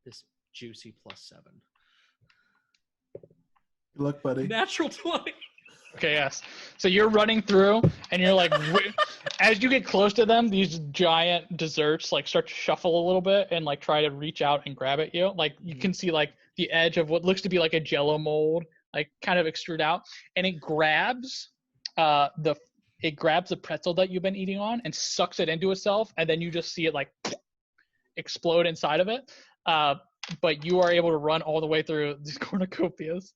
This juicy +7. Good luck, buddy. Natural 20. Okay, yes. So you're running through, and you're like, as you get close to them, these giant desserts like start to shuffle a little bit and like try to reach out and grab at you. Like you can see like the edge of what looks to be like a Jello mold, like kind of extrude out, and it grabs the pretzel that you've been eating on and sucks it into itself, and then you just see it like explode inside of it. But you are able to run all the way through these cornucopias.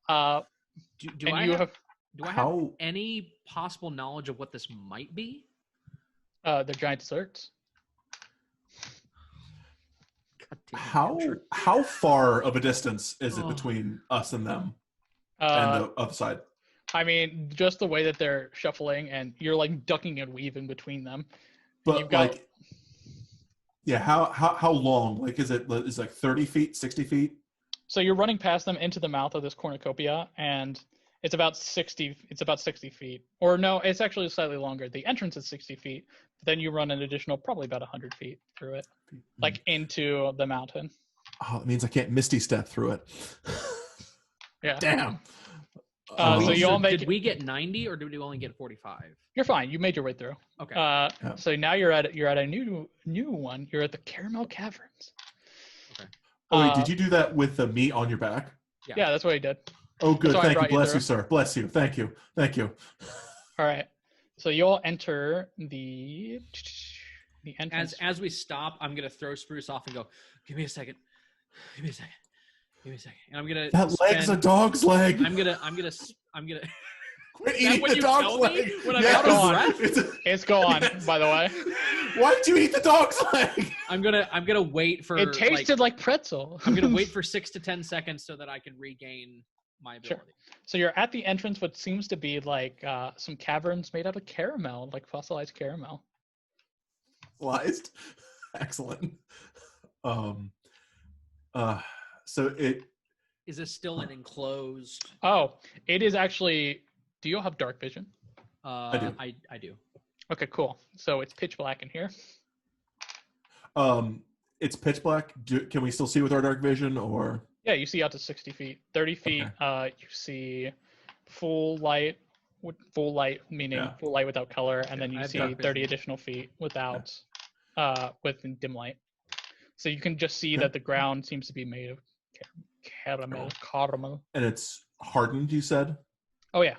Do I have any possible knowledge of what this might be? They're giant desserts. How far of a distance is it between us and them and the other side? I mean, just the way that they're shuffling, and you're like ducking and weaving between them. But you've got, like, yeah, how long? Like, is it like 30 feet, 60 feet? So you're running past them into the mouth of this cornucopia, and it's about 60. It's about 60 feet, or no, it's actually slightly longer. The entrance is 60 feet. But then you run an additional, probably about 100 feet through it, like into the mountain. Oh, it means I can't Misty step through it. Yeah. Damn. So you all make. Did we get 90 or did we only get 45? You're fine. You made your way through. Okay. So now you're at a new one. You're at the Caramel Caverns. Okay. Oh, wait, did you do that with the meat on your back? Yeah, that's what he did. Oh, good. So Thank you. Bless you, sir. Bless you. Thank you. Thank you. All right. So you all enter the entrance. As we stop, I'm gonna throw Spruce off and go, give me a second. Give me a second. And I'm gonna. That leg's a dog's leg. I'm gonna. Quit eating the dog's leg. It's gone, by the way. Why'd you eat the dog's leg? I'm gonna wait for. It tasted like pretzel. I'm gonna wait for 6 to 10 seconds so that I can regain my ability. Sure. So you're at the entrance, what seems to be like some caverns made out of caramel, like fossilized caramel. Fossilized? Excellent. So it is this still an enclosed? Oh, it is actually. Do you have dark vision? I do. I do. Okay, cool. So it's pitch black in here. It's pitch black. Can we still see with our dark vision, or? Yeah, you see out to 60 feet. 30 feet, Okay. You see full light. Full light meaning full light without color, and then you see 30 additional feet without, with dim light. So you can just see that the ground seems to be made of caramel. And it's hardened, you said? Oh yeah.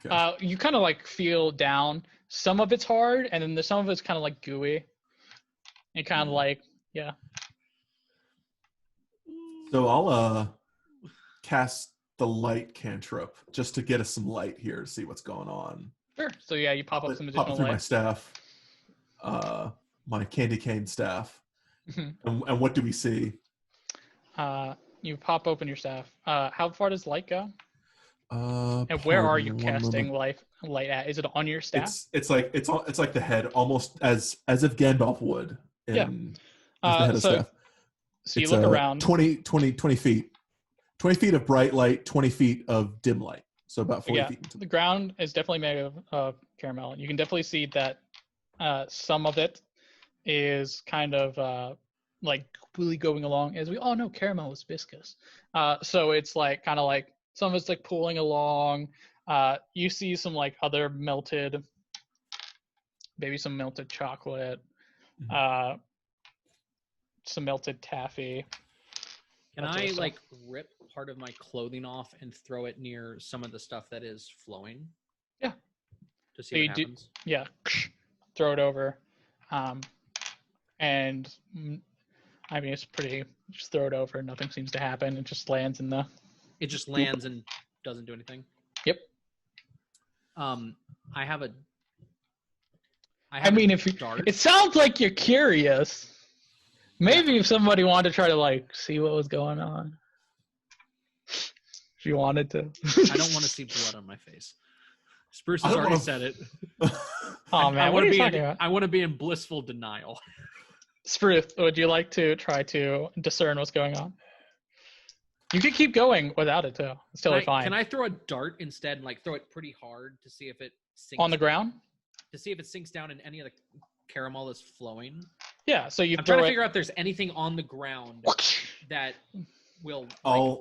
Okay. You kind of like feel down. Some of it's hard, and then some of it's kind of like gooey. And kind of like, yeah. So I'll cast the light cantrip just to get us some light here to see what's going on. Sure. So yeah, you pop up some additional Pop through light. my staff, my candy cane staff. And what do we see? You pop open your staff. How far does light go? And where pardon, are you one casting moment. light at? Is it on your staff? It's like the head, almost as if Gandalf would. In the head of staff. So you look around. 20 feet. 20 feet of bright light, 20 feet of dim light. So about 40 feet. The ground is definitely made of caramel. You can definitely see that some of it is kind of like really going along. As we all know, caramel is viscous. So it's like kind of like some of it's like pulling along. You see some like other melted, maybe some melted chocolate, some melted taffy. Can I like rip part of my clothing off and throw it near some of the stuff that is flowing? Yeah. To see what happens? Yeah. Throw it over. And I mean, it's pretty, just throw it over. Nothing seems to happen. It just lands in the. It just lands and doesn't do anything? Yep. I mean, if it sounds like you're curious. Maybe if somebody wanted to try to like see what was going on. If you wanted to. I don't want to see blood on my face. Spruce has already said it. Oh man, I want to be in blissful denial. Spruce, would you like to try to discern what's going on? You can keep going without it too. It's totally fine. Can I throw a dart instead and like throw it pretty hard to see if it sinks on the ground? To see if it sinks down in any of the caramel that's flowing. Yeah, so I'm trying to figure out if there's anything on the ground that will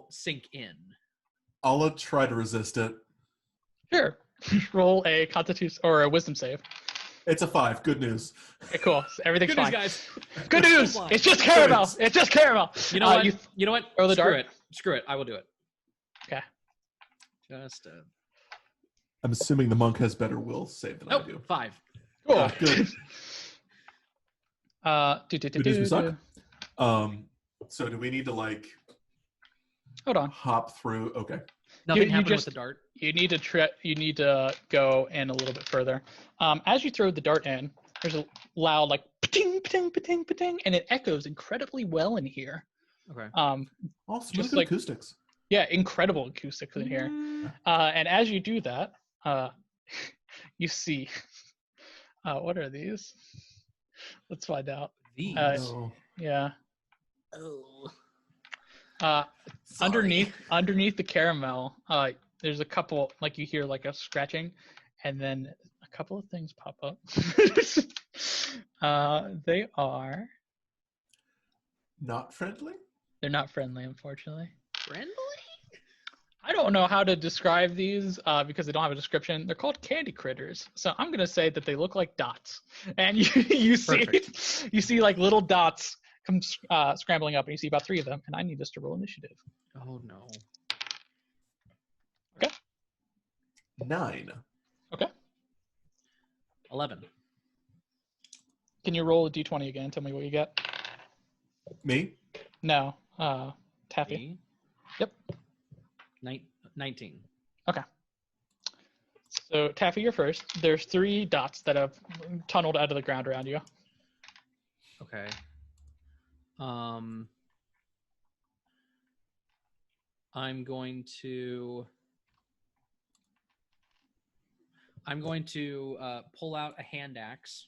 sink in. I'll try to resist it. Sure. Roll a Constitution or a Wisdom save. It's a 5. Good news. Okay, cool. So everything's Good fine. news, guys. Good news. It's just caramel. It's just caramel. You know what? You know what? Throw the Screw dart. it. Screw it. I will do it. Okay. Just. I'm assuming the monk has better will save than I do. 5. Cool. Good. Good news, we suck. So do we need to like? Hold on. Hop through. Okay. Nothing happened with the dart. You need to go in a little bit further. As you throw the dart in, there's a loud like pating, pating, pating, pating, and it echoes incredibly well in here. Okay. Also, just really like acoustics. Yeah, incredible acoustics in here. And as you do that, you see. What are these? Let's find out. These. Yeah. Oh. Underneath the caramel, there's a couple, like you hear like a scratching, and then a couple of things pop up. They are not friendly. They're not friendly, unfortunately. Friendly? I don't know how to describe these because they don't have a description. They're called candy critters, so I'm gonna say that they look like dots, and you see like little dots come scrambling up, and you see about 3 of them, and I need us to roll initiative. Oh no. Okay. 9. Okay. 11. Can you roll a d20 again? Tell me what you get. Me? No. Taffy. Me? Yep. 19. Okay. So Taffy, you're first. There's 3 dots that have tunneled out of the ground around you. Okay. I'm going to pull out a hand axe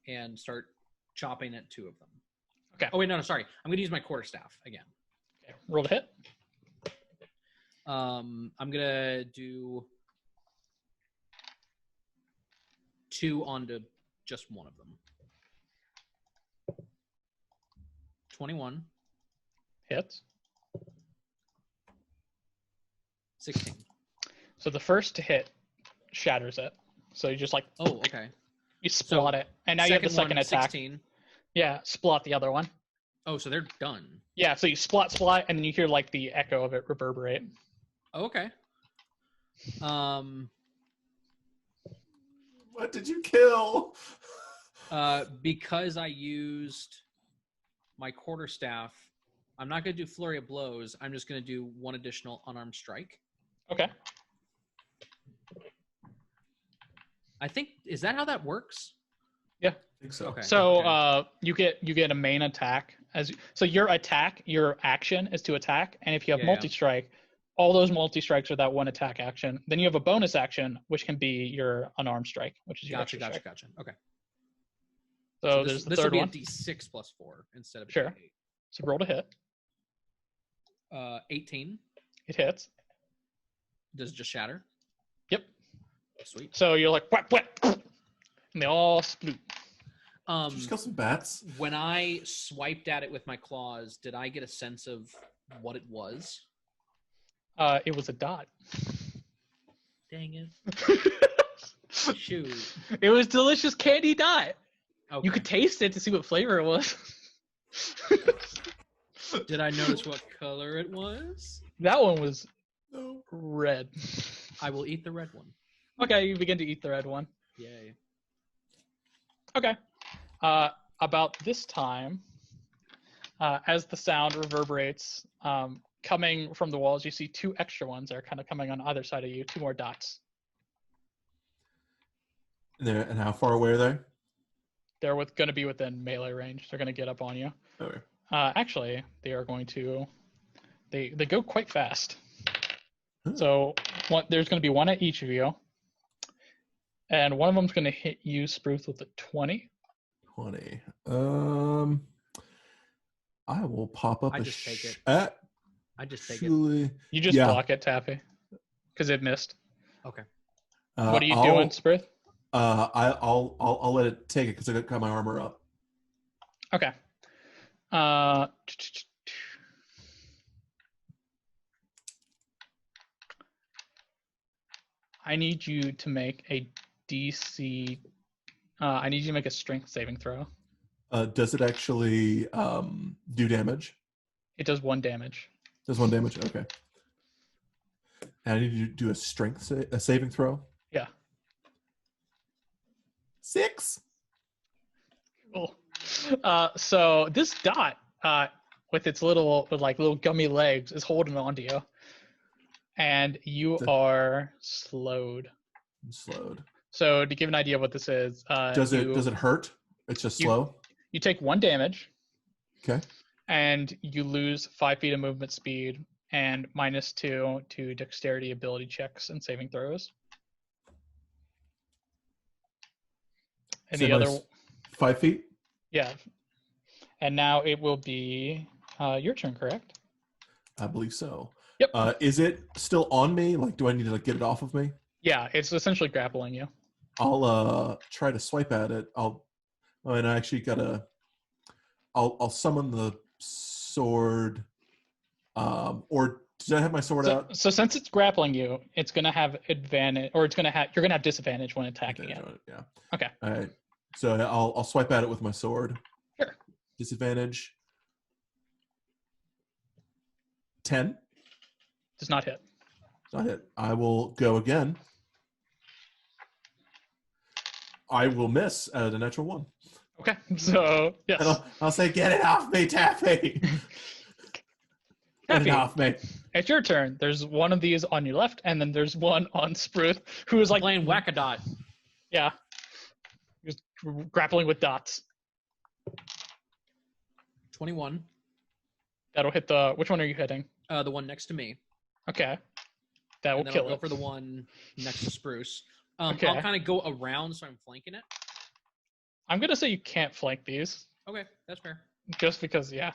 and start chopping at 2 of them. Okay. Oh wait, no, sorry. I'm going to use my quarterstaff again. Okay. Roll to hit. I'm gonna do 2 onto just one of them. 21. Hits. 16. So the first to hit shatters it. So you just like okay. You splot it, and now you have the second attack. 16. Yeah, splot the other one. Oh, so they're done. Yeah, so you splot, and then you hear like the echo of it reverberate. Okay. What did you kill? Because I used my quarterstaff, I'm not going to do flurry of blows. I'm just going to do 1 additional unarmed strike. Okay. I think, is that how that works? Yeah. I think so. Okay. So you get a main attack so your action is to attack, and if you have multi-strike, all those multi-strikes are that 1 attack action. Then you have a bonus action, which can be your unarmed strike, which is your Gotcha. strike. Okay. So there's the third one. This will be a D6 plus 4 instead of sure. D8. So roll to hit. 18. It hits. Does it just shatter? Yep. Sweet. So you're like whap, whap, and they all sploot. Did you just kill some bats? When I swiped at it with my claws, did I get a sense of what it was? It was a dot. Dang it. Shoot. It was delicious candy dot. Okay. You could taste it to see what flavor it was. Did I notice what color it was? That one was red. I will eat the red one. Okay, you begin to eat the red one. Yay. Okay. About this time, as the sound reverberates, coming from the walls, you see 2 extra ones that are kind of coming on either side of you, 2 more dots. And how far away are they? They're going to be within melee range. They're going to get up on you. Okay. Actually, they are going to... They go quite fast. So there's going to be 1 at each of you. And one of them's going to hit you, Spruce, with a 20. 20. I will pop up I just take it. I just take it. Actually, You just yeah. block it, Taffy, because it missed. Okay. What are you doing, Sprith? I'll let it take it because I got my armor up. Okay. I need you to make a DC. I need you to make a strength saving throw. Does it actually do damage? It does 1 damage. Does 1 damage? Okay. And I need you to do a strength a saving throw. Yeah. 6. Cool. So this dot, with its little gummy legs, is holding on to you, and you are slowed. I'm slowed. So to give an idea of what this is, Does it hurt? It's just slow. You take 1 damage. Okay. And you lose 5 feet of movement speed and -2 to dexterity ability checks and saving throws. And the other 5 feet? Yeah. And now it will be your turn, correct? I believe so. Yep. Is it still on me? Like, do I need to get it off of me? Yeah, it's essentially grappling you. I'll try to swipe at it. And I actually gotta. I'll summon the sword. Or did I have my sword out? So since it's grappling you, it's gonna have advantage, or you're gonna have disadvantage when attacking it. Yeah. Okay. All right. So I'll swipe at it with my sword. Sure. Disadvantage. 10. Does not hit. Not hit. I will go again. I will miss at a natural 1. Okay. So yes. And I'll say, "Get it off me, Taffy." Get it off me. It's your turn. There's one of these on your left, and then there's one on Spruth, who is like playing whack-a-dot. Yeah. Just grappling with dots. 21. That'll hit which one are you hitting? The one next to me. Okay. That will kill I'll it. go for the one next to Spruce. Okay. I'll kind of go around so I'm flanking it. I'm going to say you can't flank these. Okay, that's fair. Just because, yeah.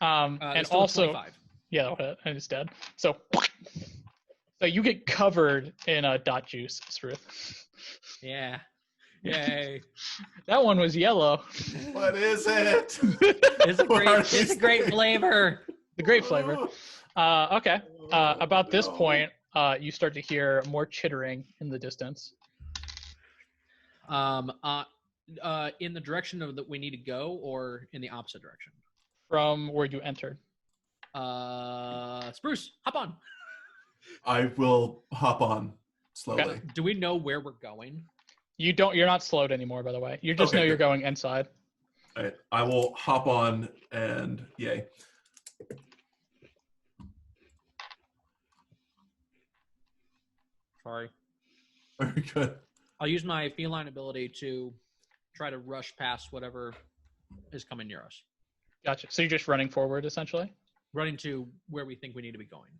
And still also, 25. Yeah, that'll hit, and it's dead. So you get covered in dot juice, Spruth. Yeah. Yay. That one was yellow. What is it? It's a great flavor. The grape flavor. Okay. About this point, you start to hear more chittering in the distance. In the direction of that we need to go, or in the opposite direction? From where you entered. Spruce, hop on. I will hop on slowly. Okay. Do we know where we're going? You're not slowed anymore, by the way. You just know you're going inside. All right. I will hop on and yay. Sorry. Very good. I'll use my feline ability to try to rush past whatever is coming near us. Gotcha. So you're just running forward, essentially? Running to where we think we need to be going.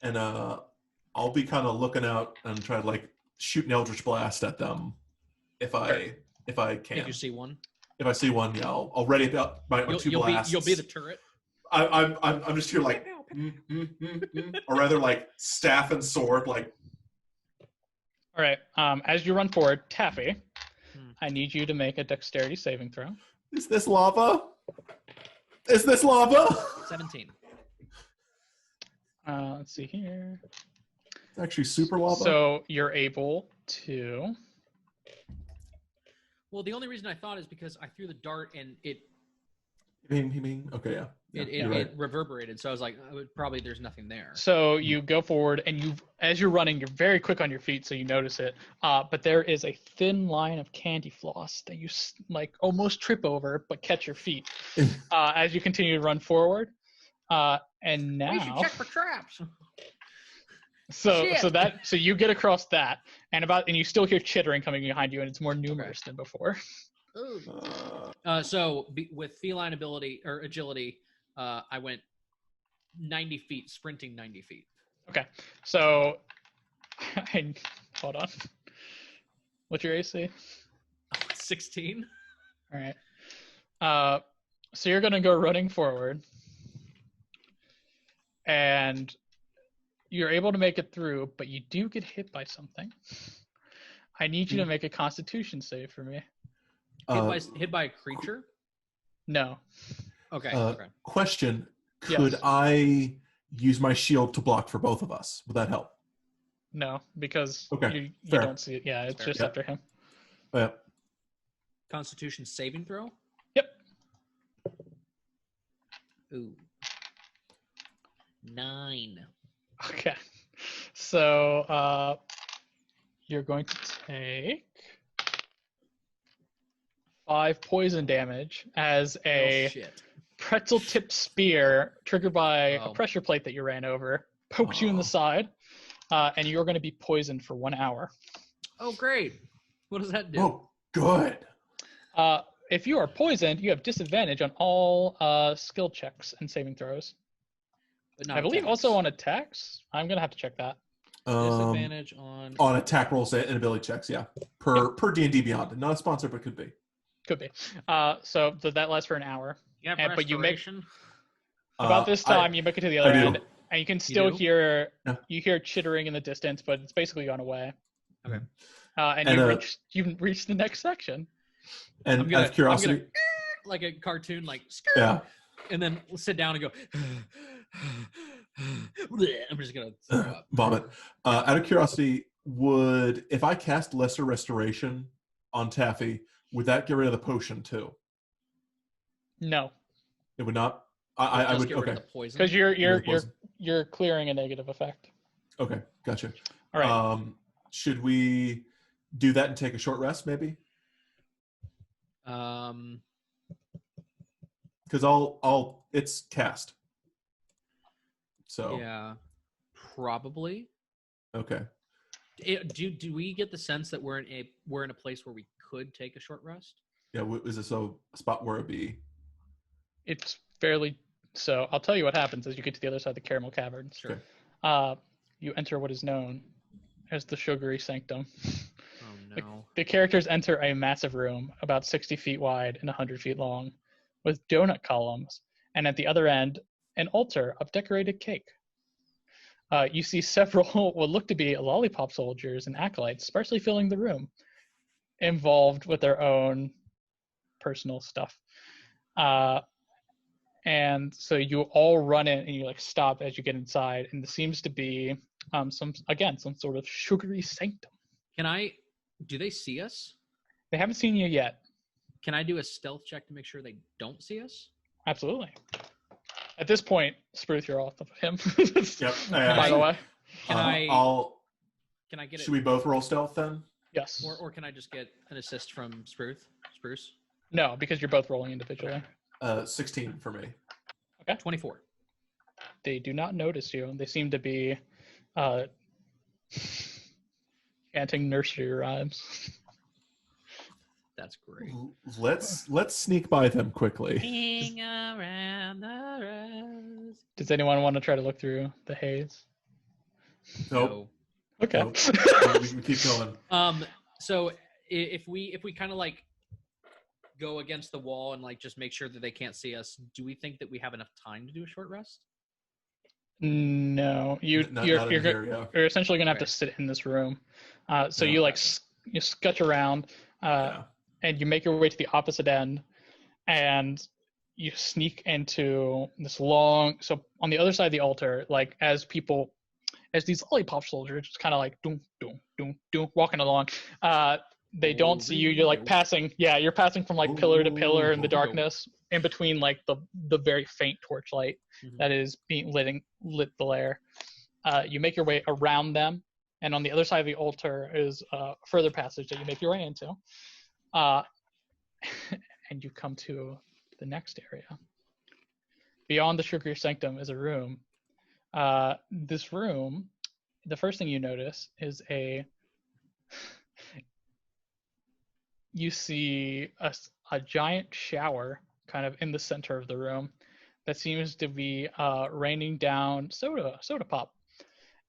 And I'll be kind of looking out and try to shoot an Eldritch Blast at them if I can. If you see one. If I see one, yeah, I'll ready up my 2 blasts. You'll be the turret. I'm just here or rather staff and sword All right. As you run forward, Taffy, I need you to make a dexterity saving throw. Is this lava? 17. Let's see here. It's actually super lava. So you're able to. Well, the only reason I thought is because I threw the dart and it. You mean? Okay, yeah. It reverberated, so I was like, probably there's nothing there. So you go forward, and as you're running, you're very quick on your feet, so you notice it. But there is a thin line of candy floss that you almost trip over, but catch your feet as you continue to run forward. And now we should check for traps. So you get across that, and you still hear chittering coming behind you, and it's more numerous than before. With feline ability or agility, I went 90 feet, sprinting 90 feet. Okay, so hold on. What's your AC? 16. All right. So you're gonna go running forward. and you're able to make it through, but you do get hit by something. I need you to make a Constitution save for me. Hit by a creature? No. Okay. Question: Could I use my shield to block for both of us? Would that help? No, because Okay, you fair. don't see it. Yeah, it's just after him. Yep. Constitution saving throw? Yep. Ooh. 9. Okay. So you're going to take 5 poison damage as a pretzel-tipped spear triggered by a pressure plate that you ran over pokes you in the side, and you're going to be poisoned for 1 hour. Oh, great. What does that do? Oh, good. If you are poisoned, you have disadvantage on all skill checks and saving throws. But not I believe attacks. also on attacks. I'm going to have to check that. Disadvantage on attack rolls and ability checks, yeah. Per D&D Beyond. Not a sponsor, but could be. Could be. So that lasts for an hour. Yeah, but you make restoration. about this time you make it to the other end, and you can still hear chittering in the distance, but it's basically gone away. Okay. And you've reached the next section. And out of curiosity, I'm gonna, like a cartoon, like yeah, and then sit down and go. I'm just gonna vomit. Out of curiosity, if I cast Lesser Restoration on Taffy, would that get rid of the potion too? No, it would not. I would. Get rid of the poison because you're clearing a negative effect. Okay, gotcha. All right. Should we do that and take a short rest, maybe? Because it's cast. So yeah, probably. Okay. Do we get the sense that we're in a place where we could take a short rest? Yeah, is this a spot where it'd be? It's fairly. So I'll tell you what happens as you get to the other side of the Caramel Caverns. Sure. You enter what is known as the Sugary Sanctum. Oh no. The characters enter a massive room about 60 feet wide and 100 feet long, with donut columns, and at the other end, an altar of decorated cake. You see several what look to be lollipop soldiers and acolytes sparsely filling the room, involved with their own personal stuff. And so you all run in and you stop as you get inside, and there seems to be some sort of sugary sanctum. Do they see us? They haven't seen you yet. Can I do a stealth check to make sure they don't see us? Absolutely. At this point, Spruce, you're off of him. Yep. By the way. Can I get it? Should we both roll stealth then? Yes. Or can I just get an assist from Spruce? No, because you're both rolling individually. 16 for me. Okay. 24. They do not notice you. They seem to be chanting nursery rhymes. That's great. Let's sneak by them quickly. Hang around the rose. Does anyone want to try to look through the haze? Nope. Okay. Nope. We can keep going. So if we kind of go against the wall and just make sure that they can't see us, do we think that we have enough time to do a short rest? No, you're essentially gonna have to sit in this room. You scutch around, and you make your way to the opposite end, and you sneak into this long. So on the other side of the altar, as these lollipop soldiers just kind of doom doom doom doom walking along, they don't see you. You're passing. Yeah, you're passing from pillar to pillar in the darkness, in between the very faint torchlight that is being lit the lair. You make your way around them, and on the other side of the altar is a further passage that you make your way into, and you come to the next area. Beyond the Sugary Sanctum is a room. This room, the first thing you notice is you see a giant shower kind of in the center of the room that seems to be raining down soda pop.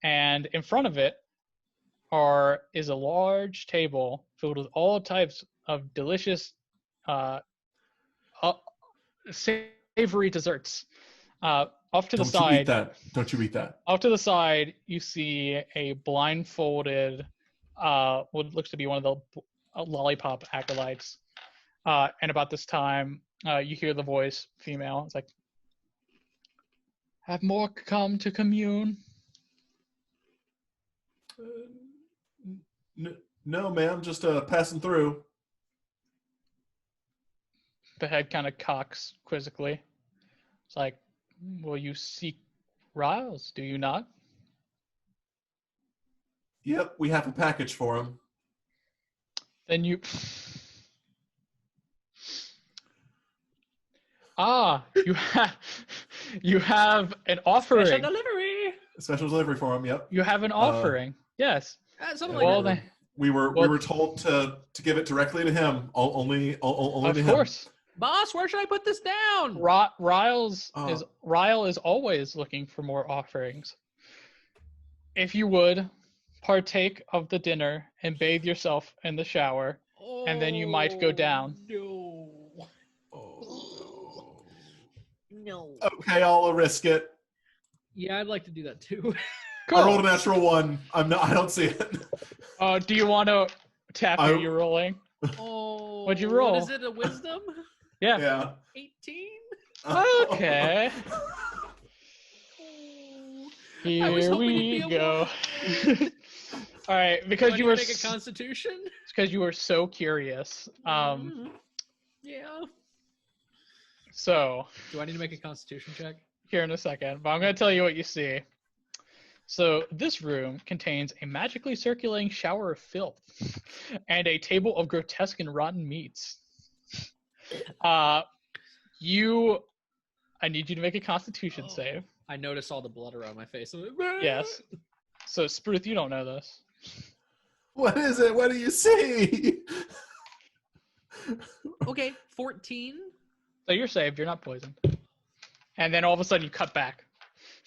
And in front of it is a large table filled with all types of delicious savory desserts. Off to the Don't you eat side. that. Don't you eat that. Off to the side, you see a blindfolded, what looks to be one of the lollipop acolytes. And about this time, you hear the voice, female. It's like, "Have more come to commune?" No, ma'am. Just passing through. The head kind of cocks quizzically. It's like, "Will you seek Riles? Do you not?" Yep, we have a package for him. Then you. You have an offering. Special delivery. Special delivery for him. Yep. You have an offering. Yes. Something Yeah, like that. we were told to give it directly to him. Only to Of him. course. Boss, where should I put this down? Ryle is always looking for more offerings. If you would partake of the dinner and bathe yourself in the shower, and then you might go down. No. Oh. No. Okay, I'll risk it. Yeah, I'd like to do that too. I rolled a natural 1. I don't see it. Do you want to tap who you're rolling? Oh. What'd you roll? What is it? A wisdom? Yeah. 18. Okay. Here we go. All right, because you were make a constitution. It's because you were so curious. Yeah. So. Do I need to make a constitution check? Here in a second, but I'm going to tell you what you see. So this room contains a magically circulating shower of filth and a table of grotesque and rotten meats. I need you to make a constitution save. I noticed all the blood around my face. Yes. So Spruth, you don't know this. What is it? What do you see? Okay, 14. So you're saved. You're not poisoned. And then all of a sudden you cut back.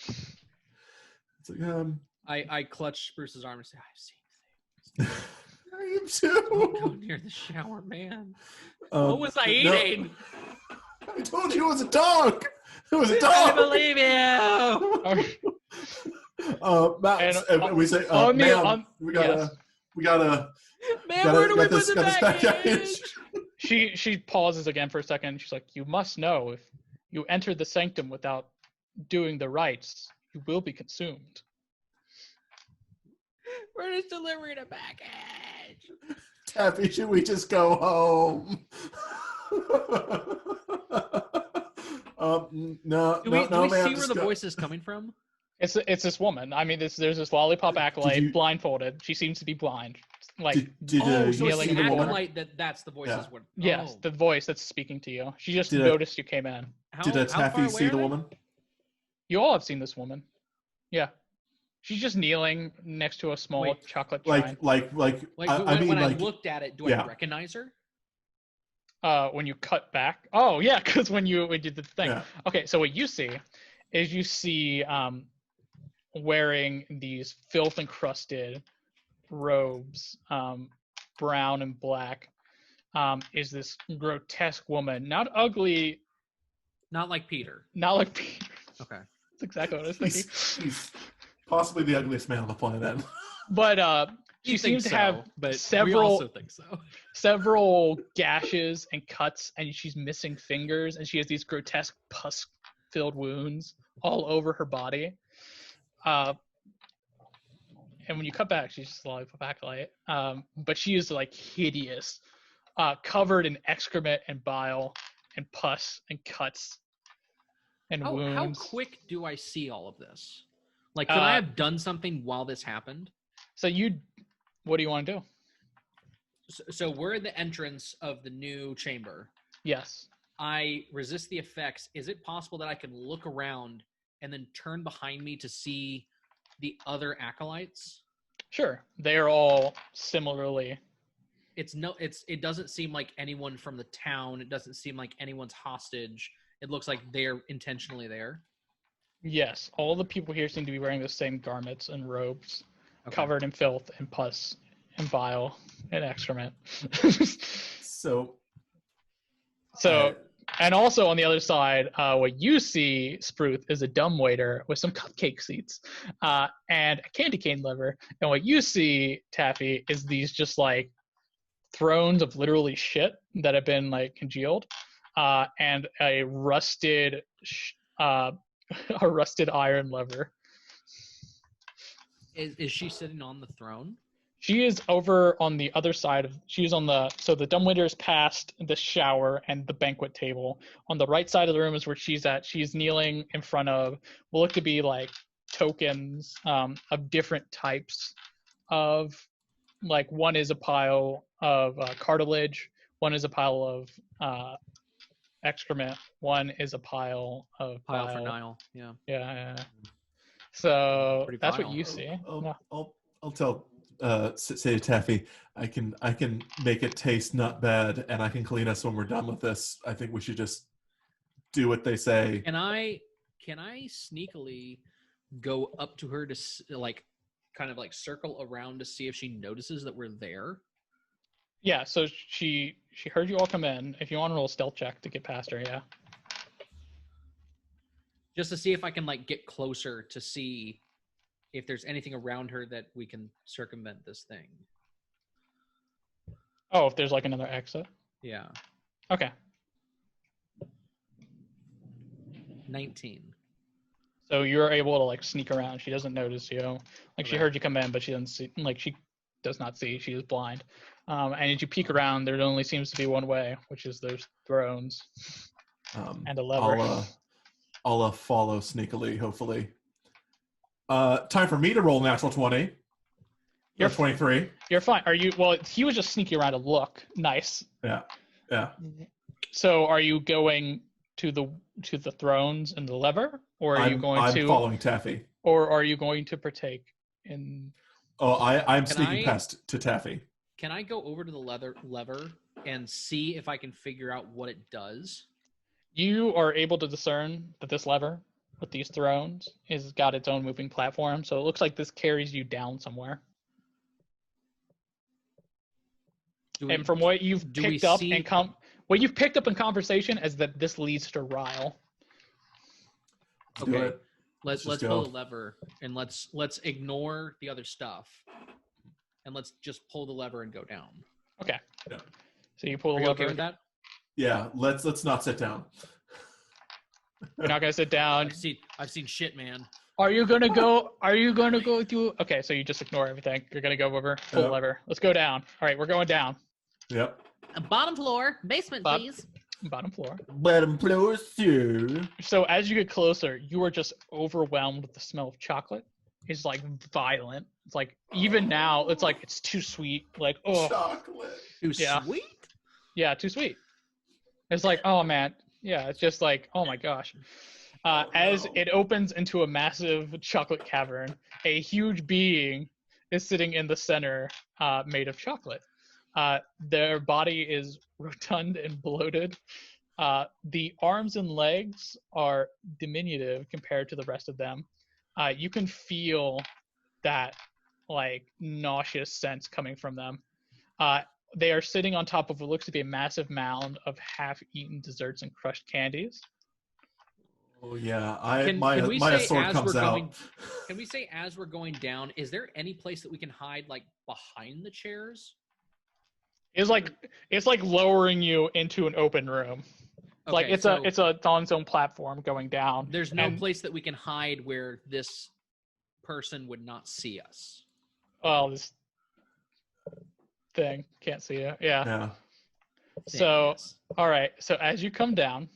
It's like, I clutch Bruce's arm and say, I've seen things. I am too. Don't go near the shower, man. What was I eating? No, I told you it was a dog. It was a dog. I believe you. We say, ma'am, we gotta. Man, where do we put the package? She pauses again for a second. She's like, "You must know, if you enter the sanctum without doing the rites, you will be consumed." We're just delivering a package. Taffy, should we just go home? No, Do we ma'am, see where the voice is coming from? It's this woman. I mean, there's this lollipop acolyte, blindfolded. She seems to be blind. Like, So it's kneeling the in the water. acolyte that's the voice is what. Yes, the voice that's speaking to you. She just noticed you came in. Did Taffy see the woman? You all have seen this woman. Yeah. She's just kneeling next to a small chocolate shrine. When I looked at it, do I recognize her? When you cut back. Oh yeah, because when you did the thing. Yeah. Okay, so what you see is wearing these filth encrusted robes, brown and black, is this grotesque woman. Not ugly. Not like Peter. Not like Peter. Okay. That's exactly what I was thinking. He's possibly the ugliest man on the planet. But she seems to have several. We also think so. Several gashes and cuts, and she's missing fingers, and she has these grotesque pus-filled wounds all over her body. And when you cut back, she's just a lollipop acolyte. But she is like hideous, covered in excrement and bile and pus and cuts and wounds. How quick do I see all of this? Like, could I have done something while this happened? So what do you want to do? So we're in the entrance of the new chamber. Yes. I resist the effects. Is it possible that I can look around and then turn behind me to see the other acolytes? Sure. They are all similarly. It doesn't seem like anyone from the town. It doesn't seem like anyone's hostage. It looks like they're intentionally there. Yes. All the people here seem to be wearing the same garments and robes, covered in filth and pus and bile and excrement. So And also on the other side, what you see, Spruth, is a dumbwaiter with some cupcake seats and a candy cane lever. And what you see, Taffy, is these just like thrones of literally shit that have been like congealed, and a rusted iron lever. Is she sitting on the throne? She is over on the other side of. She's on the. So the dumbwaiter is past the shower and the banquet table. On the right side of the room is where she's at. She's kneeling in front of what look to be like tokens of different types of. Like one is a pile of cartilage. One is a pile of excrement. One is a pile of Pile for Nile. Yeah. Yeah. So Pretty that's vile. what you see. Yeah. I'll tell say to Taffy, I can make it taste not bad, and I can clean us when we're done with this. I think we should just do what they say. Can I sneakily go up to her to like kind of like circle around to see if she notices that we're there? Yeah, so she heard you all come in. If you want to roll a stealth check to get past her, yeah. Just to see if I can like get closer to see if there's anything around her that we can circumvent this thing. Oh, if there's like another exit? Yeah. Okay. 19. So you're able to like sneak around. She doesn't notice you. Like she Okay. heard you come in, but she doesn't see. Like she does not see. She is blind. And as you peek around, there only seems to be one way, which is there's thrones and a lever. I'll follow sneakily, hopefully. Time for me to roll natural 20. You're 23. You're fine. Are you? Well, he was just sneaking around to look nice. Yeah. So are you going to the thrones and the lever, or are you going I'm to? I'm following Taffy. Or are you going to partake in? Oh, I'm sneaking past to Taffy. Can I go over to the lever and see if I can figure out what it does? You are able to discern that this lever with these thrones is got its own moving platform, so it looks like this carries you down somewhere. And from what you've picked up what you've picked up in conversation is that this leads to Ryle. Okay, let's pull the lever and let's ignore the other stuff, and let's just pull the lever and go down. Okay. Yeah. So you pull the Are you lever. okay with that? Yeah. Let's not sit down. You're not gonna sit down. I've seen shit, man. Are you gonna go through? Okay, so you just ignore everything. You're gonna go over, pull the lever. Let's go down. All right, we're going down. Yep. Bottom floor, basement, please. Bottom floor. Bottom floor, sir. So as you get closer, you are just overwhelmed with the smell of chocolate. It's like violent. It's like even now, it's like it's too sweet. Like chocolate. Too sweet? Yeah, too sweet. It's like, oh man. Yeah, it's just like, oh my gosh. As it opens into a massive chocolate cavern, a huge being is sitting in the center, made of chocolate. Their body is rotund and bloated. The arms and legs are diminutive compared to the rest of them. You can feel that like nauseous sense coming from them. They are sitting on top of what looks to be a massive mound of half-eaten desserts and crushed candies. Oh yeah, my sword comes out. Can we say as we're going down, is there any place that we can hide like behind the chairs? It's like lowering you into an open room. Okay, like it's on its own platform going down. There's no place that we can hide where this person would not see us. Oh, this thing can't see you. Yeah. So, all right. So as you come down,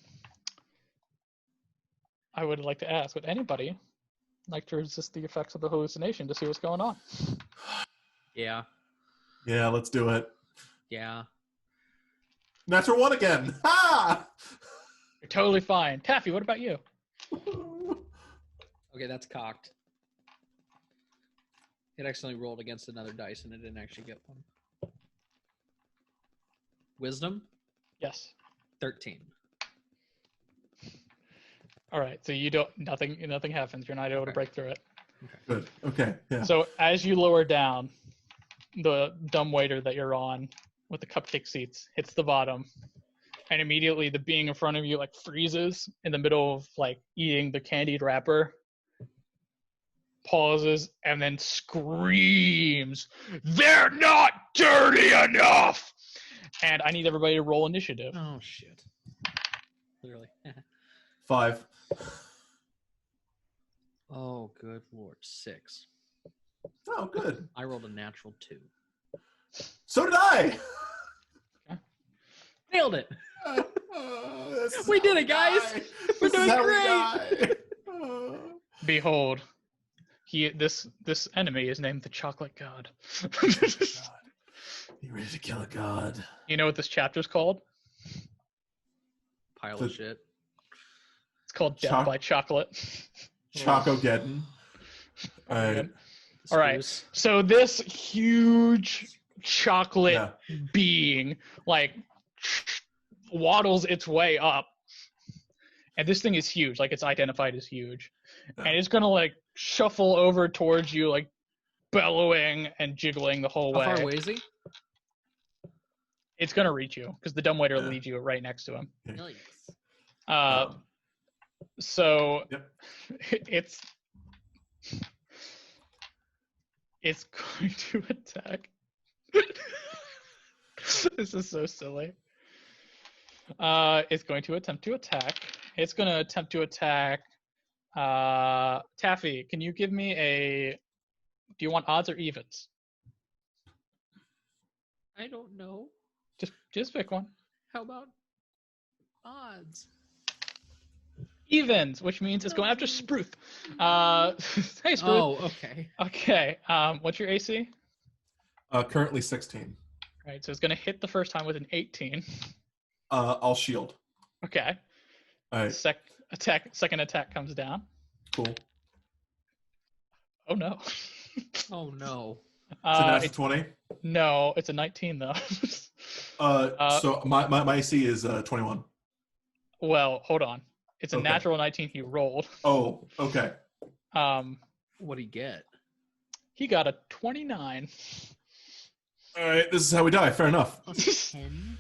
I would like to ask, would anybody like to resist the effects of the hallucination to see what's going on? Yeah. Yeah, let's do it. Yeah. Natural 1 again. Ha! You're totally fine. Taffy, what about you? Okay, that's cocked. It accidentally rolled against another dice and it didn't actually get one. Wisdom? Yes. 13. All right. So you don't nothing happens. You're not able to break through it. Okay. Good. Okay. Yeah. So as you lower down, the dumbwaiter that you're on with the cupcake seats hits the bottom, and immediately the being in front of you like freezes in the middle of like eating the candied wrapper, pauses, and then screams, "They're not dirty enough!" And I need everybody to roll initiative. Oh shit! Clearly. 5. Oh, good lord! 6. Oh, good. I rolled a natural 2. So did I. Nailed it. We did it, guys. We're doing great. Behold, this enemy is named the Chocolate God. You ready to kill a god? You know what this chapter's called? Pile of shit. It's called Death by Chocolate. Choco-geddon. All right. So this huge chocolate being like waddles its way up, and this thing is huge. Like it's identified as huge, and it's gonna like shuffle over towards you, like bellowing and jiggling the whole way. How far away is he? It's gonna reach you because the dumbwaiter leads you right next to him. Nice. So it's going to attack. This is so silly. It's going to attempt to attack. It's going to attempt to attack. Taffy, can you give me a? Do you want odds or evens? I don't know. Just pick one. How about odds? Evens, which means it's going after Spruth. Hey, Spruth. Oh, okay. Okay. What's your AC? Currently 16. Right, so it's going to hit the first time with an 18. I'll shield. Okay. All right. Second attack comes down. Cool. Oh no. Oh no. It's a natural 20. No, it's a 19 though. So my AC is 21. Well, hold on. It's a natural 19 he rolled. Oh, okay. What'd he get? He got a 29. All right, this is how we die. Fair enough. Plus 10.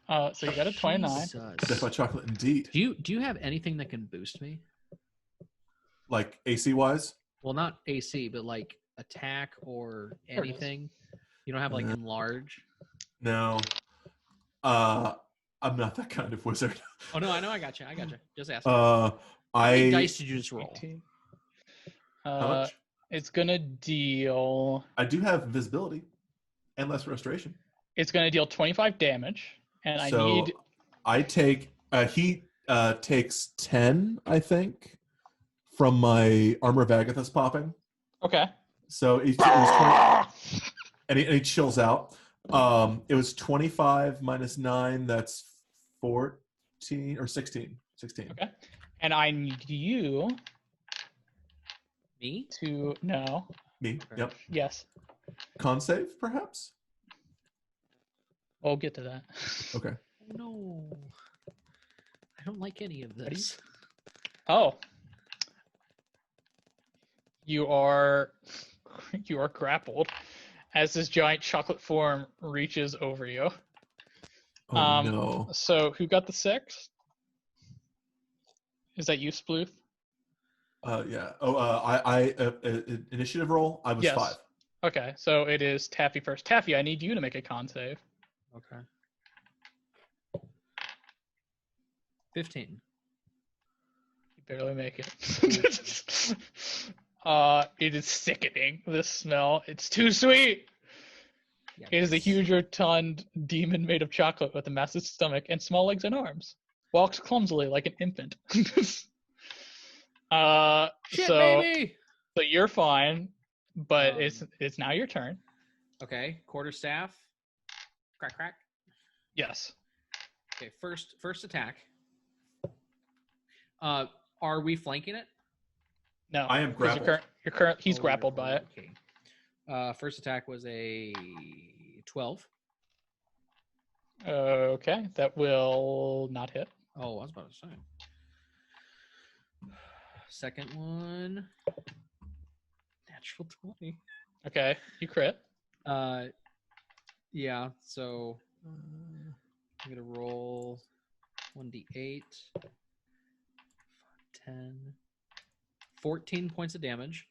So you got a 29. Death by chocolate, indeed. Do you have anything that can boost me? Like AC wise? Well, not AC, but like attack or anything. You don't have like enlarge. No. I'm not that kind of wizard. Oh no, I know. I got you. Just ask. How many dice did you just roll? How much? It's gonna deal. I do have invisibility and less restoration. It's gonna deal 25 damage, and so I take. He takes 10, I think, from my armor of Agathis popping. Okay. So it was 20, and he chills out. It was 25 minus 9. That's 14 or 16. 16. Okay. And I need you. Me? To no. Me. Yep. Yes. Con save, perhaps. We'll get to that. Okay. No. I don't like any of this. Oh. You are grappled as this giant chocolate form reaches over you. Oh no. So who got the 6? Is that you, Spluth? Yeah. Oh, I initiative roll. I was 5. Okay, so it is Taffy first. Taffy, I need you to make a con save. Okay. 15. You barely make it. It is sickening, this smell. It's too sweet. Yes. It is a huge rotund demon made of chocolate with a massive stomach and small legs and arms. Walks clumsily like an infant. Shit, so, baby! So you're fine, but it's now your turn. Okay, quarterstaff. Crack, crack. Yes. Okay, first attack. Are we flanking it? No. I am grappled. He's grappled by it. Okay. First attack was a 12. Okay, that will not hit. Oh, I was about to say. Second one, natural 20. Okay, you crit. Yeah. So I'm going to roll 1d8. 10. 14 points of damage.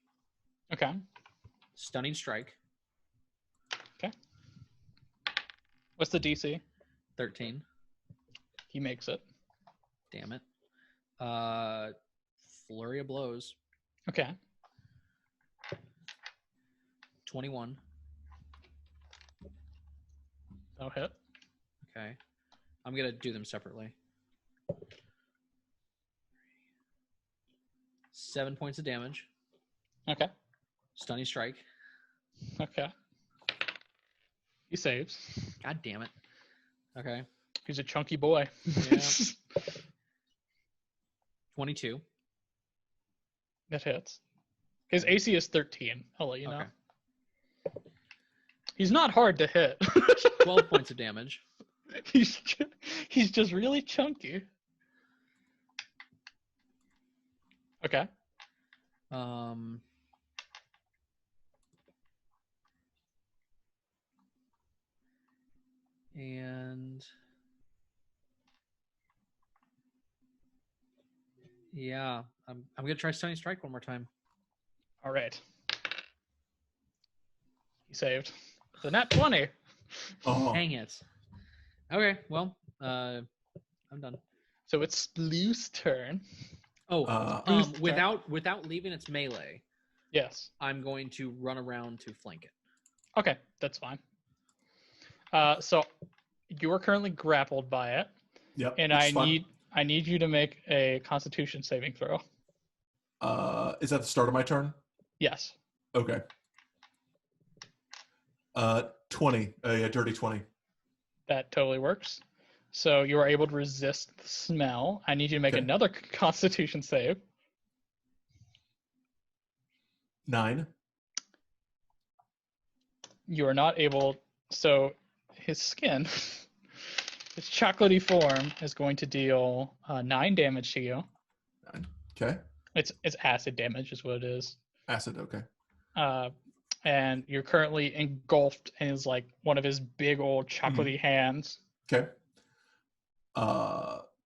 Okay. Stunning strike. Okay. What's the DC? 13. He makes it. Damn it. Flurry of blows. Okay. 21. That'll hit. Okay. I'm going to do them separately. 7 points of damage. Okay. Stunning strike. Okay. He saves. God damn it. Okay. He's a chunky boy. Yeah. 22. That hits. His AC is 13. I'll let you know. Okay. He's not hard to hit. 12 points of damage. He's just really chunky. Okay. And yeah, I'm gonna try Stunning Strike one more time. All right. He saved. The nat 20. Oh, Dang it. Okay, well, I'm done. So it's Blue's turn. Oh, without leaving its melee, Yes. I'm going to run around to flank it. Okay, that's fine. So you are currently grappled by it, yep. and which I is fine. need you to make a Constitution saving throw. Is that the start of my turn? Yes. Okay. 20. A dirty 20. That totally works. So you are able to resist the smell. I need you to make Okay. another Constitution save. 9. You are not able. So his skin, his chocolatey form, is going to deal 9 damage to you. 9. Okay. It's acid damage, is what it is. Acid. Okay. And you're currently engulfed in his one of his big old chocolatey hands. Okay.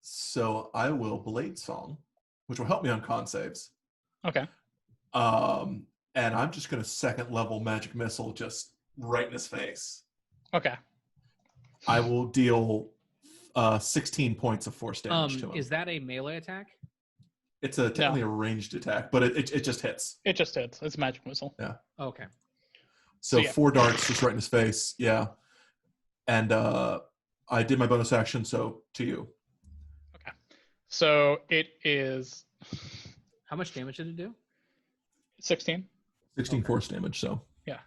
So I will Blade Song, which will help me on con saves. Okay. And I'm just going to second level magic missile just right in his face. Okay. I will deal 16 points of force damage to him. Is that a melee attack? It's technically a ranged attack, but it just hits. It just hits. It's a magic missile. Yeah. Okay. So 4 darts just right in his face. Yeah. And I did my bonus action, so to you. Okay. So it is How much damage did it do? 16. 16 force damage, so. Yeah.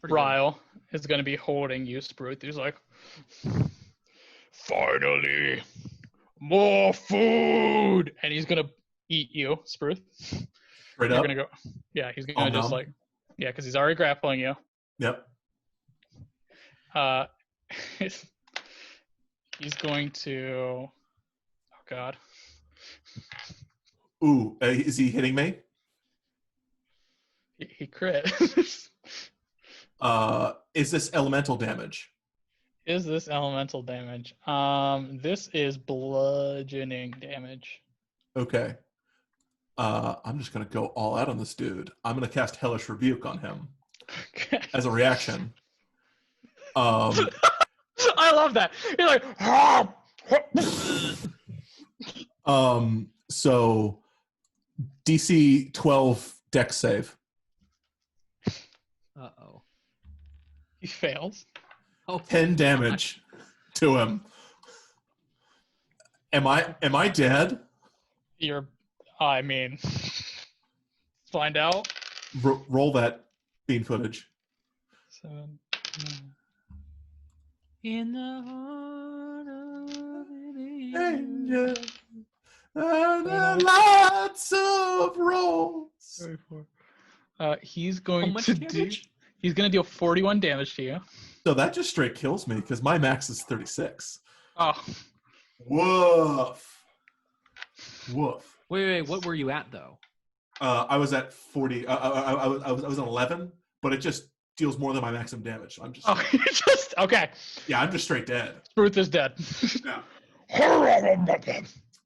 Pretty Ryle is going to be holding you, Spruth. He's like, finally, more food. And he's going to eat you, Spruth. Straight You're up? going to go. Yeah, he's going to just because he's already grappling you. Yep. He's going to. Oh, God. Ooh, is he hitting me? He crit. Is this elemental damage? Is this elemental damage? This is bludgeoning damage. Okay. I'm just going to go all out on this dude. I'm going to cast Hellish Rebuke on him as a reaction. I love that. You're like, so DC 12 Dex save. Uh-oh. he fails. Oh, 10 damage to him. Am I dead? I mean, find out. Roll that bean footage. 7, 9. In the heart of the Angel, and lots of rolls. 34. He's going much to damage? He's going to deal 41 damage to you. So that just straight kills me because my max is 36. Oh. Woof. Woof. Wait, what were you at though? I was at 40. I was at 11, but it just deals more than my maximum damage. I'm just, Okay. yeah, I'm just straight dead. Spruth is dead. Yeah.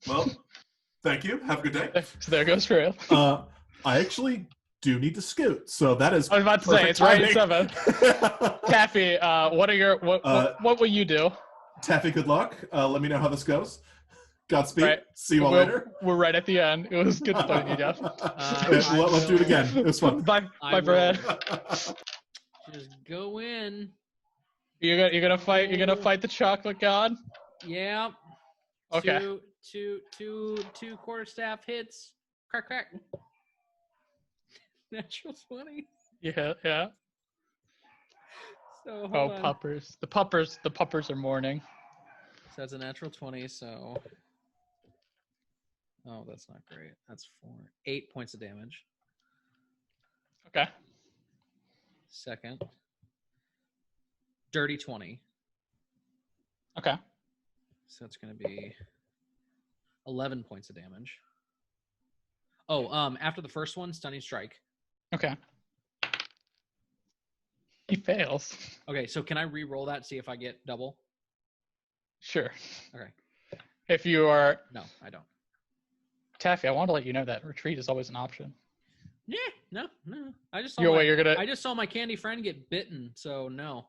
Well, thank you. Have a good day. So there goes Trail. I actually do need to scoot, so that is. I was about to say it's right at 7. Taffy, what will you do? Taffy, good luck. Let me know how this goes. Godspeed. Right. See you all later. We're right at the end. It was good to talk to you, Jeff. Let's do it again. It was fun. Bye, Brad. Just go in. You're gonna fight. You're gonna fight the chocolate god. Yeah. Okay. Two quarterstaff hits. Crack, crack. Natural 20. Yeah. So hold on. puppers. The puppers are mourning. So that's a natural 20. So. Oh, that's not great. That's 8 points of damage. Okay. Second. Dirty 20. Okay. So it's going to be 11 points of damage. Oh, after the first one, stunning strike. Okay. He fails. Okay, so can I re-roll that, see if I get double? Sure. Okay. If you are... No, I don't. Taffy, I want to let you know that retreat is always an option. Yeah, no. I just saw my candy friend get bitten, so no.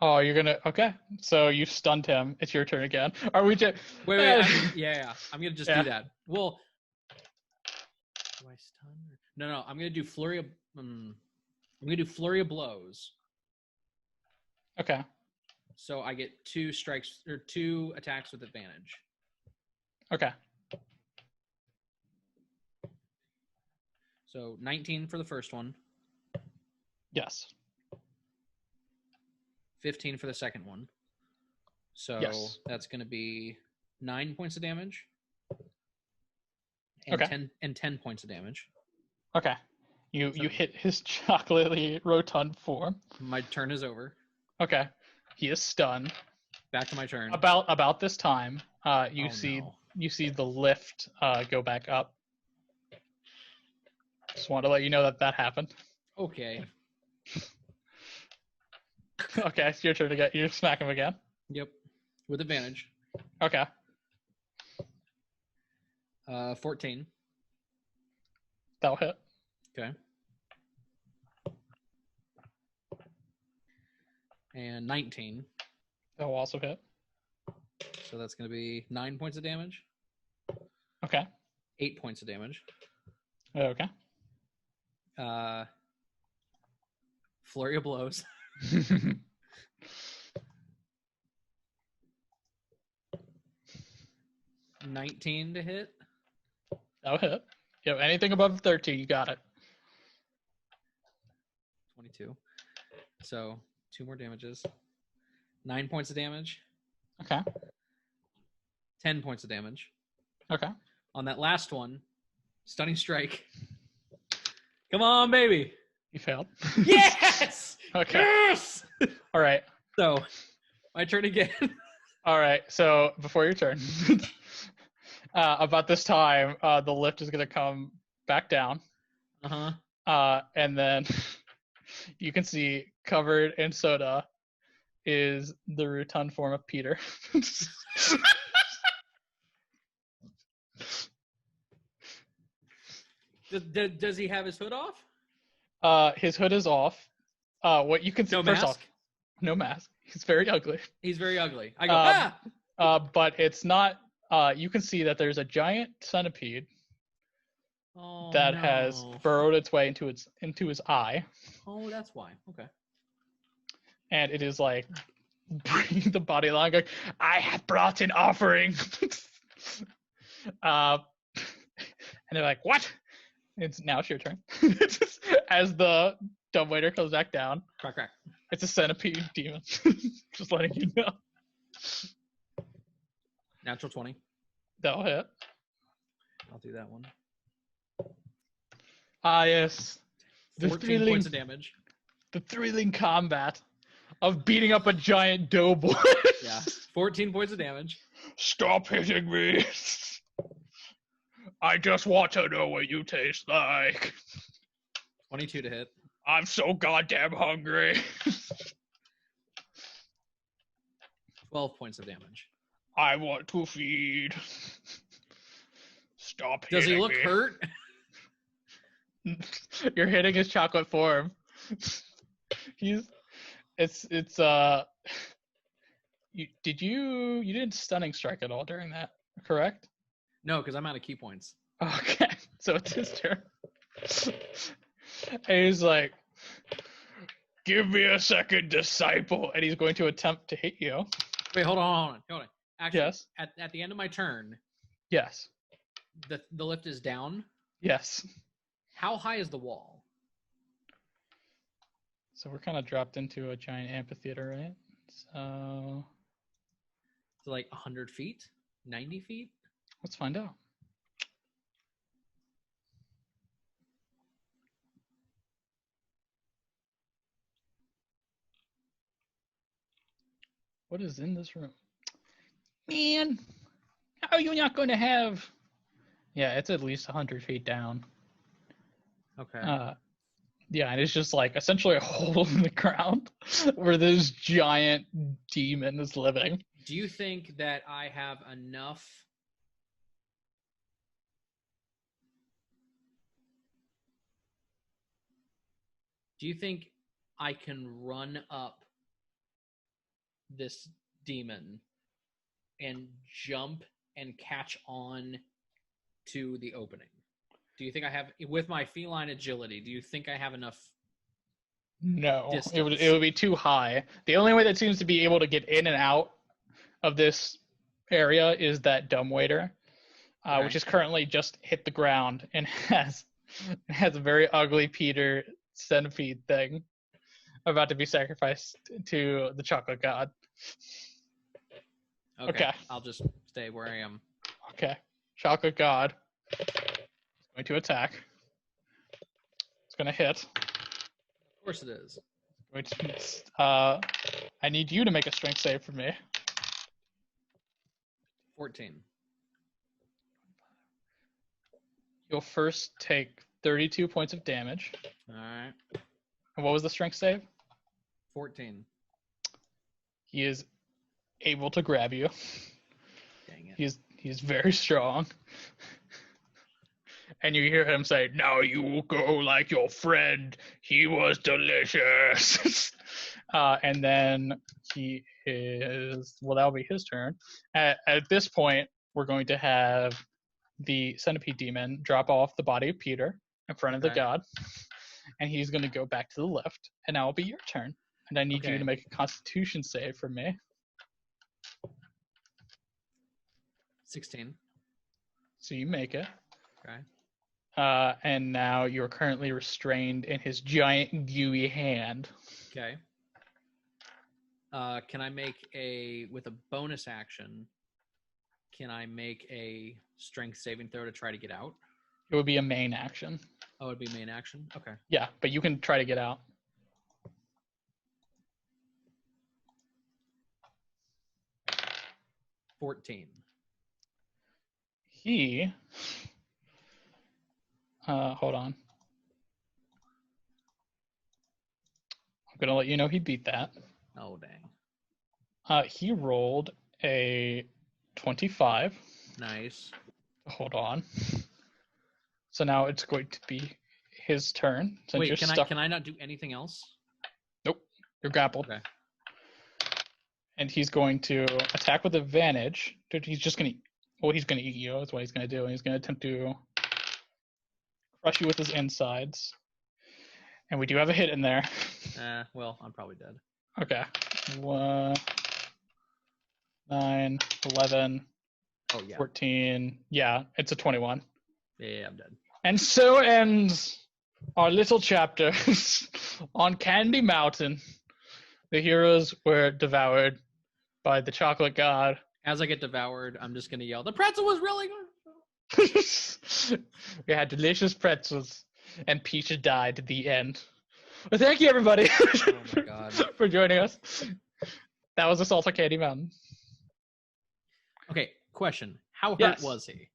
Oh, you're gonna... Okay. So you stunned him. It's your turn again. Are we just... Wait. Yeah. I'm going to just do that. Well... Do I stun? No. I'm going to do flurry of... I'm going to do flurry of blows. Okay. So I get 2 strikes or 2 attacks with advantage. Okay. So 19 for the first one. Yes. 15 for the second one. So yes. That's going to be 9 points of damage. And okay. 10 points of damage. Okay. You hit his chocolatey rotund form. My turn is over. Okay. He is stunned. Back to my turn. About this time, you see the lift go back up. Just wanted to let you know that happened. Okay. Okay, it's your turn to you smack him again. Yep. With advantage. Okay. 14. That'll hit. Okay. And 19. That will also hit. So that's going to be 9 points of damage. Okay. 8 points of damage. Okay. Flurry of blows. 19 to hit. That'll hit. Yep, anything above 13, you got it. 22. So 2 more damages. 9 points of damage. Okay. 10 points of damage. Okay. On that last one, stunning strike. Come on, baby. You failed. Yes! Okay. Yes! All right. So, my turn again. All right. So, before your turn, about this time, the lift is going to come back down. Uh-huh. And then you can see covered in soda is the rotund form of Peter. Does he have his hood off? His hood is off. What you can see no first mask? off, no mask. He's very ugly. He's very ugly. I go, but it's not. You can see that there's a giant centipede that has burrowed its way into his eye. Oh, that's why. Okay. And it is like bringing the body along, like, I have brought an offering. And they're like, what? Now it's your turn. As the dumbwaiter comes back down. Crack, crack. It's a centipede demon. Just letting you know. Natural 20. That'll hit. I'll do that one. Ah, yes. 14 points of damage. The thrilling combat of beating up a giant doughboy. Yeah. 14 points of damage. Stop hitting me. I just want to know what you taste like. 22 to hit. I'm so goddamn hungry. 12 points of damage. I want to feed. Stop Does he hitting look me. hurt? You're hitting his chocolate form. You didn't stunning strike at all during that, correct? No, because I'm out of key points. Okay, so it's his turn. And he's like, give me a second, disciple. And he's going to attempt to hit you. Wait, hold on. Actually, Yes. At the end of my turn, Yes. the lift is down. Yes. How high is the wall? So we're kind of dropped into a giant amphitheater, right? So Like 100 feet? 90 feet? let's find out. What is in this room? Man, how are you not going to have... Yeah, it's at least 100 feet down. Okay. Yeah, and it's just like essentially a hole in the ground where this giant demon is living. Do you think that I have enough... Do you think I can run up this demon and jump and catch on to the opening? Do you think I have, with my feline agility, do you think I have enough? No, Distance. it would be too high. The only way that seems to be able to get in and out of this area is that dumbwaiter, Okay. which is currently just hit the ground and has a very ugly Peter centipede thing about to be sacrificed to the chocolate god. Okay. I'll just stay where I am. Okay. Chocolate god is going to attack. It's going to hit. Of course it is. I need you to make a strength save for me. 14. You'll first take 32 points of damage. All right. And what was the strength save? 14. He is able to grab you. Dang it. He's very strong. And you hear him say, now you will go like your friend. He was delicious. And then that'll be his turn. At this point, we're going to have the centipede demon drop off the body of Peter in front of the god. And he's going to go back to the left. And now it'll be your turn. And I need you to make a constitution save for me. 16. So you make it. Okay. And now you're currently restrained in his giant gooey hand. Okay. Can I make with a bonus action, can I make a strength saving throw to try to get out? It would be a main action. Oh, it'd be main action? Okay. Yeah, but you can try to get out. $14. Hold on. I'm going to let you know he beat that. Oh, dang. He rolled a 25. Nice. Hold on. So now it's going to be his turn. Wait, can I not do anything else? Nope. You're grappled. Okay. And he's going to attack with advantage. Dude, he's going to eat you. That's what he's going to do. And he's going to attempt to crush you with his insides. And we do have a hit in there. Well, I'm probably dead. Okay. 9, 11, 14. Yeah, it's a 21. Yeah, I'm dead. And so ends our little chapter on Candy Mountain. The heroes were devoured by the chocolate god. As I get devoured, I'm just going to yell, the pretzel was really good. We had delicious pretzels, and Peach died at the end. Well, thank you, everybody, Oh my God. for joining us. That was Assault on Candy Mountain. Okay, question. How hurt Yes. was he?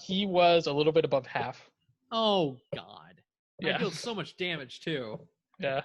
He was a little bit above half. Oh, God. Yeah. I deal so much damage too. Yeah.